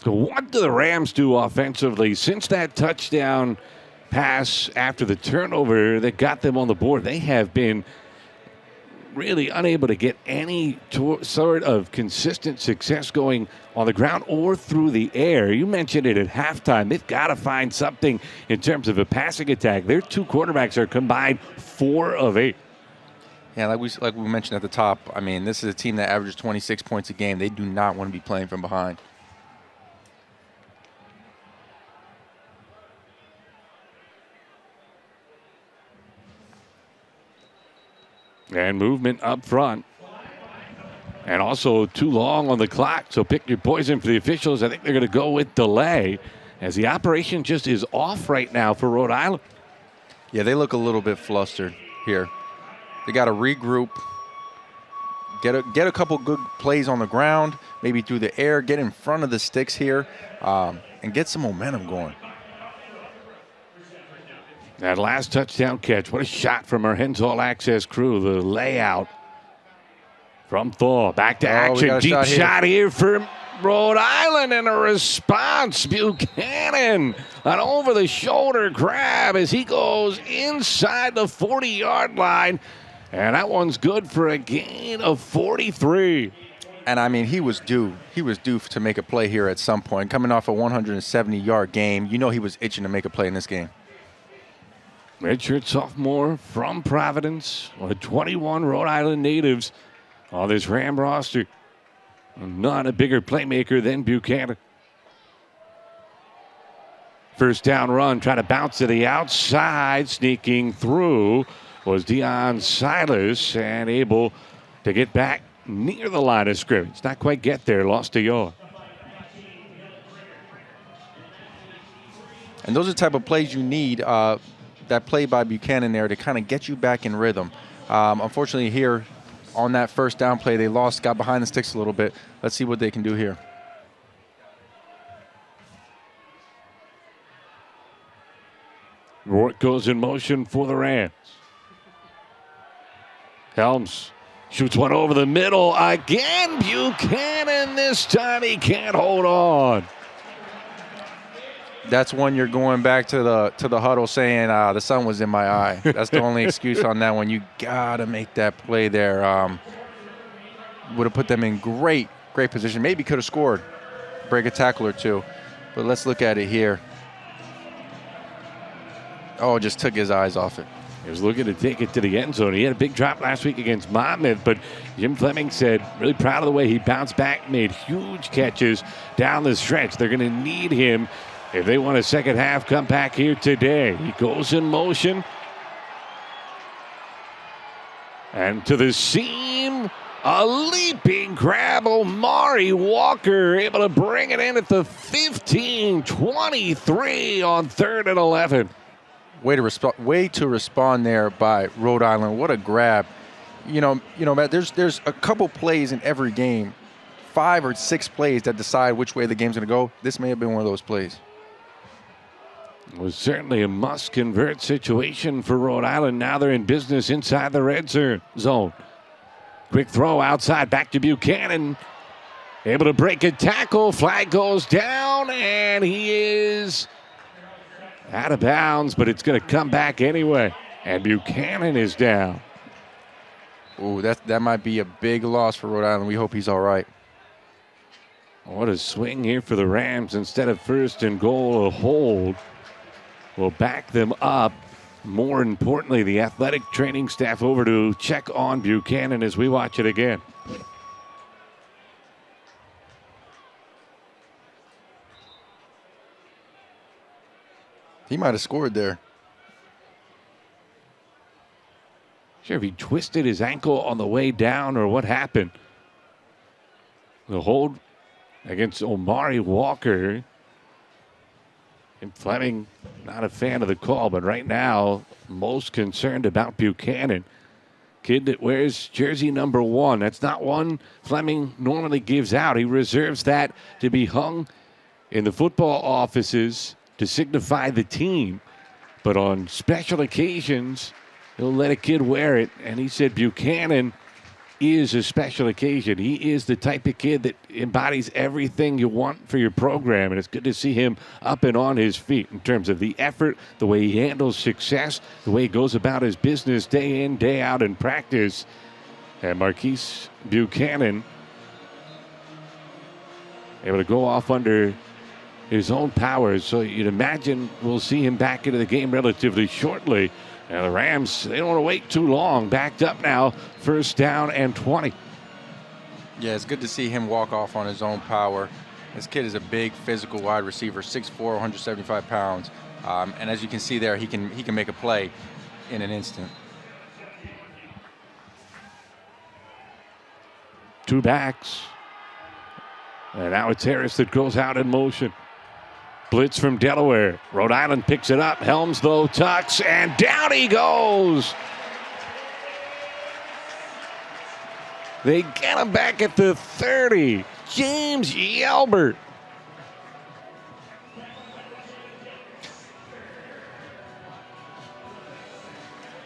So what do the Rams do offensively since that touchdown pass after the turnover that got them on the board? They have been really unable to get any sort of consistent success going on the ground or through the air. You mentioned it at halftime. They've got to find something in terms of a passing attack. Their 2 quarterbacks are combined 4 of 8. Yeah, like we mentioned at the top, I mean, this is a team that averages 26 points a game. They do not want to be playing from behind. And movement up front. And also too long on the clock. So pick your poison for the officials. I think they're going to go with delay as the operation just is off right now for Rhode Island. Yeah, they look a little bit flustered here. They got to regroup, get a couple good plays on the ground, maybe through the air, get in front of the sticks here, and get some momentum going. That last touchdown catch, what a shot from our Hens All Access crew. The layout from Thaw. Back to action. Deep shot here for Rhode Island, and a response. Buchanan, an over-the-shoulder grab as he goes inside the 40-yard line. And that one's good for a gain of 43. And, I mean, he was due. He was due to make a play here at some point. Coming off a 170-yard game, you know he was itching to make a play in this game. Redshirt sophomore from Providence, one of 21 Rhode Island natives on this Ram roster. Not a bigger playmaker than Buchanan. First down run, trying to bounce to the outside, sneaking through was Deion Silas, and able to get back near the line of scrimmage. Not quite get there, lost a yard. And those are the type of plays you need. That play by Buchanan there to kind of get you back in rhythm. Unfortunately here on that first down play, they got behind the sticks a little bit. Let's see what they can do here. Rourke goes in motion for the Rams. Helms shoots one over the middle. Again, Buchanan. This time he can't hold on. That's when you're going back to the huddle saying the sun was in my eye. That's the only excuse on that one. You gotta make that play there. Would have put them in great position. Maybe could have scored, break a tackle or two. But let's look at it here. Oh, just took his eyes off it. He was looking to take it to the end zone. He had a big drop last week against Monmouth, but Jim Fleming said really proud of the way he bounced back, made huge catches down the stretch. They're going to need him if they want a second half comeback here today. He goes in motion. And to the seam A leaping grab. Omari Walker able to bring it in at the 15, 23 on 3rd and 11. Way to respond there by Rhode Island. What a grab. You know, Matt, there's a couple plays in every game, 5 or 6 plays that decide which way the game's going to go. This may have been one of those plays. It was certainly a must-convert situation for Rhode Island. Now they're in business inside the red zone. Quick throw outside, back to Buchanan. Able to break a tackle. Flag goes down, and he is out of bounds, but it's going to come back anyway. And Buchanan is down. Ooh, that might be a big loss for Rhode Island. We hope he's all right. What a swing here for the Rams. Instead of 1st and goal, a hold will back them up. More importantly, the athletic training staff over to check on Buchanan as we watch it again. He might have scored there. Sure, if he twisted his ankle on the way down or what happened. The hold against Omari Walker. And Fleming, not a fan of the call, but right now, most concerned about Buchanan. Kid that wears jersey number 1. That's not one Fleming normally gives out. He reserves that to be hung in the football offices to signify the team. But on special occasions, he'll let a kid wear it. And he said Buchanan is a special occasion. He is the type of kid that embodies everything you want for your program, and it's good to see him up and on his feet in terms of the effort, the way he handles success, the way he goes about his business day in, day out in practice. And Marquise Buchanan able to go off under his own powers, so you'd imagine we'll see him back into the game relatively shortly. And the Rams, they don't want to wait too long. Backed up now, 1st down and 20. Yeah, it's good to see him walk off on his own power. This kid is a big physical wide receiver, 6'4", 175 pounds. And as you can see there, he can make a play in an instant. 2 backs. And now it's Harris that goes out in motion. Blitz from Delaware. Rhode Island picks it up. Helms, though, tucks, and down he goes. They get him back at the 30. James Yelbert.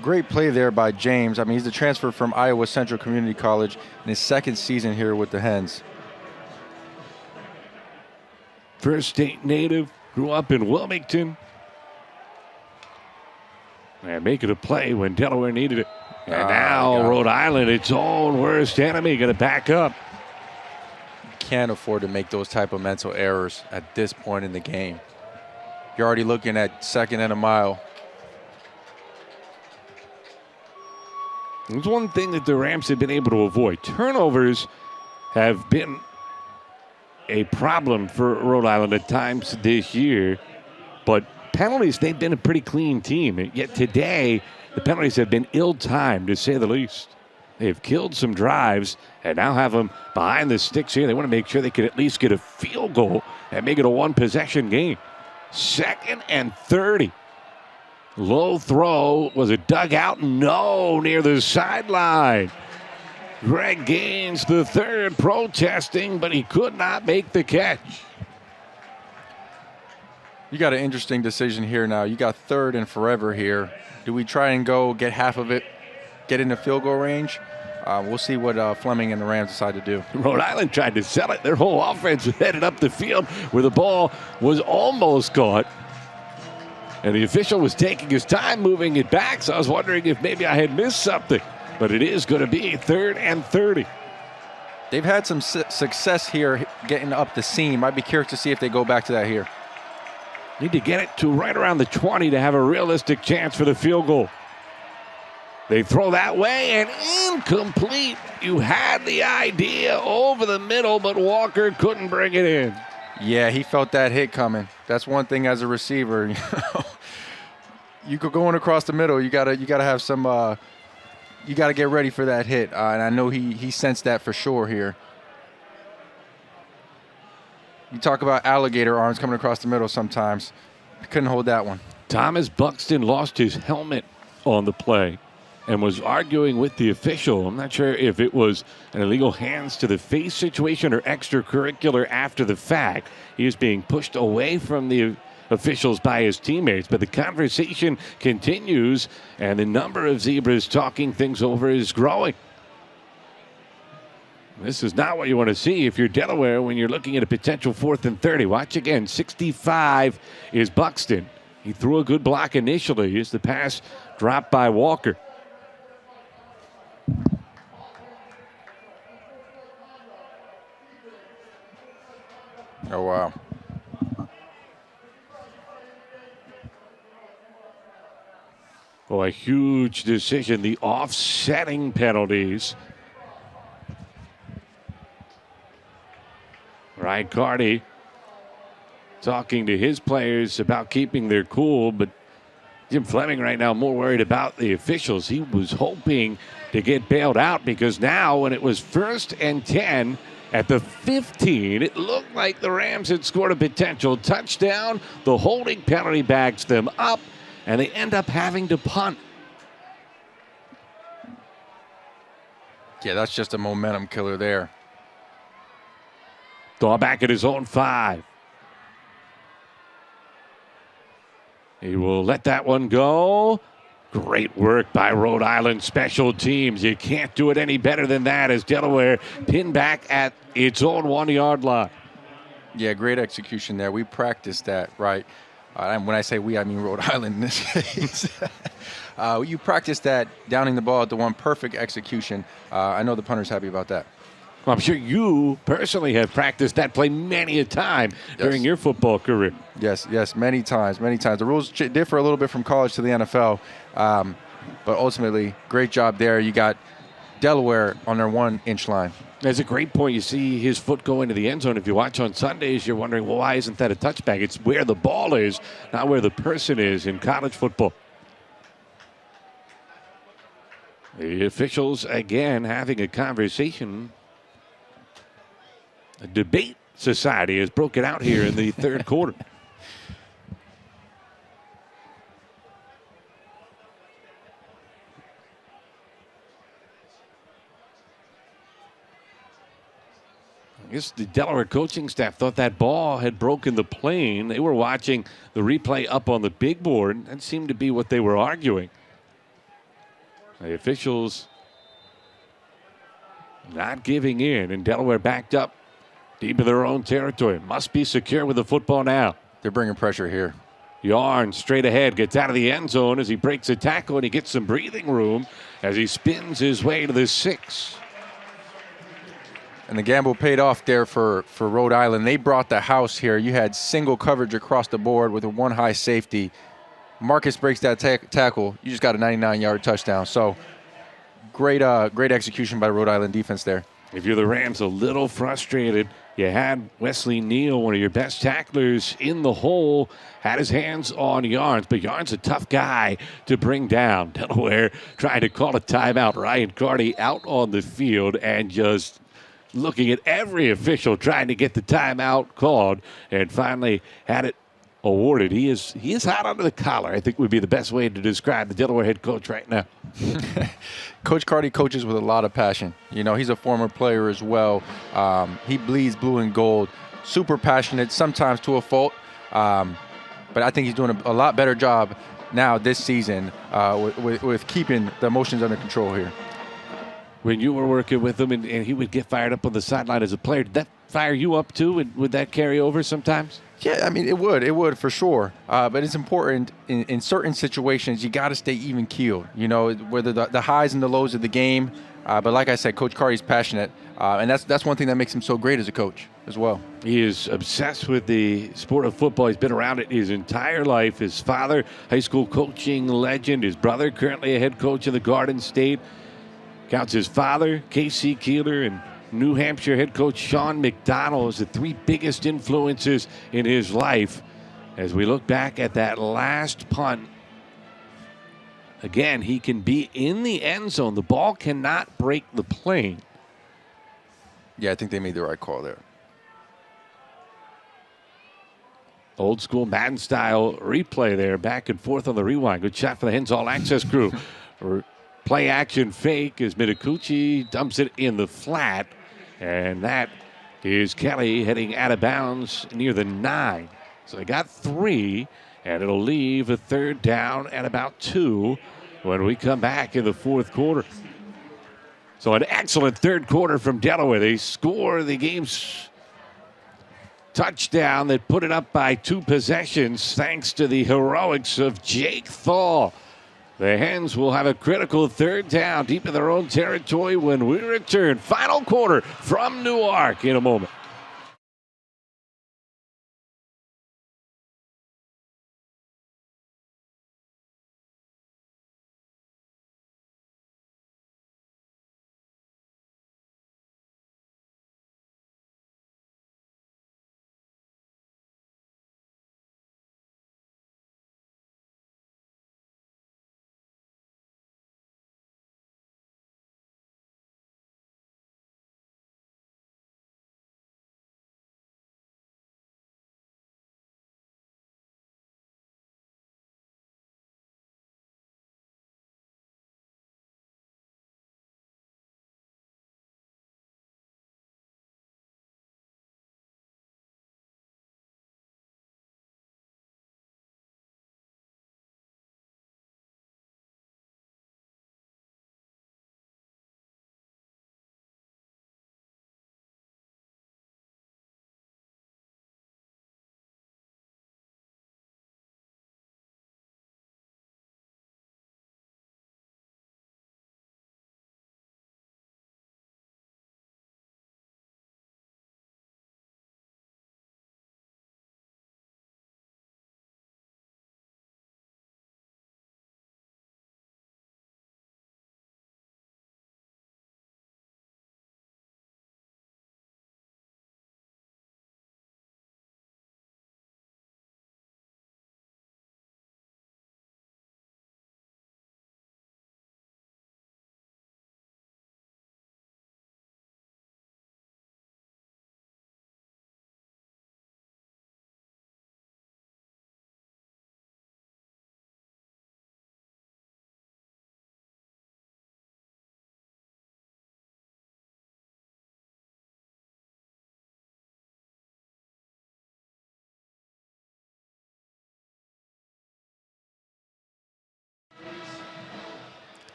Great play there by James. I mean, he's the transfer from Iowa Central Community College in his 2nd season here with the Hens. First state native, grew up in Wilmington. And making a play when Delaware needed it. And now Rhode Island, its own worst enemy, going to back up. Can't afford to make those type of mental errors at this point in the game. You're already looking at 2nd and a mile. There's one thing that the Rams have been able to avoid. Turnovers have been a problem for Rhode Island at times this year, but penalties, they've been a pretty clean team. And yet today, the penalties have been ill-timed, to say the least. They've killed some drives and now have them behind the sticks here. They want to make sure they can at least get a field goal and make it a 1-possession game. 2nd and 30. Low throw. Was it dug out? No, near the sideline. Greg Gaines, the 3rd, protesting, but he could not make the catch. You got an interesting decision here now. You got 3rd and forever here. Do we try and go get half of it, get in the field goal range? We'll see what Fleming and the Rams decide to do. Rhode Island tried to sell it. Their whole offense headed up the field where the ball was almost caught. And the official was taking his time moving it back, so I was wondering if maybe I had missed something. But it is going to be 3rd and 30. They've had some success here getting up the seam. I'd be curious to see if they go back to that here. Need to get it to right around the 20 to have a realistic chance for the field goal. They throw that way and incomplete. You had the idea over the middle, but Walker couldn't bring it in. Yeah, he felt that hit coming. That's one thing as a receiver. You could go in across the middle. You gotta have some you got to get ready for that hit, and I know he sensed that for sure here. You talk about alligator arms coming across the middle sometimes. Couldn't hold that one. Thomas Buxton lost his helmet on the play and was arguing with the official. I'm not sure if it was an illegal hands to the face situation or extracurricular after the fact. He was being pushed away from the officials by his teammates, but the conversation continues, and the number of zebras talking things over is growing. This is not what you want to see if you're Delaware when you're looking at a potential 4th and 30. Watch again. 65 is Buxton. He threw a good block initially as the pass dropped by Walker. Oh, wow. Oh, a huge decision. The offsetting penalties. Ryan Carty talking to his players about keeping their cool, but Jim Fleming right now more worried about the officials. He was hoping to get bailed out because now when it was 1st and 10 at the 15, it looked like the Rams had scored a potential touchdown. The holding penalty backs them up, and they end up having to punt. Yeah, that's just a momentum killer there. Throw back at his own 5. He will let that one go. Great work by Rhode Island special teams. You can't do it any better than that as Delaware pinned back at its own 1-yard line. Yeah, great execution there. We practiced that, right? And when I say we, I mean Rhode Island in this case. You practiced that, downing the ball at the 1, perfect execution. I know the punter's happy about that. Well, I'm sure you personally have practiced that play many a time during your football career. Yes, many times. The rules differ a little bit from college to the NFL, but ultimately, great job there. You got Delaware on their 1-inch line. That's a great point. You see his foot go into the end zone. If you watch on Sundays, you're wondering, well, why isn't that a touchback? It's where the ball is, not where the person is in college football. The officials, again, having a conversation. A debate society has broken out here in the third quarter. I guess the Delaware coaching staff thought that ball had broken the plane. They were watching the replay up on the big board. That seemed to be what they were arguing. The officials not giving in, and Delaware backed up deep in their own territory. Must be secure with the football now. They're bringing pressure here. Yarn straight ahead, gets out of the end zone as he breaks a tackle, and he gets some breathing room as he spins his way to the 6. And the gamble paid off there for Rhode Island. They brought the house here. You had single coverage across the board with a 1 high safety. Marcus breaks that tackle. You just got a 99-yard touchdown. So great execution by Rhode Island defense there. If you're the Rams, a little frustrated. You had Wesley Neal, one of your best tacklers, in the hole, had his hands on Yarns, but Yarns a tough guy to bring down. Delaware trying to call a timeout. Ryan Carty out on the field and just looking at every official trying to get the timeout called, and finally had it awarded. He is hot under the collar, I think would be the best way to describe the Delaware head coach right now. Coach Carty coaches with a lot of passion. You know, he's a former player as well. He bleeds blue and gold. Super passionate, sometimes to a fault. But I think he's doing a lot better job now this season with keeping the emotions under control here. When you were working with him and he would get fired up on the sideline as a player, did that fire you up too? And would that carry over sometimes? Yeah, I mean, it would for sure. But it's important in certain situations, you got to stay even keeled, you know, whether the highs and the lows of the game. But like I said, Coach Carty's passionate. And that's one thing that makes him so great as a coach as well. He is obsessed with the sport of football. He's been around it his entire life. His father, high school coaching legend. His brother, currently a head coach in the Garden State. Counts his father, K.C. Keeler, and New Hampshire head coach Sean McDonald as the 3 biggest influences in his life. As we look back at that last punt, Again, he can be in the end zone. The ball cannot break the plane. Yeah, I think they made the right call there. Old school Madden style replay there, back and forth on the rewind. Good shot for the Hens All Access crew. Play action fake as Mitakuchi dumps it in the flat. And that is Kelly heading out of bounds near the 9. So they got 3, and it'll leave a third down at about 2 when we come back in the fourth quarter. So an excellent third quarter from Delaware. They score the game's touchdown that put it up by 2 possessions thanks to the heroics of Jake Thal. The Hens will have a critical third down deep in their own territory when we return. Final quarter from Newark in a moment.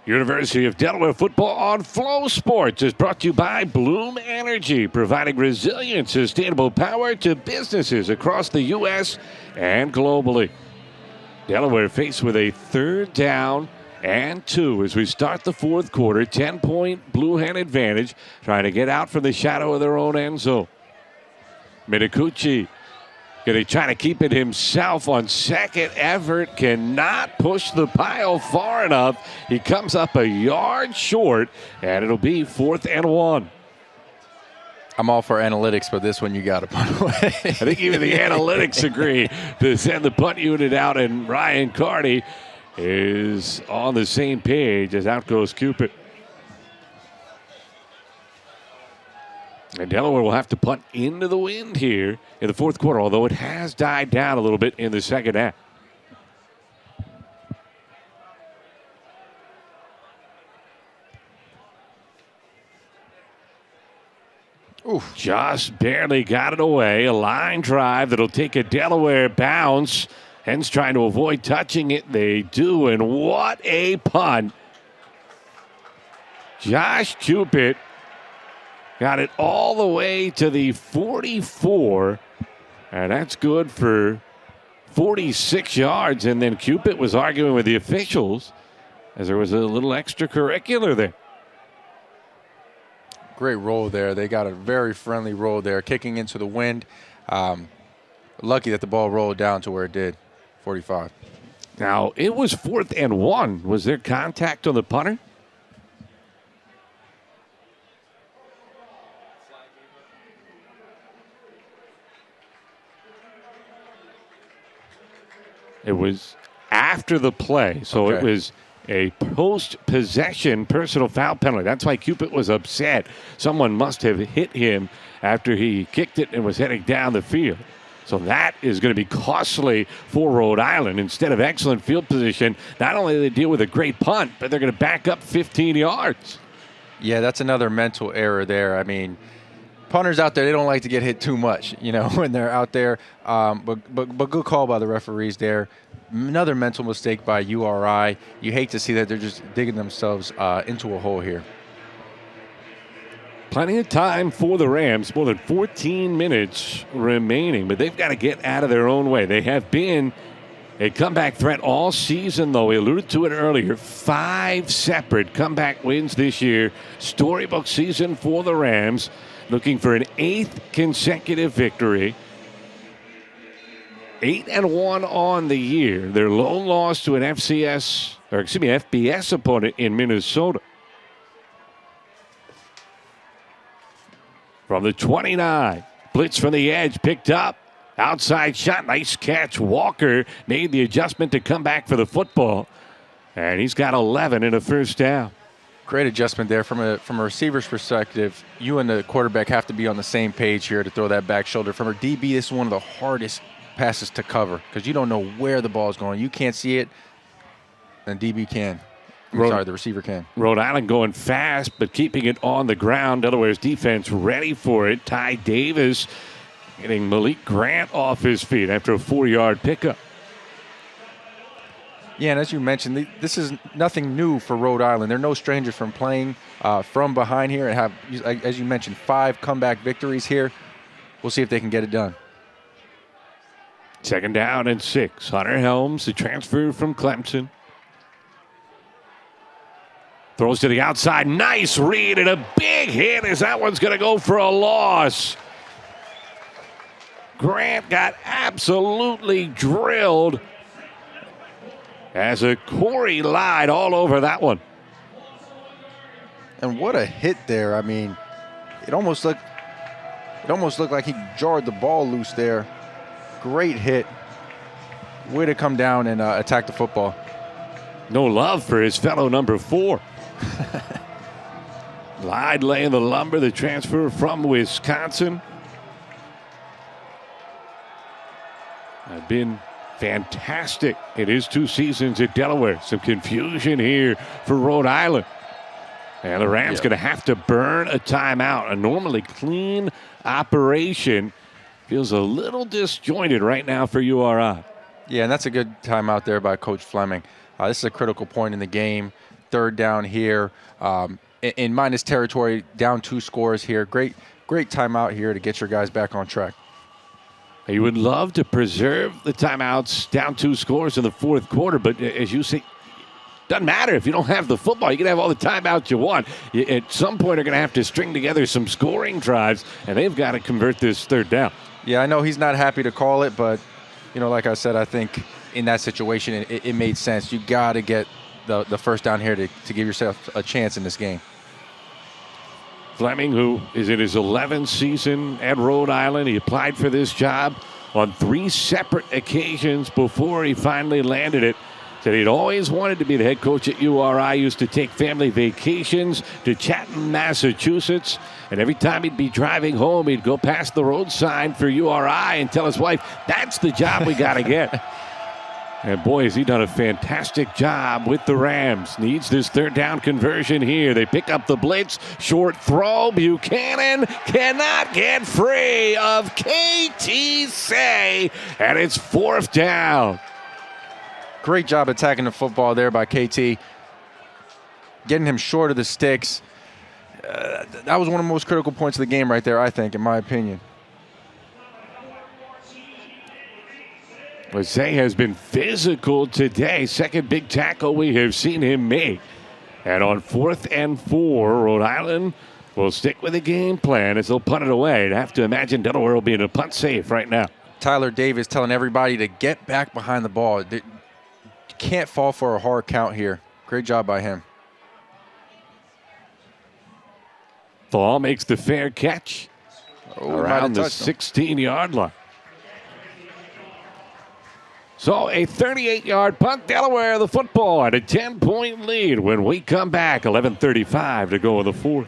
University of Delaware football on Flow Sports is brought to you by Bloom Energy, providing resilient, sustainable power to businesses across the U.S. and globally. Delaware faced with a third down and 2 as we start the fourth quarter. 10-point Blue Hen advantage, trying to get out from the shadow of their own end zone. Mitakuchi going to try to keep it himself on second effort. Cannot push the pile far enough. He comes up a yard short, and it'll be 4th and 1. I'm all for analytics, but this one you got to punt away. I think even the analytics agree to send the punt unit out, and Ryan Carney is on the same page as out goes Cupid. And Delaware will have to punt into the wind here in the fourth quarter, although it has died down a little bit in the second half. Oof. Just barely got it away. A line drive that'll take a Delaware bounce. Hens trying to avoid touching it. They do, and what a punt. Josh Cupid got it all the way to the 44, and that's good for 46 yards. And then Cupid was arguing with the officials as there was a little extracurricular there. Great roll there. They got a very friendly roll there, kicking into the wind. Lucky that the ball rolled down to where it did, 45. Now, it was 4th and 1. Was there contact on the punter? It was after the play. So it was a post-possession personal foul penalty. That's why Cupid was upset. Someone must have hit him after he kicked it and was heading down the field. So that is going to be costly for Rhode Island. Instead of excellent field position, not only do they deal with a great punt, but they're going to back up 15 yards. Yeah, that's another mental error there. I mean, punters out there, they don't like to get hit too much, when they're out there. But good call by the referees there. Another mental mistake by URI. You hate to see that they're just digging themselves into a hole here. Plenty of time for the Rams, more than 14 minutes remaining, but they've got to get out of their own way. They have been a comeback threat all season, though. We alluded to it earlier. 5 separate comeback wins this year. Storybook season for the Rams, looking for an 8th consecutive victory. 8-1 on the year. Their lone loss to an FBS opponent in Minnesota. From the 29, blitz from the edge, picked up. Outside shot, nice catch. Walker made the adjustment to come back for the football. And he's got 11 and a first down. Great adjustment there. From a receiver's perspective, you and the quarterback have to be on the same page here to throw that back shoulder. From a DB, this is one of the hardest passes to cover because you don't know where the ball is going. You can't see it, and DB can. The receiver can. Rhode Island going fast, but keeping it on the ground. Delaware's defense ready for it. Ty Davis getting Malik Grant off his feet after a 4-yard pickup. Yeah, and as you mentioned, this is nothing new for Rhode Island. They're no strangers from playing from behind here and have, as you mentioned, 5 comeback victories here. We'll see if they can get it done. 2nd down and 6. Hunter Helms, the transfer from Clemson. Throws to the outside. Nice read and a big hit as that one's going to go for a loss. Grant got absolutely drilled as a Corey lied all over that one. And what a hit there. I mean, it almost looked like he jarred the ball loose there. Great hit. Way to come down and attack the football. No love for his fellow number 4. Lied laying the lumber, the transfer from Wisconsin. Have been fantastic in his 2 seasons at Delaware. Some confusion here for Rhode Island. And the Rams going to have to burn a timeout. A normally clean operation feels a little disjointed right now for URI. Yeah, and that's a good timeout there by Coach Fleming. This is a critical point in the game. 3rd down here. In minus territory, down 2 scores here. Great timeout here to get your guys back on track. You would love to preserve the timeouts, down 2 scores in the 4th quarter, but as you say, doesn't matter if you don't have the football. You can have all the timeouts you want. At some point, are going to have to string together some scoring drives, and they've got to convert this 3rd down. Yeah, I know he's not happy to call it, but like I said, I think in that situation, it made sense. You got to get the 1st down here to give yourself a chance in this game. Fleming, who is in his 11th season at Rhode Island, he applied for this job on 3 separate occasions before he finally landed it. Said he'd always wanted to be the head coach at URI, used to take family vacations to Chatham, Massachusetts, and every time he'd be driving home, he'd go past the road sign for URI and tell his wife, that's the job we got to get. And boy, has he done a fantastic job with the Rams. Needs this 3rd down conversion here. They pick up the blitz. Short throw. Buchanan cannot get free of KT Say. And it's 4th down. Great job attacking the football there by KT. Getting him short of the sticks. That was one of the most critical points of the game right there, I think, in my opinion. Zay has been physical today. 2nd big tackle we have seen him make. And on 4th and 4, Rhode Island will stick with the game plan as they'll punt it away. I'd have to imagine Delaware will be in a punt safe right now. Tyler Davis telling everybody to get back behind the ball. You can't fall for a hard count here. Great job by him. Fall makes the fair catch around the 16-yard line. So a 38-yard punt. Delaware, the football at a 10-point lead when we come back. 11:35 to go in the fourth.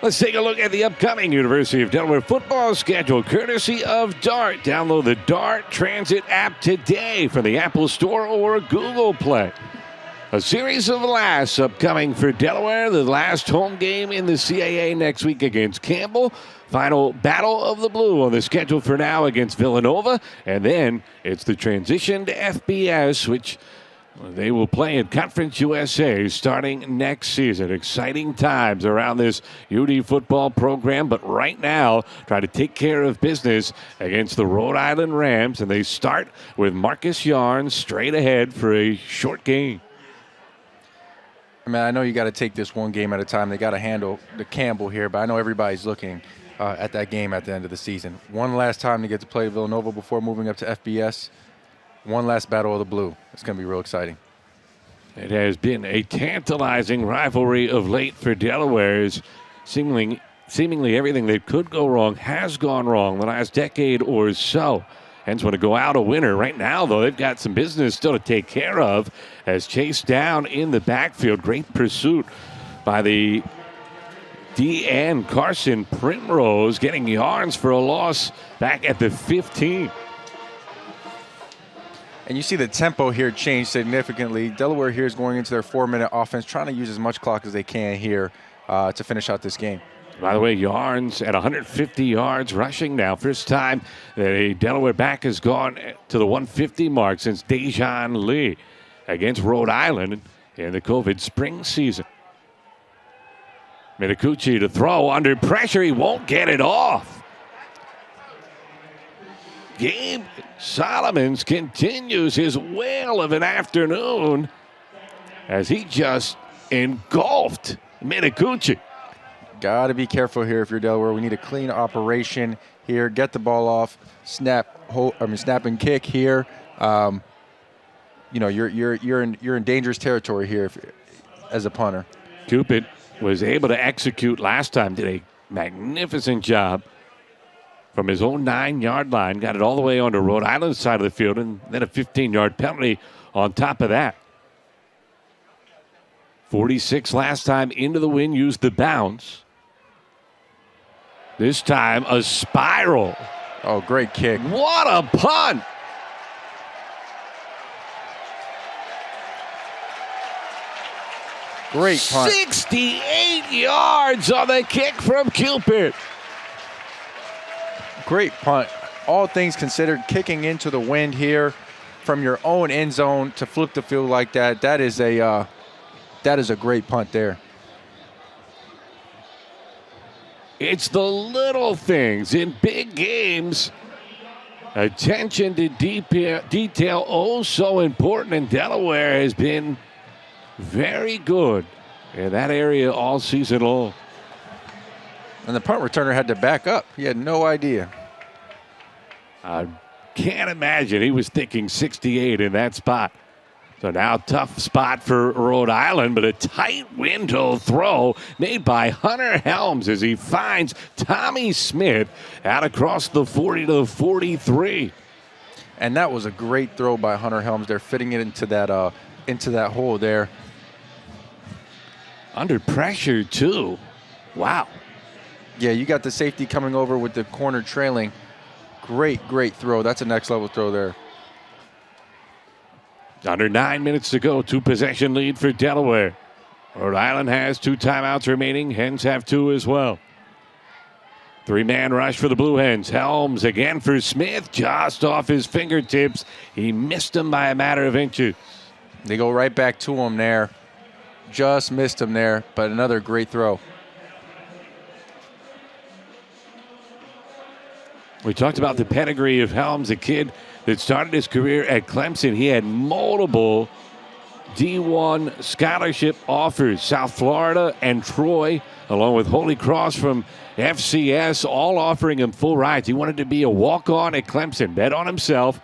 Let's take a look at the upcoming University of Delaware football schedule, courtesy of Dart. Download the Dart Transit app today from the Apple Store or Google Play. A series of lasts upcoming for Delaware. The last home game in the CAA next week against Campbell. Final Battle of the Blue on the schedule for now against Villanova. And then it's the transition to FBS, which they will play in Conference USA starting next season. Exciting times around this UD football program, but right now try to take care of business against the Rhode Island Rams, and they start with Marcus Yarn straight ahead for a short game. I mean, I know you got to take this one game at a time. They got to handle the Campbell here, but I know everybody's looking at that game at the end of the season. One last time to get to play Villanova before moving up to FBS. One last Battle of the Blue. It's going to be real exciting. It has been a tantalizing rivalry of late for Delaware. Seemingly everything that could go wrong has gone wrong the last decade or so. Hence, want to go out a winner. Right now, though, they've got some business still to take care of as chased down in the backfield. Great pursuit by the DN Carson Primrose, getting yards for a loss back at the 15. And you see the tempo here change significantly. Delaware here is going into their 4-minute offense, trying to use as much clock as they can here to finish out this game. By the way, Yarns at 150 yards rushing now. First time that a Delaware back has gone to the 150 mark since Dejan Lee against Rhode Island in the COVID spring season. Minicucci to throw under pressure. He won't get it off. Gabe Solomons continues his whale of an afternoon as he just engulfed Minicucci. Got to be careful here if you're Delaware. We need a clean operation here. Get the ball off. Snap and kick here. You're in dangerous territory here as a punter. Cupid was able to execute last time. Did a magnificent job from his own 9-yard line. Got it all the way onto Rhode Island's side of the field, and then a 15-yard penalty on top of that. 46 last time into the win, used the bounce. This time a spiral. Oh, great kick. What a punt. Great punt. 68 yards on the kick from Cupid. Great punt. All things considered, kicking into the wind here from your own end zone to flip the field like that. That is a great punt there. It's the little things in big games. Attention to detail, oh so important, and Delaware has been very good in that area all season long. And the punt returner had to back up. He had no idea. I can't imagine he was thinking 68 in that spot. So now tough spot for Rhode Island, but a tight window throw made by Hunter Helms as he finds Tommy Smith out across the 40 to the 43. And that was a great throw by Hunter Helms. They're fitting it into that hole there. Under pressure, too. Wow. Yeah, you got the safety coming over with the corner trailing. Great throw. That's a next-level throw there. Under 9 minutes to go, 2-possession lead for Delaware. Rhode Island has 2 timeouts remaining. Hens have 2 as well. 3-man rush for the Blue Hens. Helms again for Smith, just off his fingertips. He missed him by a matter of inches. They go right back to him there. Just missed him there, but another great throw. We talked about the pedigree of Helms, a kid that started his career at Clemson. He had multiple D1 scholarship offers, South Florida and Troy, along with Holy Cross from FCS, all offering him full rides. He wanted to be a walk-on at Clemson, bet on himself,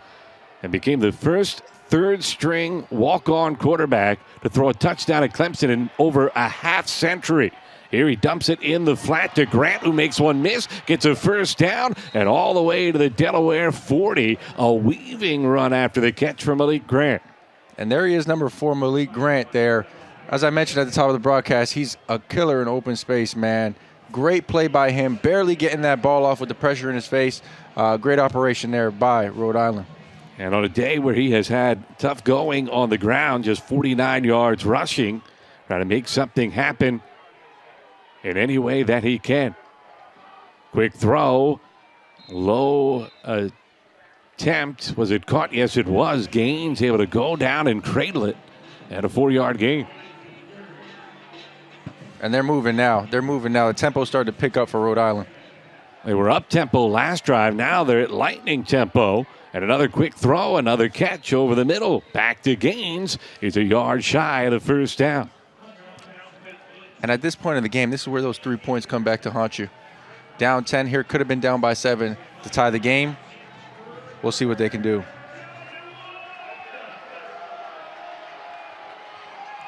and became the first third-string walk-on quarterback to throw a touchdown at Clemson in over a half-century. Here he dumps it in the flat to Grant, who makes one miss, gets a first down, and all the way to the Delaware 40. A weaving run after the catch from Malik Grant. And there he is, number 4, Malik Grant there. As I mentioned at the top of the broadcast, he's a killer in open space, man. Great play by him, barely getting that ball off with the pressure in his face. Great operation there by Rhode Island. And on a day where he has had tough going on the ground, just 49 yards rushing, trying to make something happen in any way that he can. Quick throw, low attempt. Was it caught? Yes, it was. Gaines able to go down and cradle it at a 4-yard gain. And they're moving now. The tempo started to pick up for Rhode Island. They were up tempo last drive. Now they're at lightning tempo. And another quick throw, another catch over the middle. Back to Gaines. He's a yard shy of the first down. And at this point in the game, this is where those 3 points come back to haunt you. Down 10 here, could have been down by 7 to tie the game. We'll see what they can do.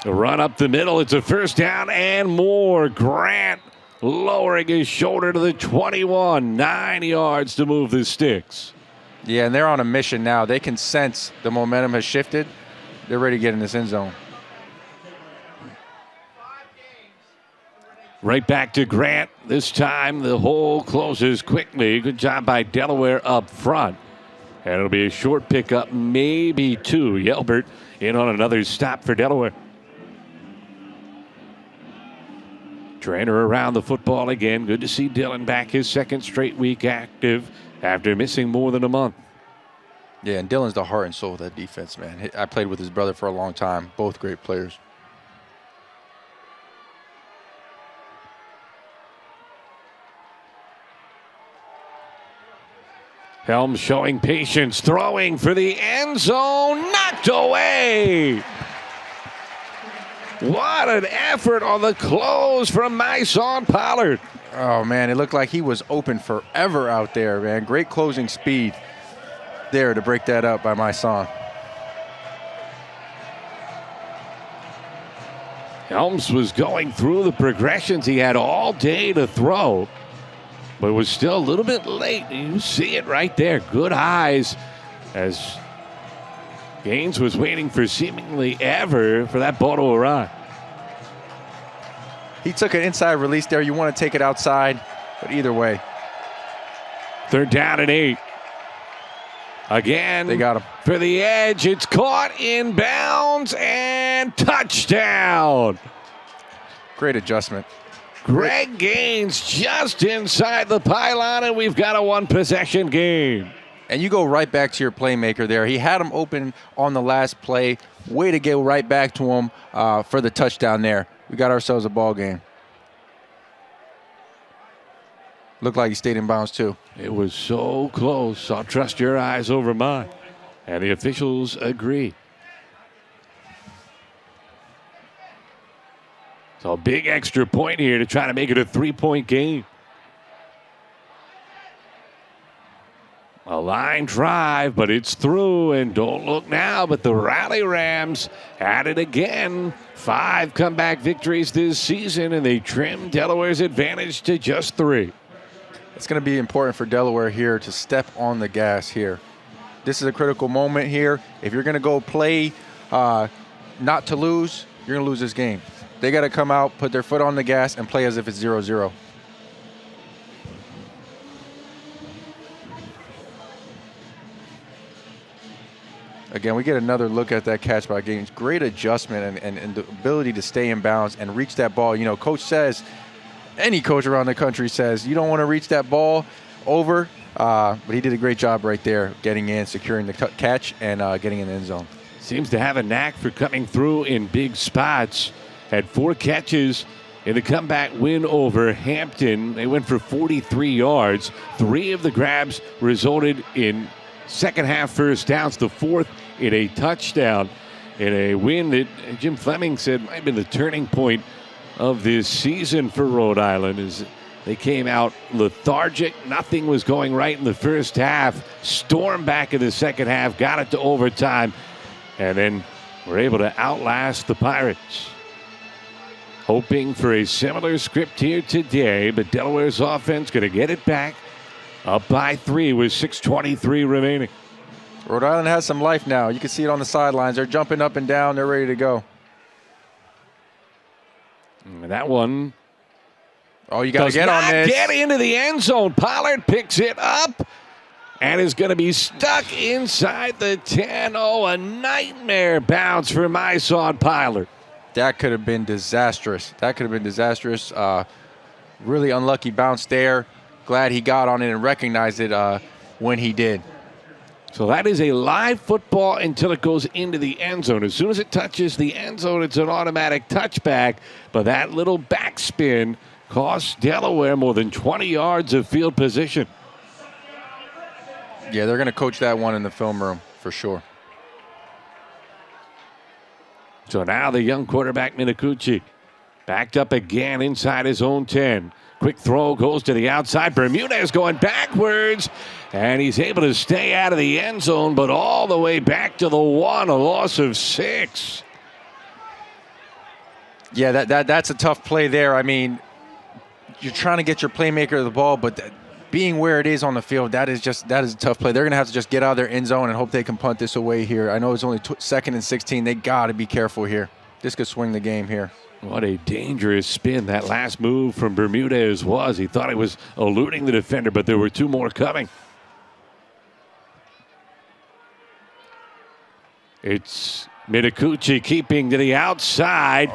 A run up the middle. It's a first down and more. Grant lowering his shoulder to the 21. 9 yards to move the sticks. Yeah, and they're on a mission now. They can sense the momentum has shifted. They're ready to get in this end zone. Right back to Grant. This time the hole closes quickly. Good job by Delaware up front. And it'll be a short pickup, maybe 2. Yelbert in on another stop for Delaware. Trainer around the football again. Good to see Dylan back his second straight week active after missing more than a month. Yeah, and Dylan's the heart and soul of that defense, man. I played with his brother for a long time. Both great players. Helms showing patience, throwing for the end zone, knocked away. What an effort on the close from Myson Pollard. Oh, man, it looked like he was open forever out there, man. Great closing speed there to break that up by Myson. Helms was going through the progressions he had all day to throw, but was still a little bit late. You see it right there. Good eyes as Gaines was waiting for seemingly ever for that ball to arrive. He took an inside release there. You want to take it outside, but either way. 3rd down and 8. Again, they got him for the edge. It's caught in bounds and touchdown. Great adjustment. Greg Gaines just inside the pylon, and we've got a 1-possession game. And you go right back to your playmaker there. He had him open on the last play. Way to go right back to him for the touchdown there. We got ourselves a ball game. Looked like he stayed in bounds, too. It was so close. I'll trust your eyes over mine. And the officials agree. So a big extra point here to try to make it a 3-point game. A line drive, but it's through, and don't look now, but the Rally Rams at it again. 5 comeback victories this season, and they trim Delaware's advantage to just 3. It's going to be important for Delaware here to step on the gas here. This is a critical moment here. If you're going to go play not to lose, you're going to lose this game. They got to come out, put their foot on the gas, and play as if it's 0-0. Again, we get another look at that catch by Gaines. Great adjustment and the ability to stay in bounds and reach that ball. You know, coach says, any coach around the country says, you don't want to reach that ball over, but he did a great job right there, getting in, securing the catch, and getting in the end zone. Seems to have a knack for coming through in big spots. Had 4 catches in the comeback win over Hampton. They went for 43 yards. 3 of the grabs resulted in second half first downs, the 4th in a touchdown, in a win that Jim Fleming said might have been the turning point of this season for Rhode Island, as they came out lethargic. Nothing was going right in the first half. Stormed back in the second half, got it to overtime, and then were able to outlast the Pirates. Hoping for a similar script here today, but Delaware's offense going to get it back. Up by 3 with 6:23 remaining. Rhode Island has some life now. You can see it on the sidelines. They're jumping up and down. They're ready to go. And that one. Oh, you got to get on this. Get into the end zone. Pollard picks it up and is going to be stuck inside the 10. Oh, a nightmare bounce for Mysod Pollard. That could have been disastrous. Really unlucky bounce there. Glad he got on it and recognized it when he did. So that is a live football until it goes into the end zone. As soon as it touches the end zone, it's an automatic touchback. But that little backspin cost Delaware more than 20 yards of field position. Yeah, they're going to coach that one in the film room for sure. So now the young quarterback, Minakuchi, backed up again inside his own 10. Quick throw goes to the outside. Bermudez going backwards, and he's able to stay out of the end zone, but all the way back to the 1, a loss of 6. Yeah, that's a tough play there. I mean, you're trying to get your playmaker to the ball, but being where it is on the field, that is a tough play. They're going to have to just get out of their end zone and hope they can punt this away here. I know it's only 2nd and 16. They got to be careful here. This could swing the game here. What a dangerous spin that last move from Bermudez was. He thought he was eluding the defender, but there were 2 more coming. It's Minakuchi keeping to the outside.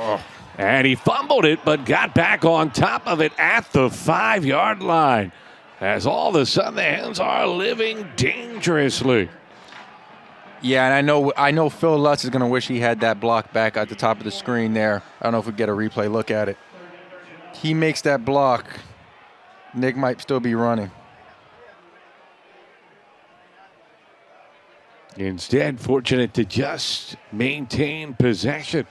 And he fumbled it, but got back on top of it at the 5-yard line. As all of a sudden the Hens are living dangerously. Yeah, and I know Phil Lutz is going to wish he had that block back at the top of the screen there. I don't know if we get a replay look at it. He makes that block. Nick might still be running. Instead, fortunate to just maintain possession.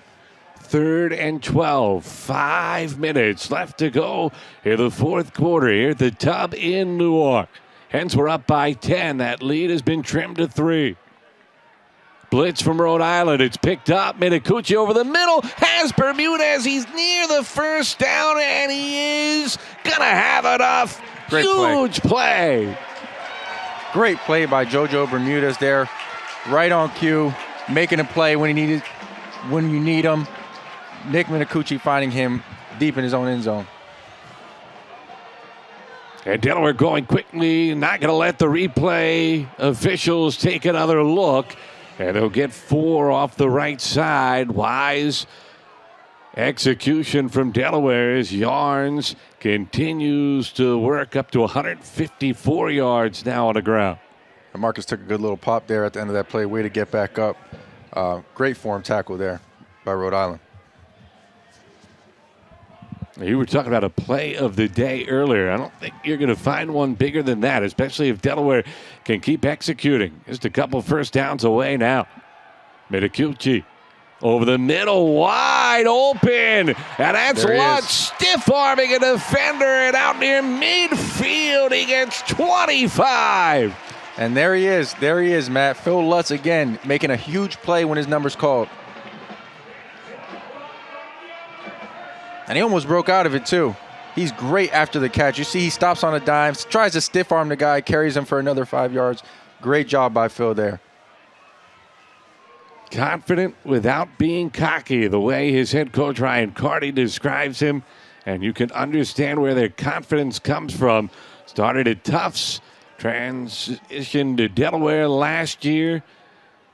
3rd and 12. 5 minutes left to go in the 4th quarter here at the Tub in Newark. Hens were up by 10. That lead has been trimmed to 3. Blitz from Rhode Island. It's picked up. Minakuchi over the middle. Has Bermudez. He's near the first down, and he is going to have enough. Great Huge play. Great play by JoJo Bermudez there. Right on cue. Making a play when you need him. Nick Minakuchi finding him deep in his own end zone. And Delaware going quickly. Not going to let the replay officials take another look. And they'll get 4 off the right side. Wise execution from Delaware as Yarns continues to work up to 154 yards now on the ground. And Marcus took a good little pop there at the end of that play. Way to get back up. Great form tackle there by Rhode Island. You were talking about a play of the day earlier. I don't think you're going to find one bigger than that, especially if Delaware can keep executing. Just a couple first downs away now. Minakuchi over the middle, wide open. And that's Lutz stiff-arming a defender, and out near midfield, he gets 25. And there he is. There he is, Matt. Phil Lutz again making a huge play when his number's called. And he almost broke out of it, too. He's great after the catch. You see he stops on a dime, tries to stiff arm the guy, carries him for another 5 yards. Great job by Phil there. Confident without being cocky, the way his head coach Ryan Carty describes him. And you can understand where their confidence comes from. Started at Tufts, transitioned to Delaware last year,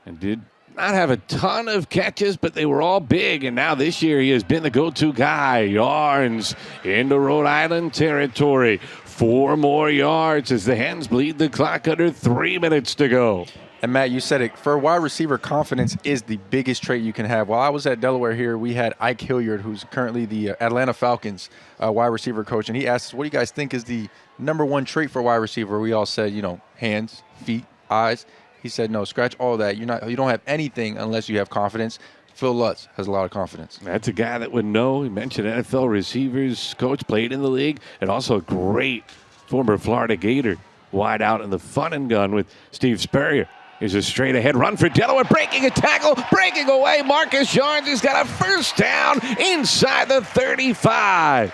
and did not have a ton of catches, but they were all big. And now this year he has been the go-to guy. Yarns into Rhode Island territory. 4 more yards as the Hens bleed the clock under 3 minutes to go. And Matt, you said it, for a wide receiver, confidence is the biggest trait you can have. While I was at Delaware here, we had Ike Hilliard, who's currently the Atlanta Falcons wide receiver coach, and he asked us, what do you guys think is the #1 trait for a wide receiver? We all said, hands, feet, eyes. He said, no, scratch all that. You don't have anything unless you have confidence. Phil Lutz has a lot of confidence. That's a guy that would know. He mentioned NFL receivers coach, played in the league, and also a great former Florida Gator. Wide out in the fun and gun with Steve Spurrier. Here's a straight ahead run for Delaware, breaking a tackle, breaking away. Marcus Yarns has got a first down inside the 35.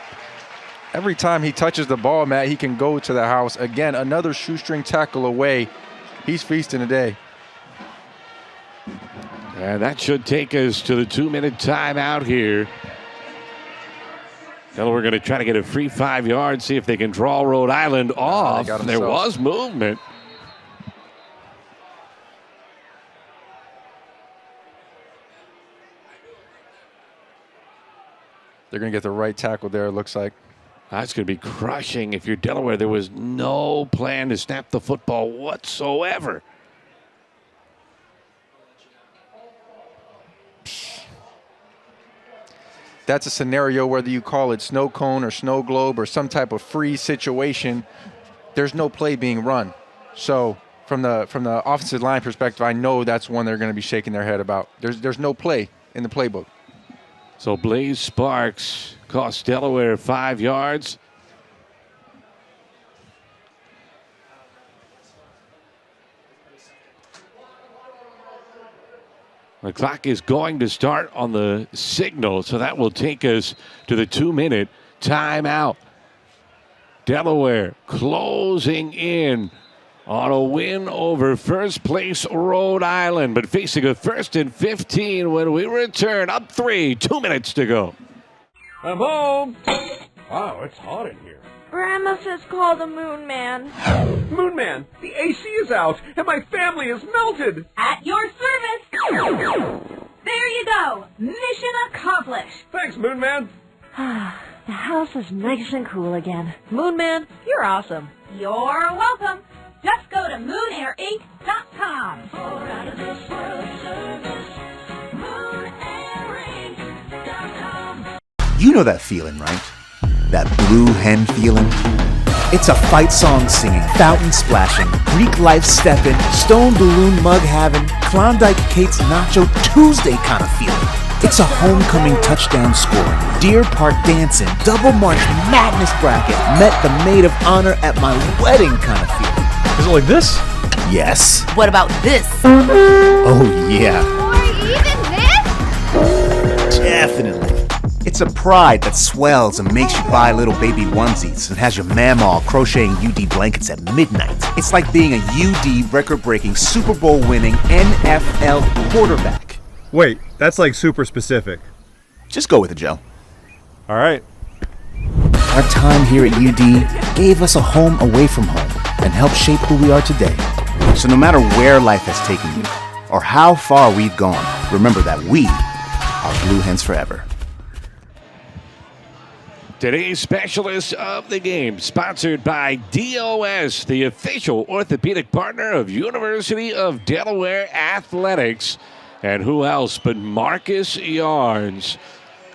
Every time he touches the ball, Matt, he can go to the house. Again, another shoestring tackle away. He's feasting today. And that should take us to the 2-minute timeout here. Delaware going to try to get a free 5 yards, see if they can draw Rhode Island off. There was movement. They're going to get the right tackle there, it looks like. That's going to be crushing. If you're Delaware, there was no plan to snap the football whatsoever. That's a scenario, whether you call it snow cone or snow globe or some type of freeze situation, there's no play being run. So from the offensive line perspective, I know that's one they're going to be shaking their head about. There's no play in the playbook. So Blaze Sparks cost Delaware 5 yards. The clock is going to start on the signal, so that will take us to the 2-minute timeout. Delaware closing in on a win over first place Rhode Island, but facing a 1st and 15 when we return. Up 3, 2 minutes to go. I'm home. Wow, it's hot in here. Grandma says call the Moon Man. Moon Man, the AC is out and my family is melted. At your service. There you go. Mission accomplished. Thanks, Moon Man. The house is nice and cool again. Moon Man, you're awesome. You're welcome. Just go to moonairainc.com. For out of this world service, moonairainc.com. You know that feeling, right? That blue hen feeling? It's a fight song singing, fountain splashing, Greek life stepping, stone balloon mug having, Klondike Kate's Nacho Tuesday kind of feeling. It's a homecoming touchdown scoring, Deer Park dancing, double march madness bracket, met the maid of honor at my wedding kind of feeling. Is it like this? Yes. What about this? Oh yeah. Or even this? Definitely. It's a pride that swells and makes you buy little baby onesies and has your mamaw crocheting UD blankets at midnight. It's like being a UD record-breaking Super Bowl winning NFL quarterback. Wait, that's like super specific. Just go with it, Joe. All right. Our time here at UD gave us a home away from home and helped shape who we are today. So no matter where life has taken you or how far we've gone, remember that we are Blue Hens forever. Today's specialist of the game, sponsored by DOS, the official orthopedic partner of University of Delaware Athletics. And who else but Marcus Yarns.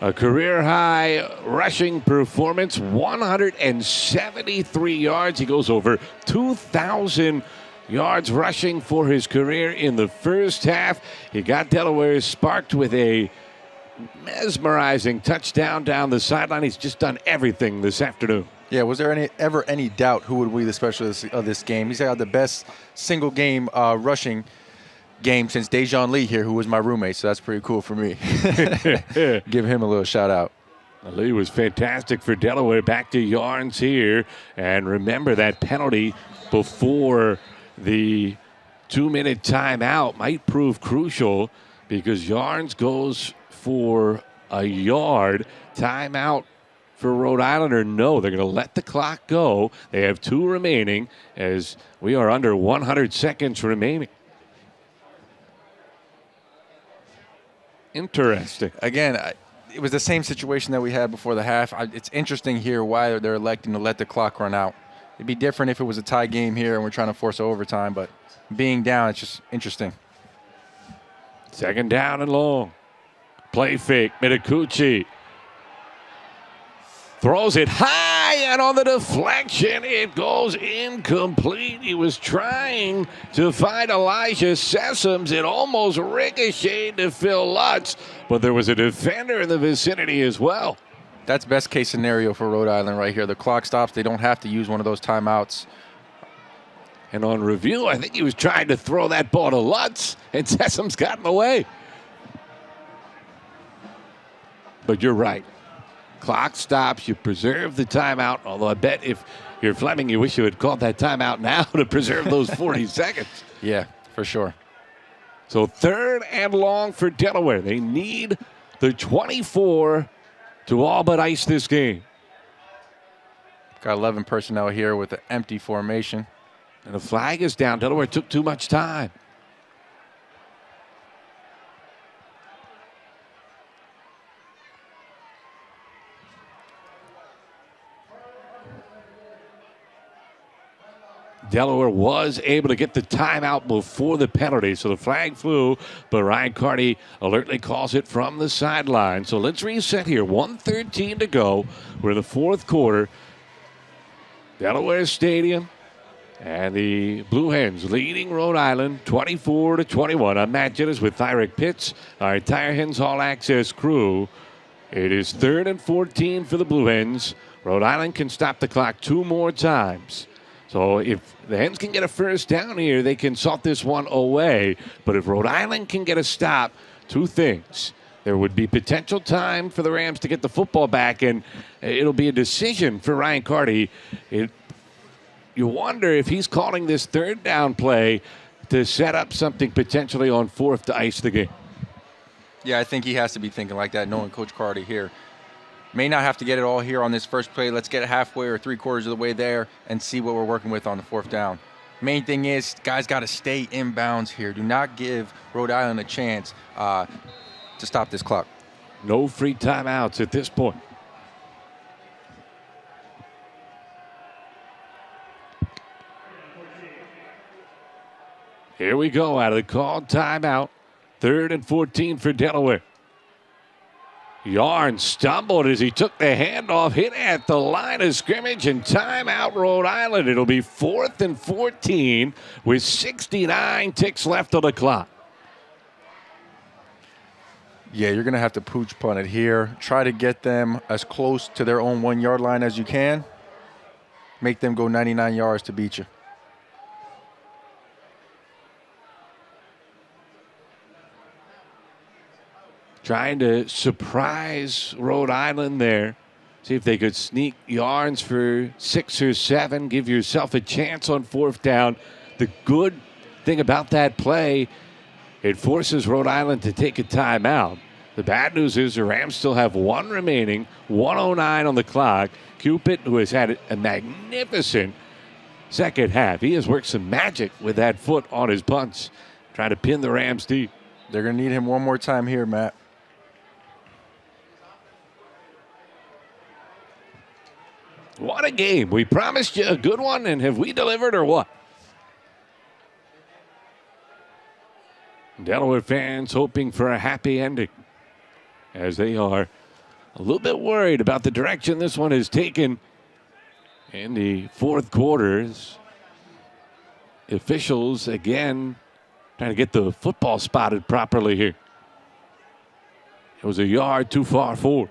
A career-high rushing performance, 173 yards. He goes over 2,000 yards rushing for his career in the first half. He got Delaware sparked with a mesmerizing touchdown down the sideline. He's just done everything this afternoon. Yeah, was there ever any doubt who would be the specialist of this game? He's had the best single game rushing game since Dejan Lee here, who was my roommate, so that's pretty cool for me. Give him a little shout out. Lee was fantastic for Delaware. Back to Yarns here. And remember that penalty before the 2-minute timeout might prove crucial because Yarns goes for a yard. Timeout for Rhode Island or no. They're going to let the clock go. They have 2 remaining as we are under 100 seconds remaining. Interesting. Again, it was the same situation that we had before the half. It's interesting here why they're electing to let the clock run out. It'd be different if it was a tie game here and we're trying to force overtime, but being down, it's just interesting. 2nd down and long. Play fake, Mitakuchi. Throws it high, and on the deflection, it goes incomplete. He was trying to find Elijah Sessoms. It almost ricocheted to Phil Lutz, but there was a defender in the vicinity as well. That's best case scenario for Rhode Island right here. The clock stops. They don't have to use one of those timeouts. And on review, I think he was trying to throw that ball to Lutz, and Sessoms got in the way. But you're right. Clock stops. You preserve the timeout, although I bet if you're Fleming, you wish you had called that timeout now to preserve those 40 seconds. Yeah, for sure. So 3rd and long for Delaware. They need the 24 to all but ice this game. Got 11 personnel here with an empty formation. And the flag is down. Delaware took too much time. Delaware was able to get the timeout before the penalty, so the flag flew, but Ryan Carty alertly calls it from the sideline. So let's reset here. 1:13 to go. We're in the 4th quarter. Delaware Stadium, and the Blue Hens leading Rhode Island 24-21. I'm Matt Jittis with Thyrick Pitts, our entire Hens All Access crew. It is 3rd and 14 for the Blue Hens. Rhode Island can stop the clock 2 more times. So if the Hens can get a first down here, they can salt this one away. But if Rhode Island can get a stop, 2 things. There would be potential time for the Rams to get the football back, and it'll be a decision for Ryan Carty. You wonder if he's calling this 3rd down play to set up something potentially on 4th to ice the game. Yeah, I think he has to be thinking like that, knowing Coach Carty here. May not have to get it all here on this first play. Let's get it halfway or 3/4 of the way there and see what we're working with on the 4th down. Main thing is, guys got to stay inbounds here. Do not give Rhode Island a chance to stop this clock. No free timeouts at this point. Here we go out of the called timeout. 3rd and 14 for Delaware. Yarn stumbled as he took the handoff, hit at the line of scrimmage, and timeout Rhode Island. It'll be 4th and 14 with 69 ticks left on the clock. Yeah, you're going to have to pooch punt it here. Try to get them as close to their own 1-yard line as you can. Make them go 99 yards to beat you. Trying to surprise Rhode Island there. See if they could sneak Yarns for 6 or 7. Give yourself a chance on 4th down. The good thing about that play, it forces Rhode Island to take a timeout. The bad news is the Rams still have 1 remaining, 1:09 on the clock. Cupid, who has had a magnificent second half. He has worked some magic with that foot on his punts, trying to pin the Rams deep. They're going to need him one more time here, Matt. What a game. We promised you a good one, and have we delivered or what? Delaware fans hoping for a happy ending, as they are a little bit worried about the direction this one has taken in the 4th quarters. Officials, again, trying to get the football spotted properly here. It was a yard too far forward.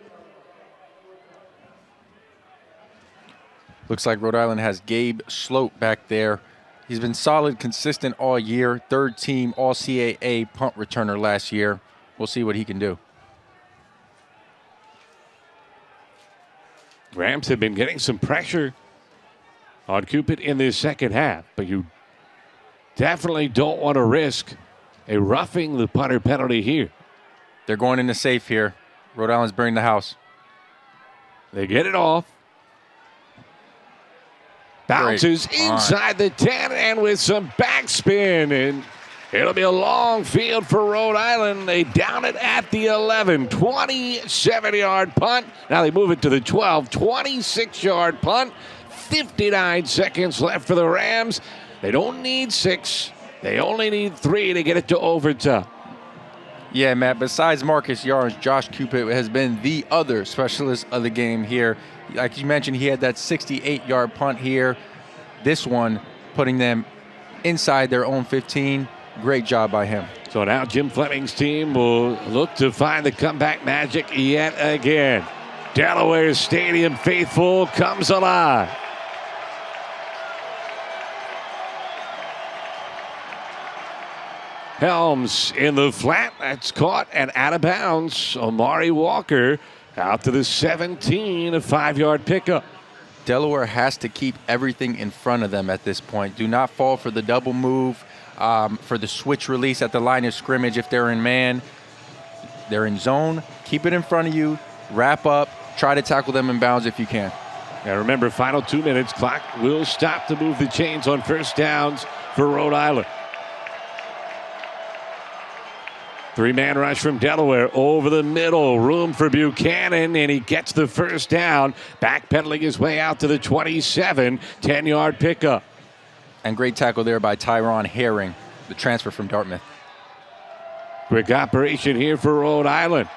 Looks like Rhode Island has Gabe Sloat back there. He's been solid, consistent all year. Third team All-CAA punt returner last year. We'll see what he can do. Rams have been getting some pressure on Cupid in this second half, but you definitely don't want to risk a roughing the punter penalty here. They're going in the safe here. Rhode Island's burning the house. They get it off. Bounces inside the 10 and with some backspin. And it'll be a long field for Rhode Island. They down it at the 11. 27-yard punt. Now they move it to the 12. 26-yard punt. 59 seconds left for the Rams. They don't need 6. They only need 3 to get it to overtime. Yeah, Matt, besides Marcus Yarns, Josh Cupid has been the other specialist of the game here. Like you mentioned, he had that 68-yard punt here. This one, putting them inside their own 15. Great job by him. So now Jim Fleming's team will look to find the comeback magic yet again. Delaware Stadium faithful comes alive. Helms in the flat. That's caught and out of bounds. Omari Walker out to the 17, a 5-yard pickup. Delaware has to keep everything in front of them at this point. Do not fall for the double move, for the switch release at the line of scrimmage if they're in man. They're in zone. Keep it in front of you. Wrap up. Try to tackle them in bounds if you can. Now remember, final 2 minutes. Clock will stop to move the chains on first downs for Rhode Island. 3-man rush from Delaware over the middle. Room for Buchanan, and he gets the first down. Backpedaling his way out to the 27. 10-yard pickup. And great tackle there by Tyron Herring, the transfer from Dartmouth. Quick operation here for Rhode Island.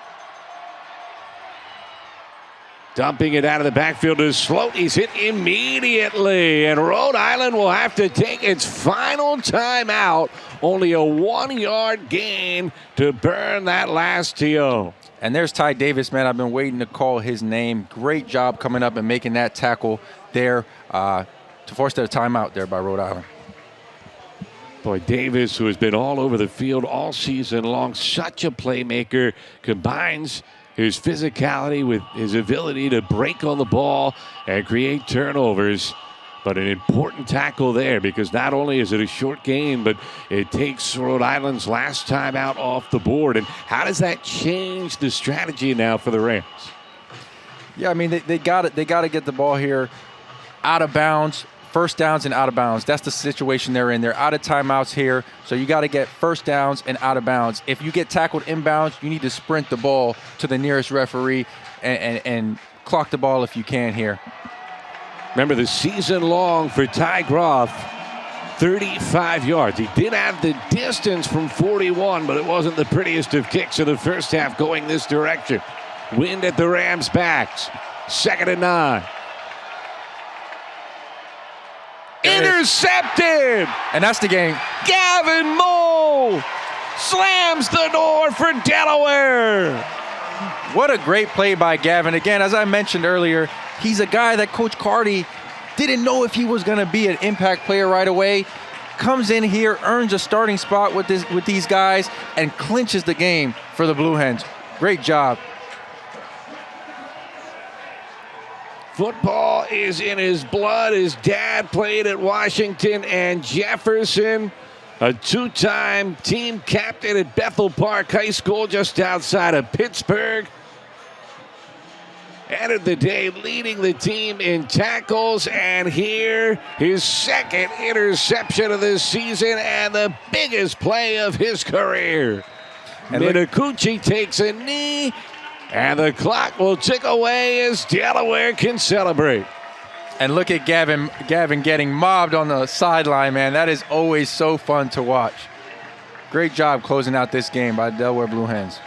Dumping it out of the backfield to Sloat. He's hit immediately, and Rhode Island will have to take its final timeout. Only a 1-yard gain to burn that last TO. And there's Ty Davis, man. I've been waiting to call his name. Great job coming up and making that tackle there to force their timeout there by Rhode Island. Boy, Davis, who has been all over the field all season long, such a playmaker, combines his physicality with his ability to break on the ball and create turnovers. But an important tackle there, because not only is it a short gain, but it takes Rhode Island's last time out off the board. And how does that change the strategy now for the Rams? Yeah, I mean, they got it. They got to get the ball here out of bounds. First downs and out of bounds. That's the situation they're in. They're out of timeouts here, so you got to get first downs and out of bounds. If you get tackled inbounds, you need to sprint the ball to the nearest referee and clock the ball if you can here. Remember, the season long for Ty Groff, 35 yards. He did have the distance from 41, but it wasn't the prettiest of kicks of the first half going this direction. Wind at the Rams' backs. 2nd and 9. Intercepted! And that's the game. Gavin Moe slams the door for Delaware. What a great play by Gavin. Again, as I mentioned earlier, he's a guy that Coach Carty didn't know if he was going to be an impact player right away. Comes in here, earns a starting spot with these guys, and clinches the game for the Blue Hens. Great job. Football is in his blood. His dad played at Washington and Jefferson. A 2-time team captain at Bethel Park High School just outside of Pittsburgh. Ended the day leading the team in tackles, and here his 2nd interception of the season and the biggest play of his career. And Minakuchi takes a knee, and the clock will tick away as Delaware can celebrate. And look at Gavin getting mobbed on the sideline, man. That is always so fun to watch. Great job closing out this game by the Delaware Blue Hens.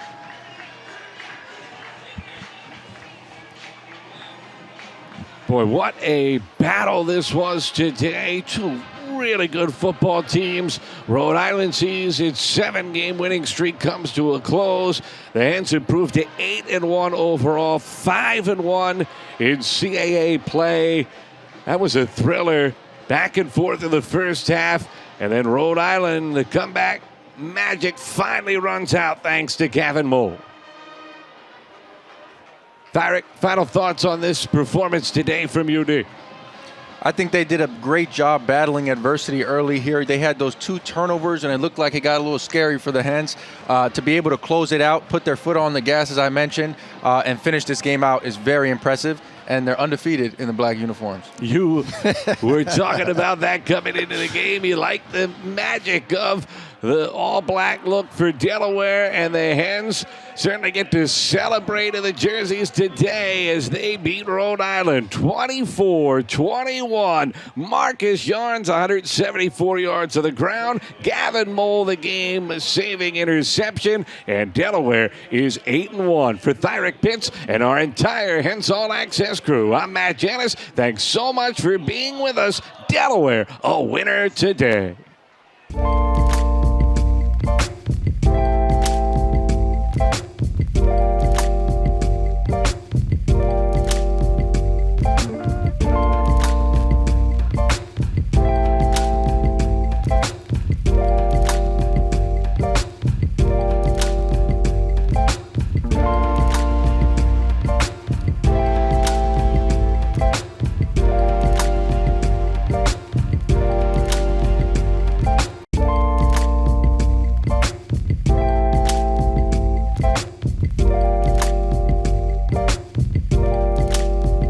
Boy, what a battle this was today. 2 really good football teams. Rhode Island sees its 7-game winning streak comes to a close. The Hens improved to 8-1 overall, 5-1 in CAA play. That was a thriller, back and forth in the first half. And then Rhode Island, the comeback magic finally runs out thanks to Gavin Mole. Thyrick, final thoughts on this performance today from UD? I think they did a great job battling adversity early here. They had those 2 turnovers, and it looked like it got a little scary for the Hens. To be able to close it out, put their foot on the gas, as I mentioned, and finish this game out is very impressive. And they're undefeated in the black uniforms. You were talking about that coming into the game. You like the magic of the all-black look for Delaware, and the Hens certainly get to celebrate in the jerseys today as they beat Rhode Island 24-21. Marcus Yarns, 174 yards of the ground. Gavin Mole, the game-saving interception. And Delaware is 8-1. For Thyrick Pitts and our entire Hens All Access crew, I'm Matt Janis. Thanks so much for being with us. Delaware, a winner today.